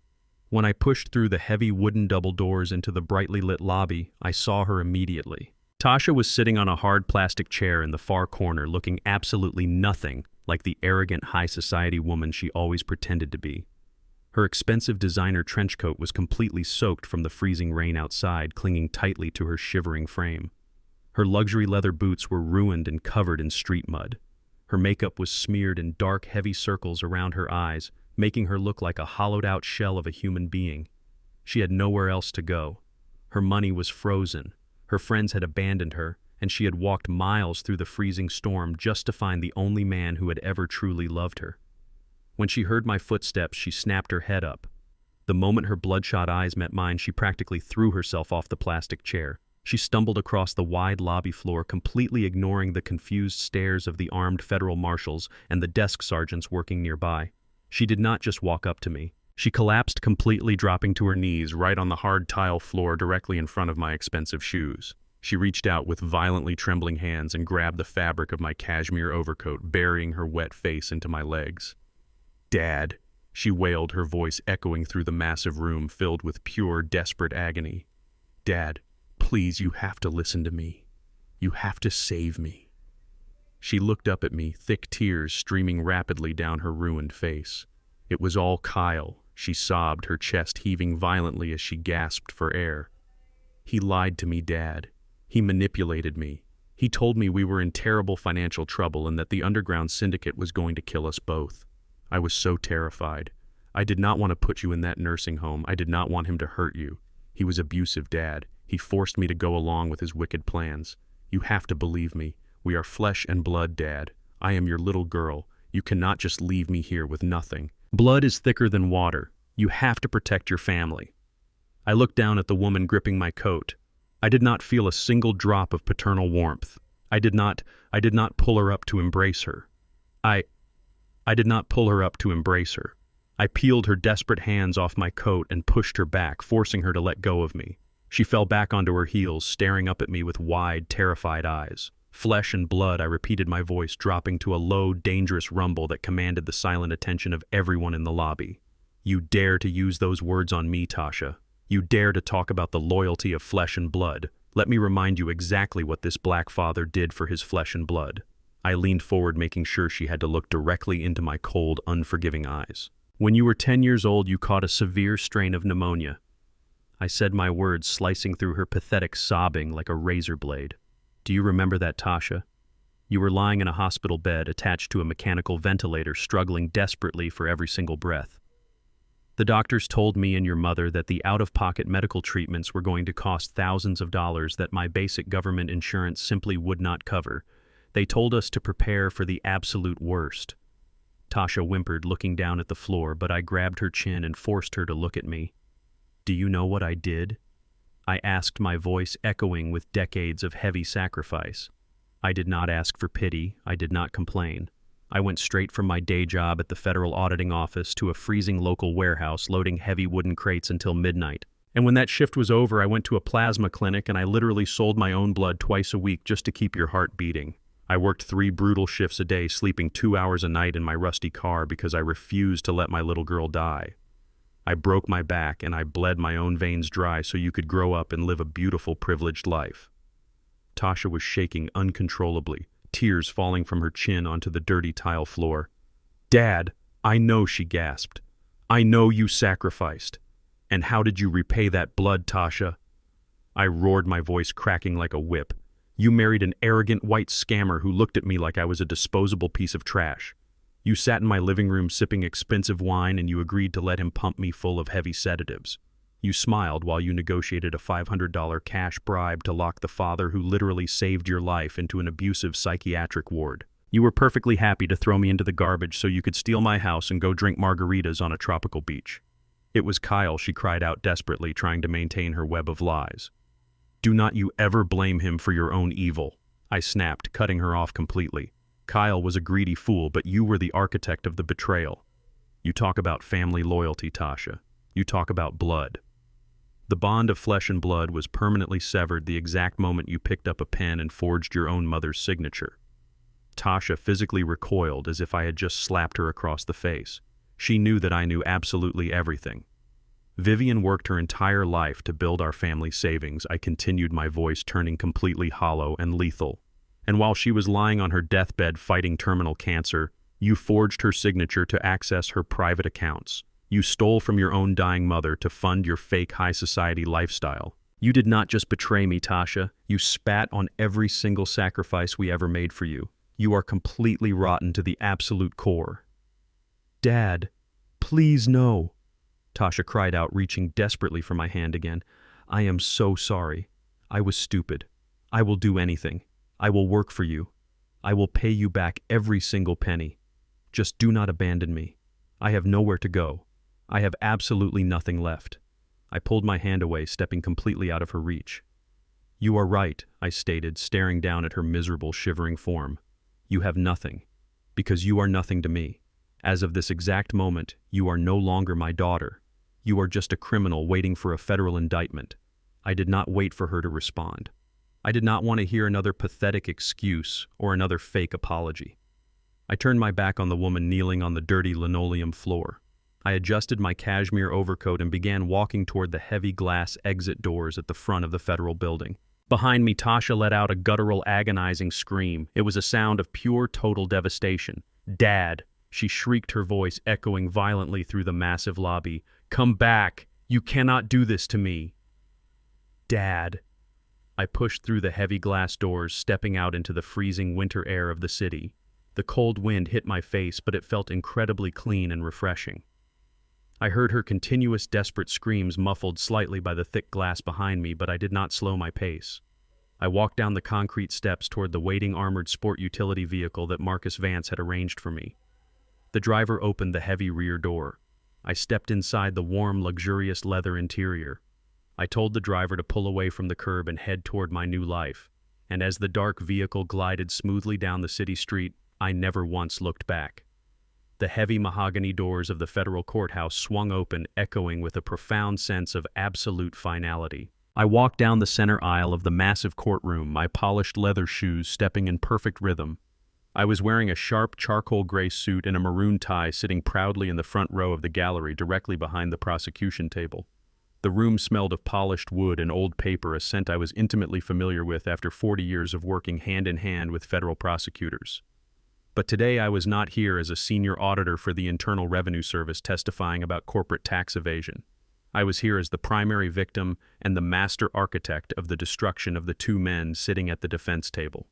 When I pushed through the heavy wooden double doors into the brightly lit lobby, I saw her immediately. Tasha was sitting on a hard plastic chair in the far corner, looking absolutely nothing like the arrogant high society woman she always pretended to be. Her expensive designer trench coat was completely soaked from the freezing rain outside, clinging tightly to her shivering frame. Her luxury leather boots were ruined and covered in street mud. Her makeup was smeared in dark, heavy circles around her eyes, making her look like a hollowed-out shell of a human being. She had nowhere else to go. Her money was frozen. Her friends had abandoned her, and she had walked miles through the freezing storm just to find the only man who had ever truly loved her. When she heard my footsteps, she snapped her head up. The moment her bloodshot eyes met mine, she practically threw herself off the plastic chair. She stumbled across the wide lobby floor, completely ignoring the confused stares of the armed federal marshals and the desk sergeants working nearby. She did not just walk up to me. She collapsed completely, dropping to her knees right on the hard tile floor directly in front of my expensive shoes. She reached out with violently trembling hands and grabbed the fabric of my cashmere overcoat, burying her wet face into my legs. "Dad," she wailed, her voice echoing through the massive room filled with pure, desperate agony. "Dad, please, you have to listen to me. You have to save me." She looked up at me, thick tears streaming rapidly down her ruined face. It was all Kyle, she sobbed, her chest heaving violently as she gasped for air. "He lied to me, Dad. He manipulated me. He told me we were in terrible financial trouble and that the underground syndicate was going to kill us both. I was so terrified. I did not want to put you in that nursing home. I did not want him to hurt you. He was abusive, Dad. He forced me to go along with his wicked plans. You have to believe me. We are flesh and blood, Dad. I am your little girl. You cannot just leave me here with nothing. Blood is thicker than water. You have to protect your family." I looked down at the woman gripping my coat. I did not feel a single drop of paternal warmth. I did not pull her up to embrace her. I did not pull her up to embrace her. I peeled her desperate hands off my coat and pushed her back, forcing her to let go of me. She fell back onto her heels, staring up at me with wide, terrified eyes. "Flesh and blood," I repeated, my voice dropping to a low, dangerous rumble that commanded the silent attention of everyone in the lobby. "You dare to use those words on me, Tasha. You dare to talk about the loyalty of flesh and blood. Let me remind you exactly what this black father did for his flesh and blood. I leaned forward, making sure she had to look directly into my cold, unforgiving eyes. "When you were 10 years old, you caught a severe strain of pneumonia." I said my words, slicing through her pathetic sobbing like a razor blade. "Do you remember that, Tasha? You were lying in a hospital bed attached to a mechanical ventilator, struggling desperately for every single breath. The doctors told me and your mother that the out-of-pocket medical treatments were going to cost thousands of dollars that my basic government insurance simply would not cover. They told us to prepare for the absolute worst." Tasha whimpered, looking down at the floor, but I grabbed her chin and forced her to look at me. "Do you know what I did?" I asked, my voice echoing with decades of heavy sacrifice. I did not ask for pity. I did not complain. I went straight from my day job at the federal auditing office to a freezing local warehouse loading heavy wooden crates until midnight. And when that shift was over, I went to a plasma clinic and I literally sold my own blood twice a week just to keep your heart beating. I worked 3 brutal shifts a day, sleeping 2 hours a night in my rusty car because I refused to let my little girl die. I broke my back and I bled my own veins dry so you could grow up and live a beautiful, privileged life." Tasha was shaking uncontrollably, tears falling from her chin onto the dirty tile floor. "Dad, I know," she gasped. "I know you sacrificed. And how did you repay that blood, Tasha?" I roared, my voice cracking like a whip. "You married an arrogant white scammer who looked at me like I was a disposable piece of trash. You sat in my living room sipping expensive wine and you agreed to let him pump me full of heavy sedatives. You smiled while you negotiated a $500 cash bribe to lock the father who literally saved your life into an abusive psychiatric ward. You were perfectly happy to throw me into the garbage so you could steal my house and go drink margaritas on a tropical beach." "It was Kyle," she cried out desperately, trying to maintain her web of lies. "Do not you ever blame him for your own evil," I snapped, cutting her off completely. "Kyle was a greedy fool, but you were the architect of the betrayal. You talk about family loyalty, Tasha. You talk about blood. The bond of flesh and blood was permanently severed the exact moment you picked up a pen and forged your own mother's signature." Tasha physically recoiled as if I had just slapped her across the face. She knew that I knew absolutely everything. "Vivian worked her entire life to build our family savings," I continued, my voice turning completely hollow and lethal. "And while she was lying on her deathbed fighting terminal cancer, you forged her signature to access her private accounts. You stole from your own dying mother to fund your fake high society lifestyle. You did not just betray me, Tasha. You spat on every single sacrifice we ever made for you. You are completely rotten to the absolute core." "Dad, please no," Tasha cried out, reaching desperately for my hand again. "I am so sorry. I was stupid. I will do anything. I will work for you. I will pay you back every single penny. Just do not abandon me. I have nowhere to go. I have absolutely nothing left." I pulled my hand away, stepping completely out of her reach. "You are right," I stated, staring down at her miserable, shivering form. "You have nothing, because you are nothing to me. As of this exact moment, you are no longer my daughter. You are just a criminal waiting for a federal indictment." I did not wait for her to respond. I did not want to hear another pathetic excuse or another fake apology. I turned my back on the woman kneeling on the dirty linoleum floor. I adjusted my cashmere overcoat and began walking toward the heavy glass exit doors at the front of the federal building. Behind me, Tasha let out a guttural, agonizing scream. It was a sound of pure, total devastation. "Dad," she shrieked, her voice echoing violently through the massive lobby. "Come back! You cannot do this to me!" "Dad." I pushed through the heavy glass doors, stepping out into the freezing winter air of the city. The cold wind hit my face, but it felt incredibly clean and refreshing. I heard her continuous, desperate screams muffled slightly by the thick glass behind me, but I did not slow my pace. I walked down the concrete steps toward the waiting armored sport utility vehicle that Marcus Vance had arranged for me. The driver opened the heavy rear door. I stepped inside the warm, luxurious leather interior. I told the driver to pull away from the curb and head toward my new life, and as the dark vehicle glided smoothly down the city street, I never once looked back. The heavy mahogany doors of the federal courthouse swung open, echoing with a profound sense of absolute finality. I walked down the center aisle of the massive courtroom, my polished leather shoes stepping in perfect rhythm. I was wearing a sharp charcoal gray suit and a maroon tie, sitting proudly in the front row of the gallery directly behind the prosecution table. The room smelled of polished wood and old paper, a scent I was intimately familiar with after 40 years of working hand in hand with federal prosecutors. But today I was not here as a senior auditor for the Internal Revenue Service testifying about corporate tax evasion. I was here as the primary victim and the master architect of the destruction of the two men sitting at the defense table.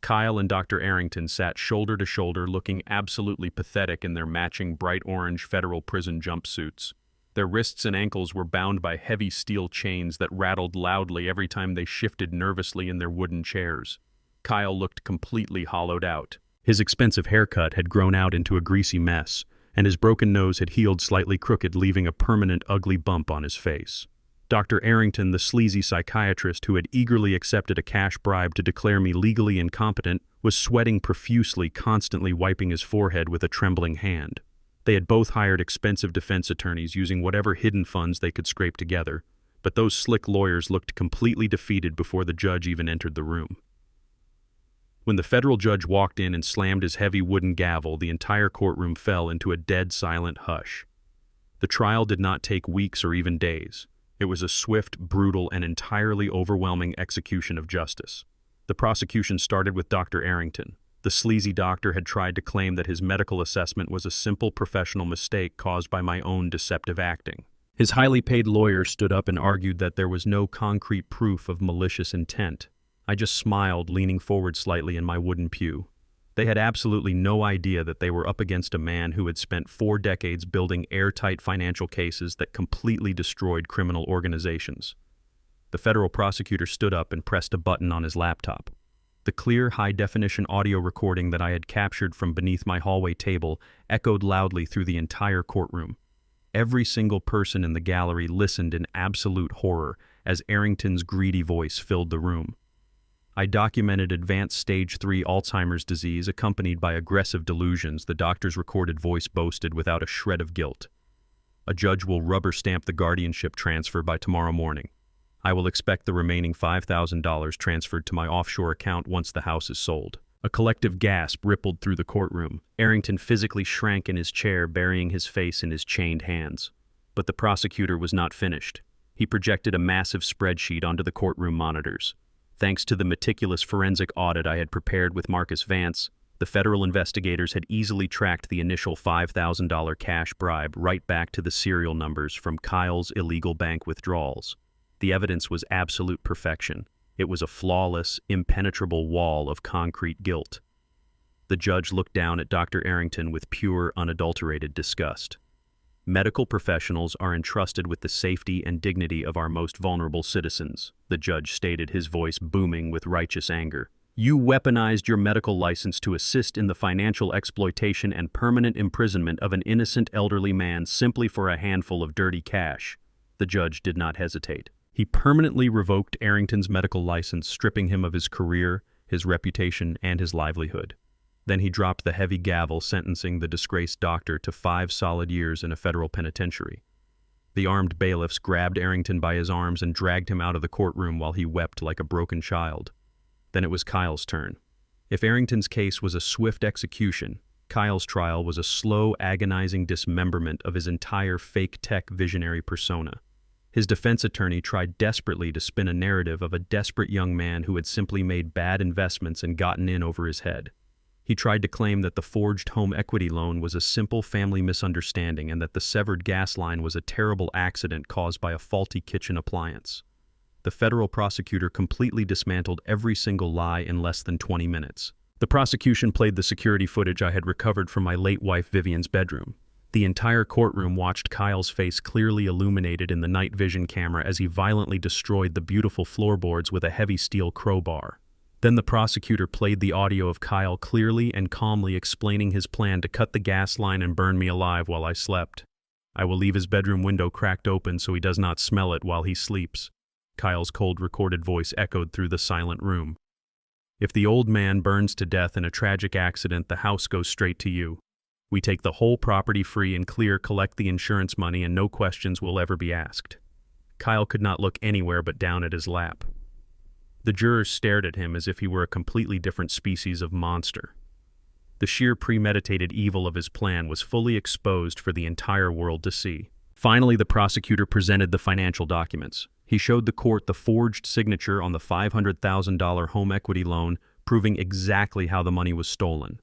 Kyle and Dr. Arrington sat shoulder to shoulder, looking absolutely pathetic in their matching bright orange federal prison jumpsuits. Their wrists and ankles were bound by heavy steel chains that rattled loudly every time they shifted nervously in their wooden chairs. Kyle looked completely hollowed out. His expensive haircut had grown out into a greasy mess, and his broken nose had healed slightly crooked, leaving a permanent ugly bump on his face. Dr. Arrington, the sleazy psychiatrist who had eagerly accepted a cash bribe to declare me legally incompetent, was sweating profusely, constantly wiping his forehead with a trembling hand. They had both hired expensive defense attorneys using whatever hidden funds they could scrape together, but those slick lawyers looked completely defeated before the judge even entered the room. When the federal judge walked in and slammed his heavy wooden gavel, the entire courtroom fell into a dead silent hush. The trial did not take weeks or even days. It was a swift, brutal, and entirely overwhelming execution of justice. The prosecution started with Dr. Arrington. The sleazy doctor had tried to claim that his medical assessment was a simple professional mistake caused by my own deceptive acting. His highly paid lawyer stood up and argued that there was no concrete proof of malicious intent. I just smiled, leaning forward slightly in my wooden pew. They had absolutely no idea that they were up against a man who had spent 4 decades building airtight financial cases that completely destroyed criminal organizations. The federal prosecutor stood up and pressed a button on his laptop. The clear, high-definition audio recording that I had captured from beneath my hallway table echoed loudly through the entire courtroom. Every single person in the gallery listened in absolute horror as Arrington's greedy voice filled the room. I documented advanced stage 3 Alzheimer's disease accompanied by aggressive delusions, the doctor's recorded voice boasted without a shred of guilt. A judge will rubber stamp the guardianship transfer by tomorrow morning. I will expect the remaining $5,000 transferred to my offshore account once the house is sold. A collective gasp rippled through the courtroom. Arrington physically shrank in his chair, burying his face in his chained hands. But the prosecutor was not finished. He projected a massive spreadsheet onto the courtroom monitors. Thanks to the meticulous forensic audit I had prepared with Marcus Vance, the federal investigators had easily tracked the initial $5,000 cash bribe right back to the serial numbers from Kyle's illegal bank withdrawals. The evidence was absolute perfection. It was a flawless, impenetrable wall of concrete guilt. The judge looked down at Dr. Arrington with pure, unadulterated disgust. Medical professionals are entrusted with the safety and dignity of our most vulnerable citizens, the judge stated, his voice booming with righteous anger. You weaponized your medical license to assist in the financial exploitation and permanent imprisonment of an innocent elderly man simply for a handful of dirty cash. The judge did not hesitate. He permanently revoked Arrington's medical license, stripping him of his career, his reputation, and his livelihood. Then he dropped the heavy gavel, sentencing the disgraced doctor to 5 solid years in a federal penitentiary. The armed bailiffs grabbed Arrington by his arms and dragged him out of the courtroom while he wept like a broken child. Then it was Kyle's turn. If Arrington's case was a swift execution, Kyle's trial was a slow, agonizing dismemberment of his entire fake tech visionary persona. His defense attorney tried desperately to spin a narrative of a desperate young man who had simply made bad investments and gotten in over his head. He tried to claim that the forged home equity loan was a simple family misunderstanding and that the severed gas line was a terrible accident caused by a faulty kitchen appliance. The federal prosecutor completely dismantled every single lie in less than 20 minutes. The prosecution played the security footage I had recovered from my late wife Vivian's bedroom. The entire courtroom watched Kyle's face clearly illuminated in the night vision camera as he violently destroyed the beautiful floorboards with a heavy steel crowbar. Then the prosecutor played the audio of Kyle clearly and calmly explaining his plan to cut the gas line and burn me alive while I slept. I will leave his bedroom window cracked open so he does not smell it while he sleeps. Kyle's cold recorded voice echoed through the silent room. If the old man burns to death in a tragic accident, the house goes straight to you. We take the whole property free and clear, collect the insurance money, and no questions will ever be asked. Kyle could not look anywhere but down at his lap. The jurors stared at him as if he were a completely different species of monster. The sheer premeditated evil of his plan was fully exposed for the entire world to see. Finally, the prosecutor presented the financial documents. He showed the court the forged signature on the $500,000 home equity loan, proving exactly how the money was stolen.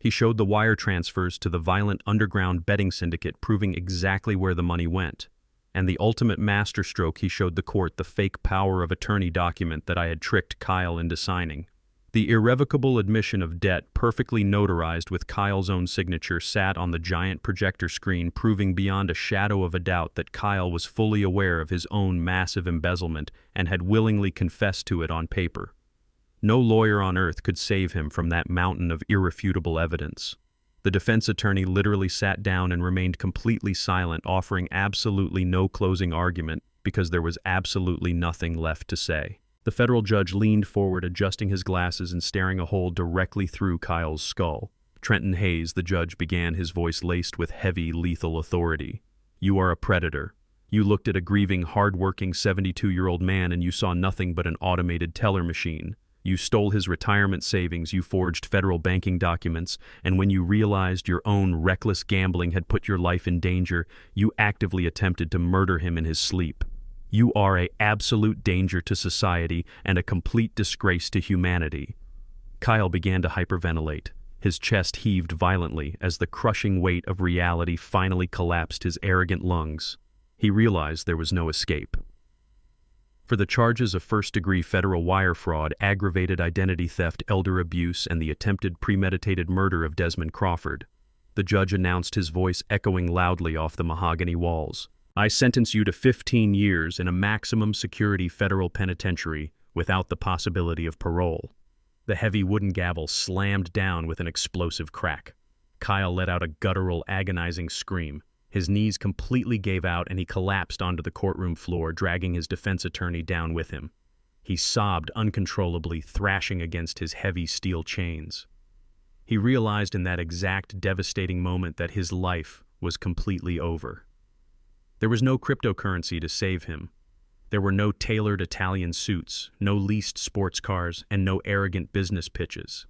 He showed the wire transfers to the violent underground betting syndicate, proving exactly where the money went. And the ultimate masterstroke, he showed the court the fake power of attorney document that I had tricked Kyle into signing. The irrevocable admission of debt, perfectly notarized with Kyle's own signature, sat on the giant projector screen, proving beyond a shadow of a doubt that Kyle was fully aware of his own massive embezzlement and had willingly confessed to it on paper. No lawyer on earth could save him from that mountain of irrefutable evidence. The defense attorney literally sat down and remained completely silent, offering absolutely no closing argument because there was absolutely nothing left to say. The federal judge leaned forward, adjusting his glasses and staring a hole directly through Kyle's skull. Trenton Hayes, the judge, began, his voice laced with heavy, lethal authority. You are a predator. You looked at a grieving, hard-working 72-year-old man and you saw nothing but an automated teller machine. You stole his retirement savings, you forged federal banking documents, and when you realized your own reckless gambling had put your life in danger, you actively attempted to murder him in his sleep. You are an absolute danger to society and a complete disgrace to humanity. Kyle began to hyperventilate. His chest heaved violently as the crushing weight of reality finally collapsed his arrogant lungs. He realized there was no escape. For the charges of first-degree federal wire fraud, aggravated identity theft, elder abuse, and the attempted premeditated murder of Desmond Crawford, the judge announced, his voice echoing loudly off the mahogany walls. I sentence you to 15 years in a maximum security federal penitentiary without the possibility of parole. The heavy wooden gavel slammed down with an explosive crack. Kyle let out a guttural, agonizing scream. His knees completely gave out and he collapsed onto the courtroom floor, dragging his defense attorney down with him. He sobbed uncontrollably, thrashing against his heavy steel chains. He realized in that exact devastating moment that his life was completely over. There was no cryptocurrency to save him. There were no tailored Italian suits, no leased sports cars, and no arrogant business pitches.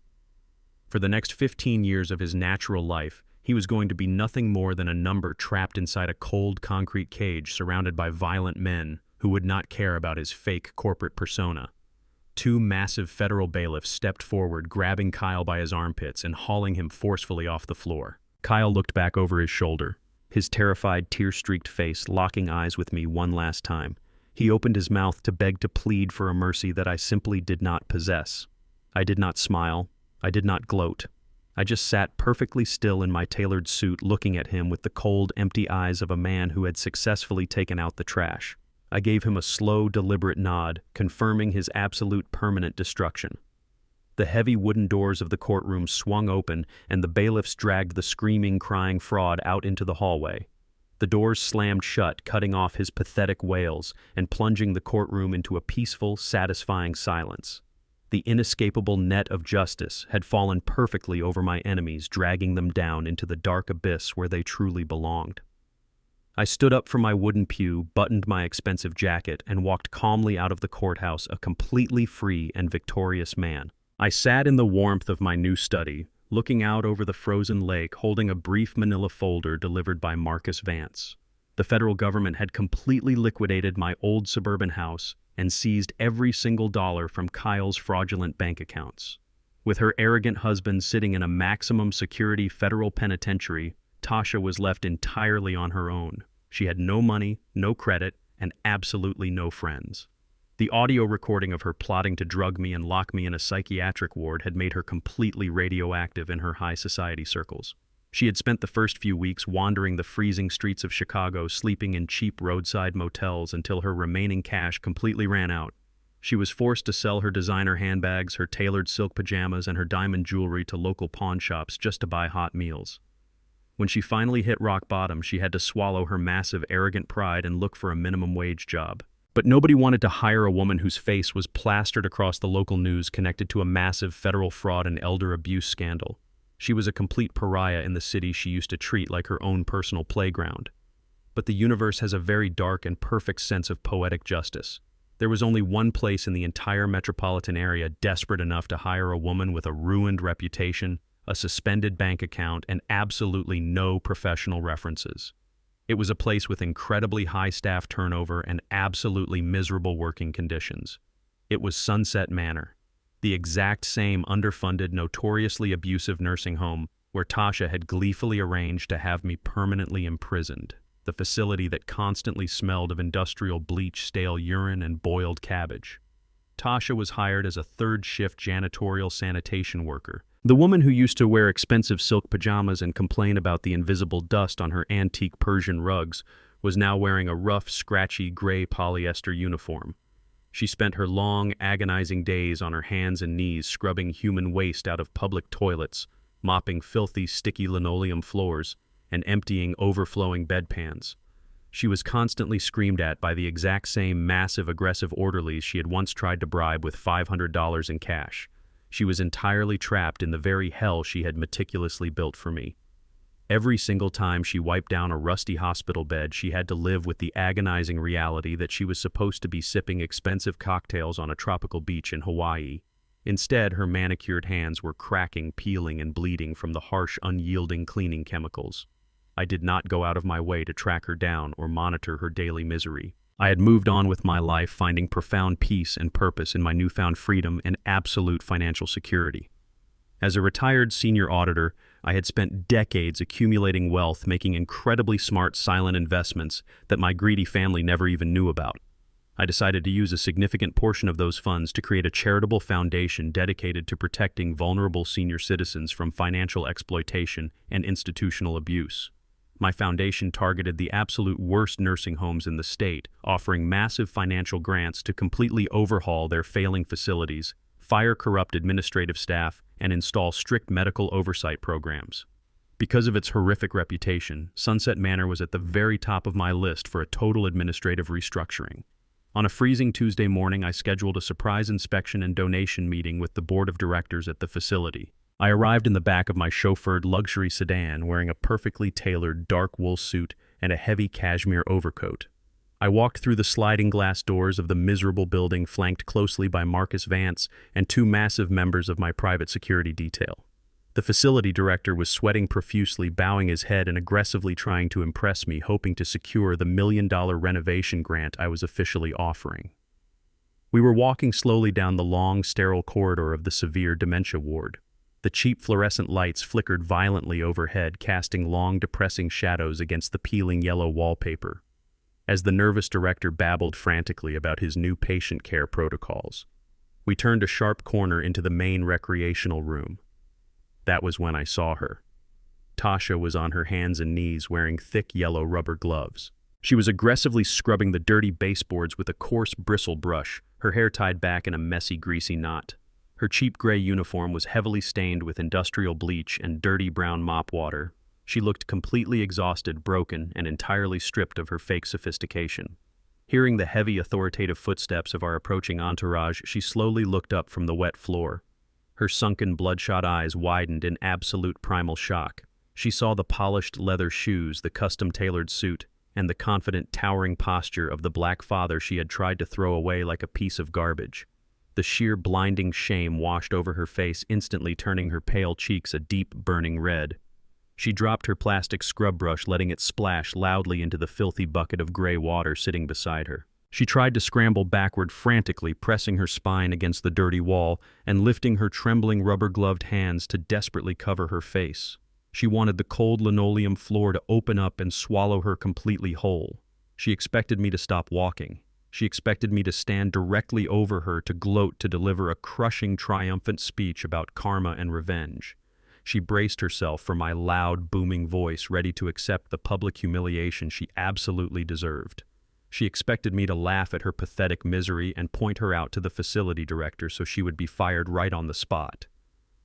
For the next 15 years of his natural life, he was going to be nothing more than a number trapped inside a cold concrete cage surrounded by violent men who would not care about his fake corporate persona. Two massive federal bailiffs stepped forward, grabbing Kyle by his armpits and hauling him forcefully off the floor. Kyle looked back over his shoulder, his terrified, tear-streaked face locking eyes with me one last time. He opened his mouth to beg to plead for a mercy that I simply did not possess. I did not smile. I did not gloat. I just sat perfectly still in my tailored suit, looking at him with the cold, empty eyes of a man who had successfully taken out the trash. I gave him a slow, deliberate nod, confirming his absolute permanent destruction. The heavy wooden doors of the courtroom swung open, and the bailiffs dragged the screaming, crying fraud out into the hallway. The doors slammed shut, cutting off his pathetic wails and plunging the courtroom into a peaceful, satisfying silence. The inescapable net of justice had fallen perfectly over my enemies, dragging them down into the dark abyss where they truly belonged. I stood up from my wooden pew, buttoned my expensive jacket, and walked calmly out of the courthouse, a completely free and victorious man. I sat in the warmth of my new study, looking out over the frozen lake, holding a brief manila folder delivered by Marcus Vance. The federal government had completely liquidated my old suburban house and seized every single dollar from Kyle's fraudulent bank accounts. With her arrogant husband sitting in a maximum security federal penitentiary, Tasha was left entirely on her own. She had no money, no credit, and absolutely no friends. The audio recording of her plotting to drug me and lock me in a psychiatric ward had made her completely radioactive in her high society circles. She had spent the first few weeks wandering the freezing streets of Chicago, sleeping in cheap roadside motels until her remaining cash completely ran out. She was forced to sell her designer handbags, her tailored silk pajamas, and her diamond jewelry to local pawn shops just to buy hot meals. When she finally hit rock bottom, she had to swallow her massive, arrogant pride and look for a minimum wage job. But nobody wanted to hire a woman whose face was plastered across the local news connected to a massive federal fraud and elder abuse scandal. She was a complete pariah in the city she used to treat like her own personal playground. But the universe has a very dark and perfect sense of poetic justice. There was only one place in the entire metropolitan area desperate enough to hire a woman with a ruined reputation, a suspended bank account, and absolutely no professional references. It was a place with incredibly high staff turnover and absolutely miserable working conditions. It was Sunset Manor, the exact same underfunded, notoriously abusive nursing home where Tasha had gleefully arranged to have me permanently imprisoned, the facility that constantly smelled of industrial bleach, stale urine, and boiled cabbage. Tasha was hired as a third-shift janitorial sanitation worker. The woman who used to wear expensive silk pajamas and complain about the invisible dust on her antique Persian rugs was now wearing a rough, scratchy gray polyester uniform. She spent her long, agonizing days on her hands and knees scrubbing human waste out of public toilets, mopping filthy, sticky linoleum floors, and emptying overflowing bedpans. She was constantly screamed at by the exact same massive, aggressive orderlies she had once tried to bribe with $500 in cash. She was entirely trapped in the very hell she had meticulously built for me. Every single time she wiped down a rusty hospital bed, she had to live with the agonizing reality that she was supposed to be sipping expensive cocktails on a tropical beach in Hawaii. Instead, her manicured hands were cracking, peeling, and bleeding from the harsh, unyielding cleaning chemicals. I did not go out of my way to track her down or monitor her daily misery. I had moved on with my life, finding profound peace and purpose in my newfound freedom and absolute financial security. As a retired senior auditor, I had spent decades accumulating wealth, making incredibly smart, silent investments that my greedy family never even knew about. I decided to use a significant portion of those funds to create a charitable foundation dedicated to protecting vulnerable senior citizens from financial exploitation and institutional abuse. My foundation targeted the absolute worst nursing homes in the state, offering massive financial grants to completely overhaul their failing facilities, fire corrupt administrative staff, and install strict medical oversight programs. Because of its horrific reputation, Sunset Manor was at the very top of my list for a total administrative restructuring. On a freezing Tuesday morning, I scheduled a surprise inspection and donation meeting with the board of directors at the facility. I arrived in the back of my chauffeured luxury sedan wearing a perfectly tailored dark wool suit and a heavy cashmere overcoat. I walked through the sliding glass doors of the miserable building flanked closely by Marcus Vance and two massive members of my private security detail. The facility director was sweating profusely, bowing his head and aggressively trying to impress me, hoping to secure the $1 million renovation grant I was officially offering. We were walking slowly down the long, sterile corridor of the severe dementia ward. The cheap fluorescent lights flickered violently overhead, casting long, depressing shadows against the peeling yellow wallpaper. As the nervous director babbled frantically about his new patient care protocols, we turned a sharp corner into the main recreational room. That was when I saw her. Tasha was on her hands and knees wearing thick yellow rubber gloves. She was aggressively scrubbing the dirty baseboards with a coarse bristle brush, her hair tied back in a messy, greasy knot. Her cheap gray uniform was heavily stained with industrial bleach and dirty brown mop water. She looked completely exhausted, broken, and entirely stripped of her fake sophistication. Hearing the heavy, authoritative footsteps of our approaching entourage, she slowly looked up from the wet floor. Her sunken, bloodshot eyes widened in absolute primal shock. She saw the polished leather shoes, the custom-tailored suit, and the confident, towering posture of the black father she had tried to throw away like a piece of garbage. The sheer blinding shame washed over her face, instantly turning her pale cheeks a deep, burning red. She dropped her plastic scrub brush, letting it splash loudly into the filthy bucket of gray water sitting beside her. She tried to scramble backward frantically, pressing her spine against the dirty wall and lifting her trembling rubber-gloved hands to desperately cover her face. She wanted the cold linoleum floor to open up and swallow her completely whole. She expected me to stop walking. She expected me to stand directly over her to gloat, to deliver a crushing, triumphant speech about karma and revenge. She braced herself for my loud, booming voice, ready to accept the public humiliation she absolutely deserved. She expected me to laugh at her pathetic misery and point her out to the facility director so she would be fired right on the spot.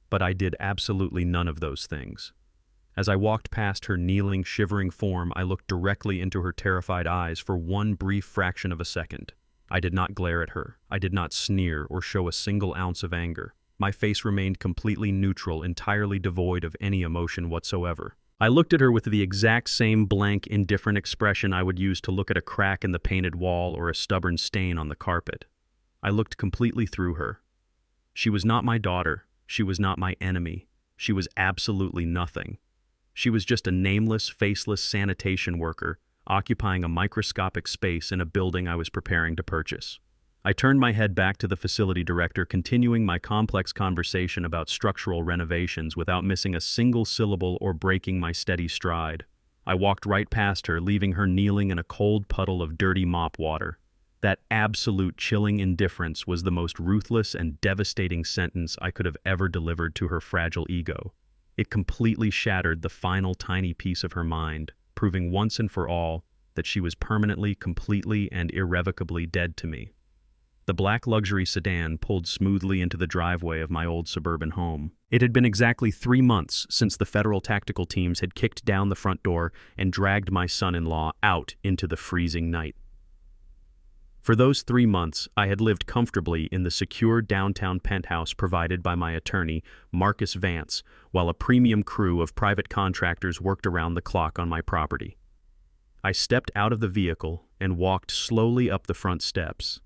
But I did absolutely none of those things. As I walked past her kneeling, shivering form, I looked directly into her terrified eyes for one brief fraction of a second. I did not glare at her. I did not sneer or show a single ounce of anger. My face remained completely neutral, entirely devoid of any emotion whatsoever. I looked at her with the exact same blank, indifferent expression I would use to look at a crack in the painted wall or a stubborn stain on the carpet. I looked completely through her. She was not my daughter. She was not my enemy. She was absolutely nothing. She was just a nameless, faceless sanitation worker, occupying a microscopic space in a building I was preparing to purchase. I turned my head back to the facility director, continuing my complex conversation about structural renovations without missing a single syllable or breaking my steady stride. I walked right past her, leaving her kneeling in a cold puddle of dirty mop water. That absolute chilling indifference was the most ruthless and devastating sentence I could have ever delivered to her fragile ego. It completely shattered the final tiny piece of her mind, proving once and for all that she was permanently, completely, and irrevocably dead to me. The black luxury sedan pulled smoothly into the driveway of my old suburban home. It had been exactly 3 months since the federal tactical teams had kicked down the front door and dragged my son-in-law out into the freezing night. For those 3 months, I had lived comfortably in the secure downtown penthouse provided by my attorney, Marcus Vance, while a premium crew of private contractors worked around the clock on my property. I stepped out of the vehicle and walked slowly up the front steps.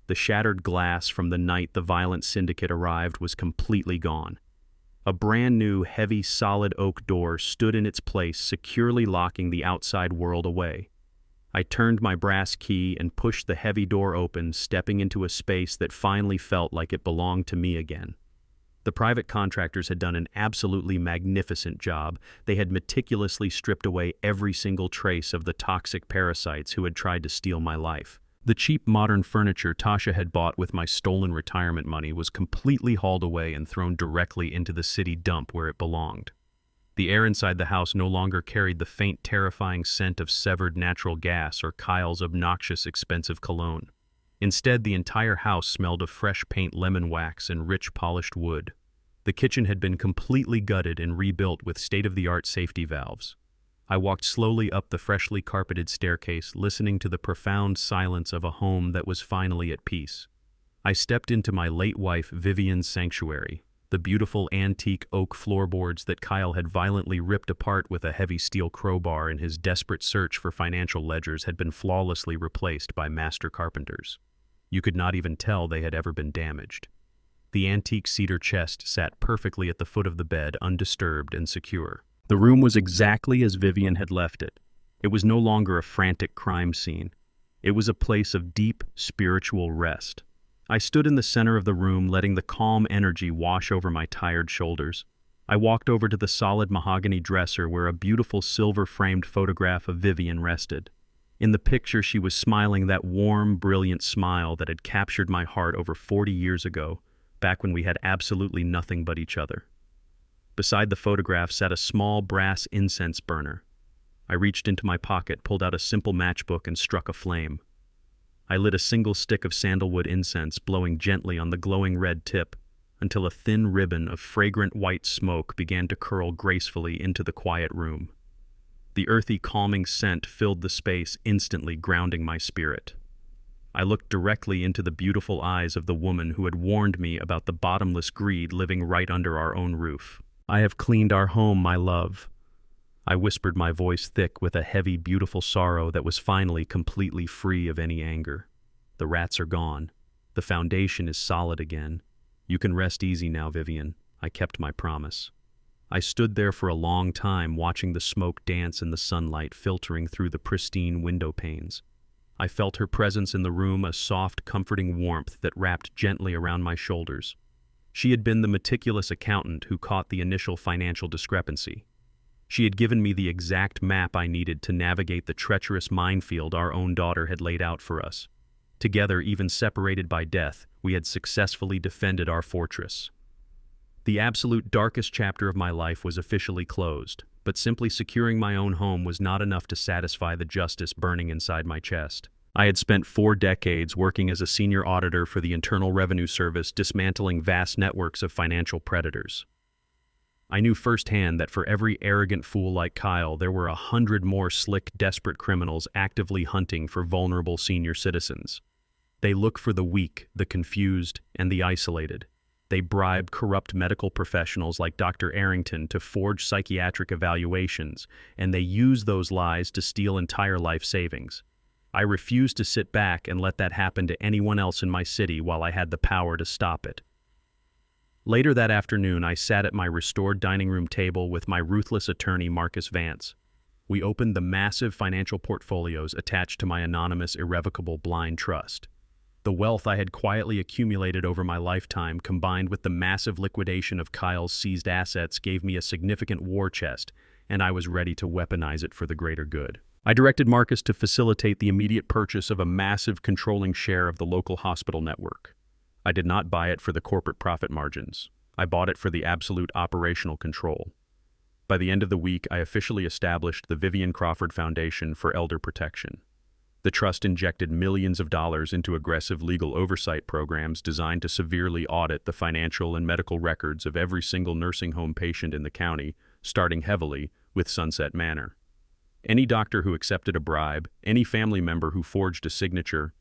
The shattered glass from the night the violent syndicate arrived was completely gone. A brand new, heavy, solid oak door stood in its place, securely locking the outside world away. I turned my brass key and pushed the heavy door open, stepping into a space that finally felt like it belonged to me again. The private contractors had done an absolutely magnificent job. They had meticulously stripped away every single trace of the toxic parasites who had tried to steal my life. The cheap modern furniture Tasha had bought with my stolen retirement money was completely hauled away and thrown directly into the city dump where it belonged. The air inside the house no longer carried the faint, terrifying scent of severed natural gas or Kyle's obnoxious, expensive cologne. Instead, the entire house smelled of fresh paint, lemon wax, and rich, polished wood. The kitchen had been completely gutted and rebuilt with state-of-the-art safety valves. I walked slowly up the freshly carpeted staircase, listening to the profound silence of a home that was finally at peace. I stepped into my late wife Vivian's sanctuary. The beautiful antique oak floorboards that Kyle had violently ripped apart with a heavy steel crowbar in his desperate search for financial ledgers had been flawlessly replaced by master carpenters. You could not even tell they had ever been damaged. The antique cedar chest sat perfectly at the foot of the bed, undisturbed and secure. The room was exactly as Vivian had left it. It was no longer a frantic crime scene. It was a place of deep, spiritual rest. I stood in the center of the room, letting the calm energy wash over my tired shoulders. I walked over to the solid mahogany dresser where a beautiful silver-framed photograph of Vivian rested. In the picture, she was smiling that warm, brilliant smile that had captured my heart over 40 years ago, back when we had absolutely nothing but each other. Beside the photograph sat a small brass incense burner. I reached into my pocket, pulled out a simple matchbook, and struck a flame. I lit a single stick of sandalwood incense, blowing gently on the glowing red tip, until a thin ribbon of fragrant white smoke began to curl gracefully into the quiet room. The earthy, calming scent filled the space, instantly grounding my spirit. I looked directly into the beautiful eyes of the woman who had warned me about the bottomless greed living right under our own roof. "I have cleaned our home, my love." I whispered, my voice thick with a heavy, beautiful sorrow that was finally completely free of any anger. "The rats are gone. The foundation is solid again. You can rest easy now, Vivian. I kept my promise." I stood there for a long time, watching the smoke dance in the sunlight filtering through the pristine window panes. I felt her presence in the room, a soft, comforting warmth that wrapped gently around my shoulders. She had been the meticulous accountant who caught the initial financial discrepancy. She had given me the exact map I needed to navigate the treacherous minefield our own daughter had laid out for us. Together, even separated by death, we had successfully defended our fortress. The absolute darkest chapter of my life was officially closed, but simply securing my own home was not enough to satisfy the justice burning inside my chest. I had spent 4 decades working as a senior auditor for the Internal Revenue Service, dismantling vast networks of financial predators. I knew firsthand that for every arrogant fool like Kyle, there were 100 more slick, desperate criminals actively hunting for vulnerable senior citizens. They look for the weak, the confused, and the isolated. They bribe corrupt medical professionals like Dr. Arrington to forge psychiatric evaluations, and they use those lies to steal entire life savings. I refused to sit back and let that happen to anyone else in my city while I had the power to stop it. Later that afternoon, I sat at my restored dining room table with my ruthless attorney, Marcus Vance. We opened the massive financial portfolios attached to my anonymous, irrevocable blind trust. The wealth I had quietly accumulated over my lifetime, combined with the massive liquidation of Kyle's seized assets, gave me a significant war chest, and I was ready to weaponize it for the greater good. I directed Marcus to facilitate the immediate purchase of a massive controlling share of the local hospital network. I did not buy it for the corporate profit margins. I bought it for the absolute operational control. By the end of the week, I officially established the Vivian Foundation for Elder Protection. The trust injected millions of dollars into aggressive legal oversight programs designed to severely audit the financial and medical records of every single nursing home patient in the county, starting heavily with Sunset Manor. Any doctor who accepted a bribe, any family member who forged a signature,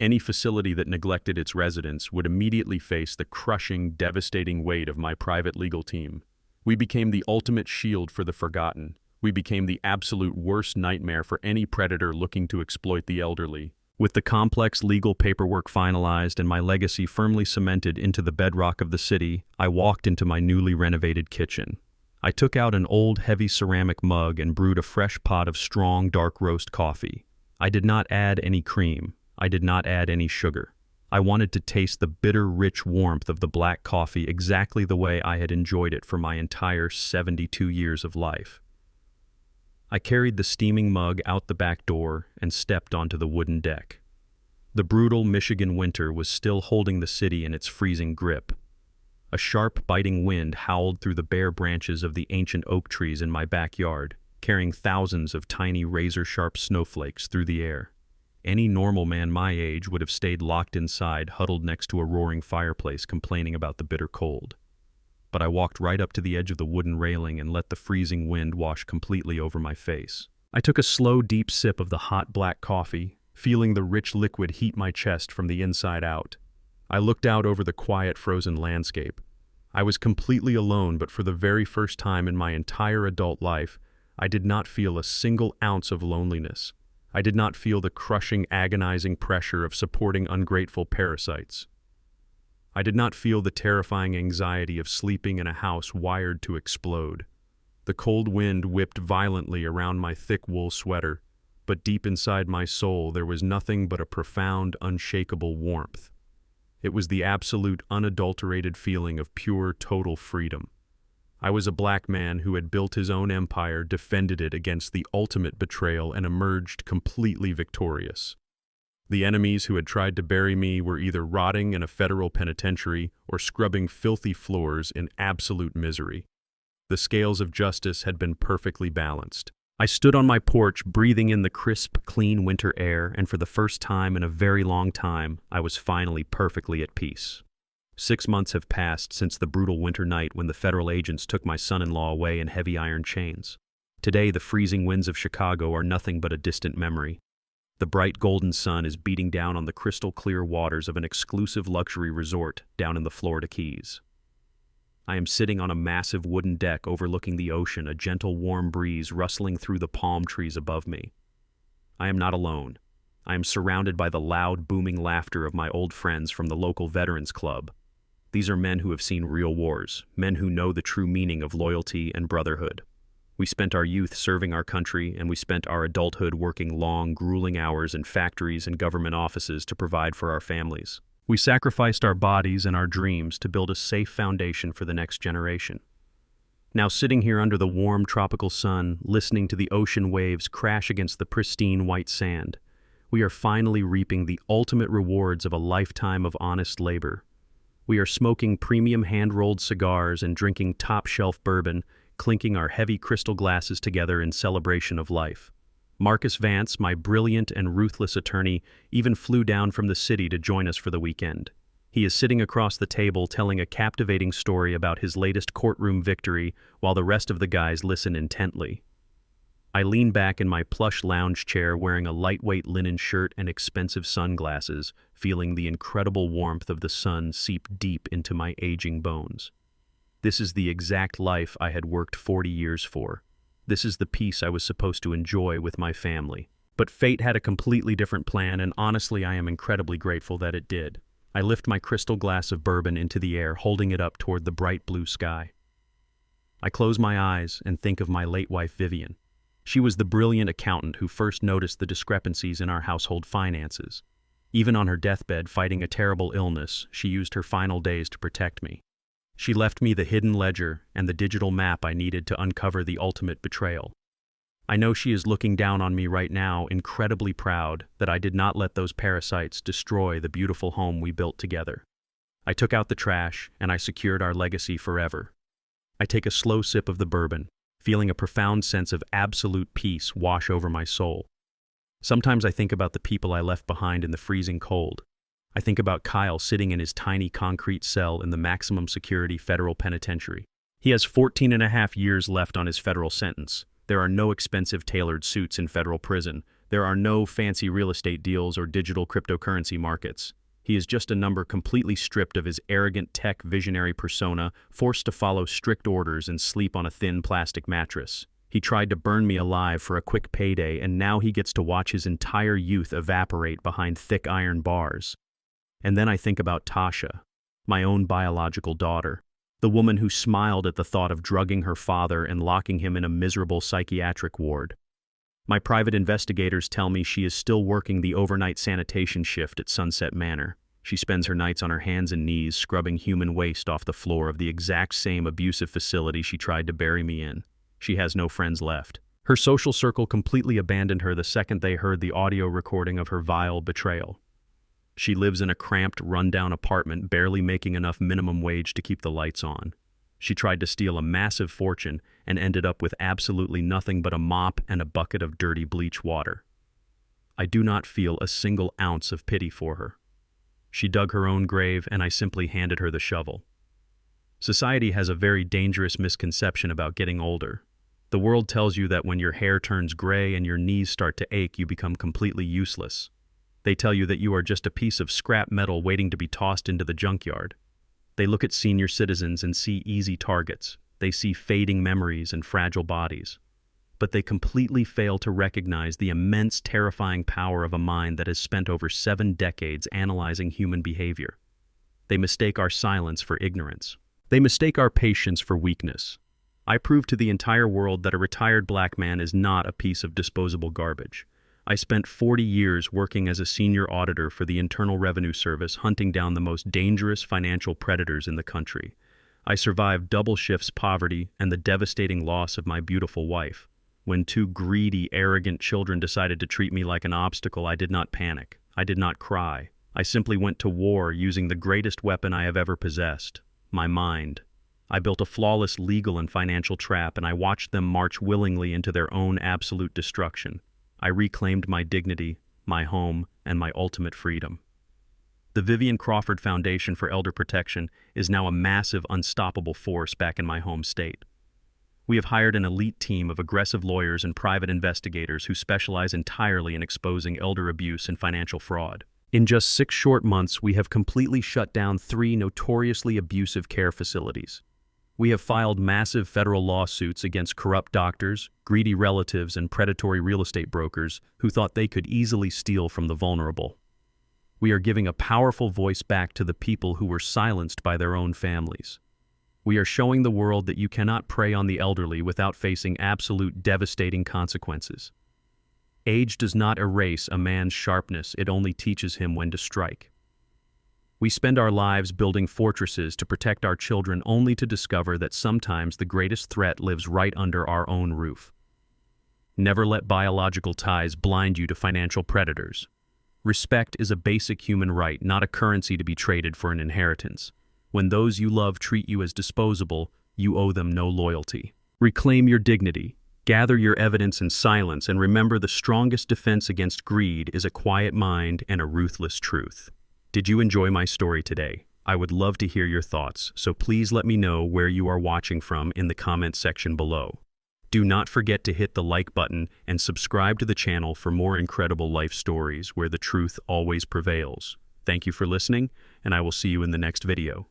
any facility that neglected its residents would immediately face the crushing, devastating weight of my private legal team. We became the ultimate shield for the forgotten. We became the absolute worst nightmare for any predator looking to exploit the elderly. With the complex legal paperwork finalized and my legacy firmly cemented into the bedrock of the city, I walked into my newly renovated kitchen. I took out an old, heavy ceramic mug and brewed a fresh pot of strong, dark roast coffee. I did not add any cream. I did not add any sugar. I wanted to taste the bitter, rich warmth of the black coffee exactly the way I had enjoyed it for my entire 72 years of life. I carried the steaming mug out the back door and stepped onto the wooden deck. The brutal Michigan winter was still holding the city in its freezing grip. A sharp, biting wind howled through the bare branches of the ancient oak trees in my backyard, carrying thousands of tiny razor-sharp snowflakes through the air. Any normal man my age would have stayed locked inside, huddled next to a roaring fireplace, complaining about the bitter cold. But I walked right up to the edge of the wooden railing and let the freezing wind wash completely over my face. I took a slow, deep sip of the hot black coffee, feeling the rich liquid heat my chest from the inside out. I looked out over the quiet, frozen landscape. I was completely alone, but for the very first time in my entire adult life, I did not feel a single ounce of loneliness. I did not feel the crushing, agonizing pressure of supporting ungrateful parasites. I did not feel the terrifying anxiety of sleeping in a house wired to explode. The cold wind whipped violently around my thick wool sweater, but deep inside my soul there was nothing but a profound, unshakable warmth. It was the absolute, unadulterated feeling of pure, total freedom. I was a black man who had built his own empire, defended it against the ultimate betrayal, and emerged completely victorious. The enemies who had tried to bury me were either rotting in a federal penitentiary or scrubbing filthy floors in absolute misery. The scales of justice had been perfectly balanced. I stood on my porch, breathing in the crisp, clean winter air, and for the first time in a very long time, I was finally perfectly at peace. 6 months have passed since the brutal winter night when the federal agents took my son-in-law away in heavy iron chains. Today, the freezing winds of Chicago are nothing but a distant memory. The bright golden sun is beating down on the crystal-clear waters of an exclusive luxury resort down in the Florida Keys. I am sitting on a massive wooden deck overlooking the ocean, a gentle warm breeze rustling through the palm trees above me. I am not alone. I am surrounded by the loud, booming laughter of my old friends from the local Veterans Club. These are men who have seen real wars, men who know the true meaning of loyalty and brotherhood. We spent our youth serving our country, and we spent our adulthood working long, grueling hours in factories and government offices to provide for our families. We sacrificed our bodies and our dreams to build a safe foundation for the next generation. Now sitting here under the warm tropical sun, listening to the ocean waves crash against the pristine white sand, we are finally reaping the ultimate rewards of a lifetime of honest labor. We are smoking premium hand-rolled cigars and drinking top-shelf bourbon, clinking our heavy crystal glasses together in celebration of life. Marcus Vance, my brilliant and ruthless attorney, even flew down from the city to join us for the weekend. He is sitting across the table telling a captivating story about his latest courtroom victory while the rest of the guys listen intently. I lean back in my plush lounge chair wearing a lightweight linen shirt and expensive sunglasses, feeling the incredible warmth of the sun seep deep into my aging bones. This is the exact life I had worked 40 years for. This is the peace I was supposed to enjoy with my family. But fate had a completely different plan, and honestly, I am incredibly grateful that it did. I lift my crystal glass of bourbon into the air, holding it up toward the bright blue sky. I close my eyes and think of my late wife, Vivian. She was the brilliant accountant who first noticed the discrepancies in our household finances. Even on her deathbed fighting a terrible illness, she used her final days to protect me. She left me the hidden ledger and the digital map I needed to uncover the ultimate betrayal. I know she is looking down on me right now, incredibly proud that I did not let those parasites destroy the beautiful home we built together. I took out the trash, and I secured our legacy forever. I take a slow sip of the bourbon, feeling a profound sense of absolute peace wash over my soul. Sometimes I think about the people I left behind in the freezing cold. I think about Kyle sitting in his tiny concrete cell in the maximum security federal penitentiary. He has 14.5 years left on his federal sentence. There are no expensive tailored suits in federal prison. There are no fancy real estate deals or digital cryptocurrency markets. He is just a number completely stripped of his arrogant tech visionary persona, forced to follow strict orders and sleep on a thin plastic mattress. He tried to burn me alive for a quick payday, and now he gets to watch his entire youth evaporate behind thick iron bars. And then I think about Tasha, my own biological daughter, the woman who smiled at the thought of drugging her father and locking him in a miserable psychiatric ward. My private investigators tell me she is still working the overnight sanitation shift at Sunset Manor. She spends her nights on her hands and knees scrubbing human waste off the floor of the exact same abusive facility she tried to bury me in. She has no friends left. Her social circle completely abandoned her the second they heard the audio recording of her vile betrayal. She lives in a cramped, run-down apartment, barely making enough minimum wage to keep the lights on. She tried to steal a massive fortune and ended up with absolutely nothing but a mop and a bucket of dirty bleach water. I do not feel a single ounce of pity for her. She dug her own grave, and I simply handed her the shovel. Society has a very dangerous misconception about getting older. The world tells you that when your hair turns gray and your knees start to ache, you become completely useless. They tell you that you are just a piece of scrap metal waiting to be tossed into the junkyard. They look at senior citizens and see easy targets. They see fading memories and fragile bodies. But they completely fail to recognize the immense, terrifying power of a mind that has spent over 7 decades analyzing human behavior. They mistake our silence for ignorance. They mistake our patience for weakness. I prove to the entire world that a retired black man is not a piece of disposable garbage. I spent 40 years working as a senior auditor for the Internal Revenue Service, hunting down the most dangerous financial predators in the country. I survived double shifts, poverty, and the devastating loss of my beautiful wife. When 2 greedy, arrogant children decided to treat me like an obstacle, I did not panic. I did not cry. I simply went to war using the greatest weapon I have ever possessed, my mind. I built a flawless legal and financial trap, and I watched them march willingly into their own absolute destruction. I reclaimed my dignity, my home, and my ultimate freedom. The Vivian Crawford Foundation for Elder Protection is now a massive, unstoppable force back in my home state. We have hired an elite team of aggressive lawyers and private investigators who specialize entirely in exposing elder abuse and financial fraud. In just 6 short months, we have completely shut down 3 notoriously abusive care facilities. We have filed massive federal lawsuits against corrupt doctors, greedy relatives, and predatory real estate brokers who thought they could easily steal from the vulnerable. We are giving a powerful voice back to the people who were silenced by their own families. We are showing the world that you cannot prey on the elderly without facing absolute devastating consequences. Age does not erase a man's sharpness, it only teaches him when to strike. We spend our lives building fortresses to protect our children, only to discover that sometimes the greatest threat lives right under our own roof. Never let biological ties blind you to financial predators. Respect is a basic human right, not a currency to be traded for an inheritance. When those you love treat you as disposable, you owe them no loyalty. Reclaim your dignity. Gather your evidence in silence, and remember the strongest defense against greed is a quiet mind and a ruthless truth. Did you enjoy my story today? I would love to hear your thoughts, so please let me know where you are watching from in the comment section below. Do not forget to hit the like button and subscribe to the channel for more incredible life stories where the truth always prevails. Thank you for listening, and I will see you in the next video.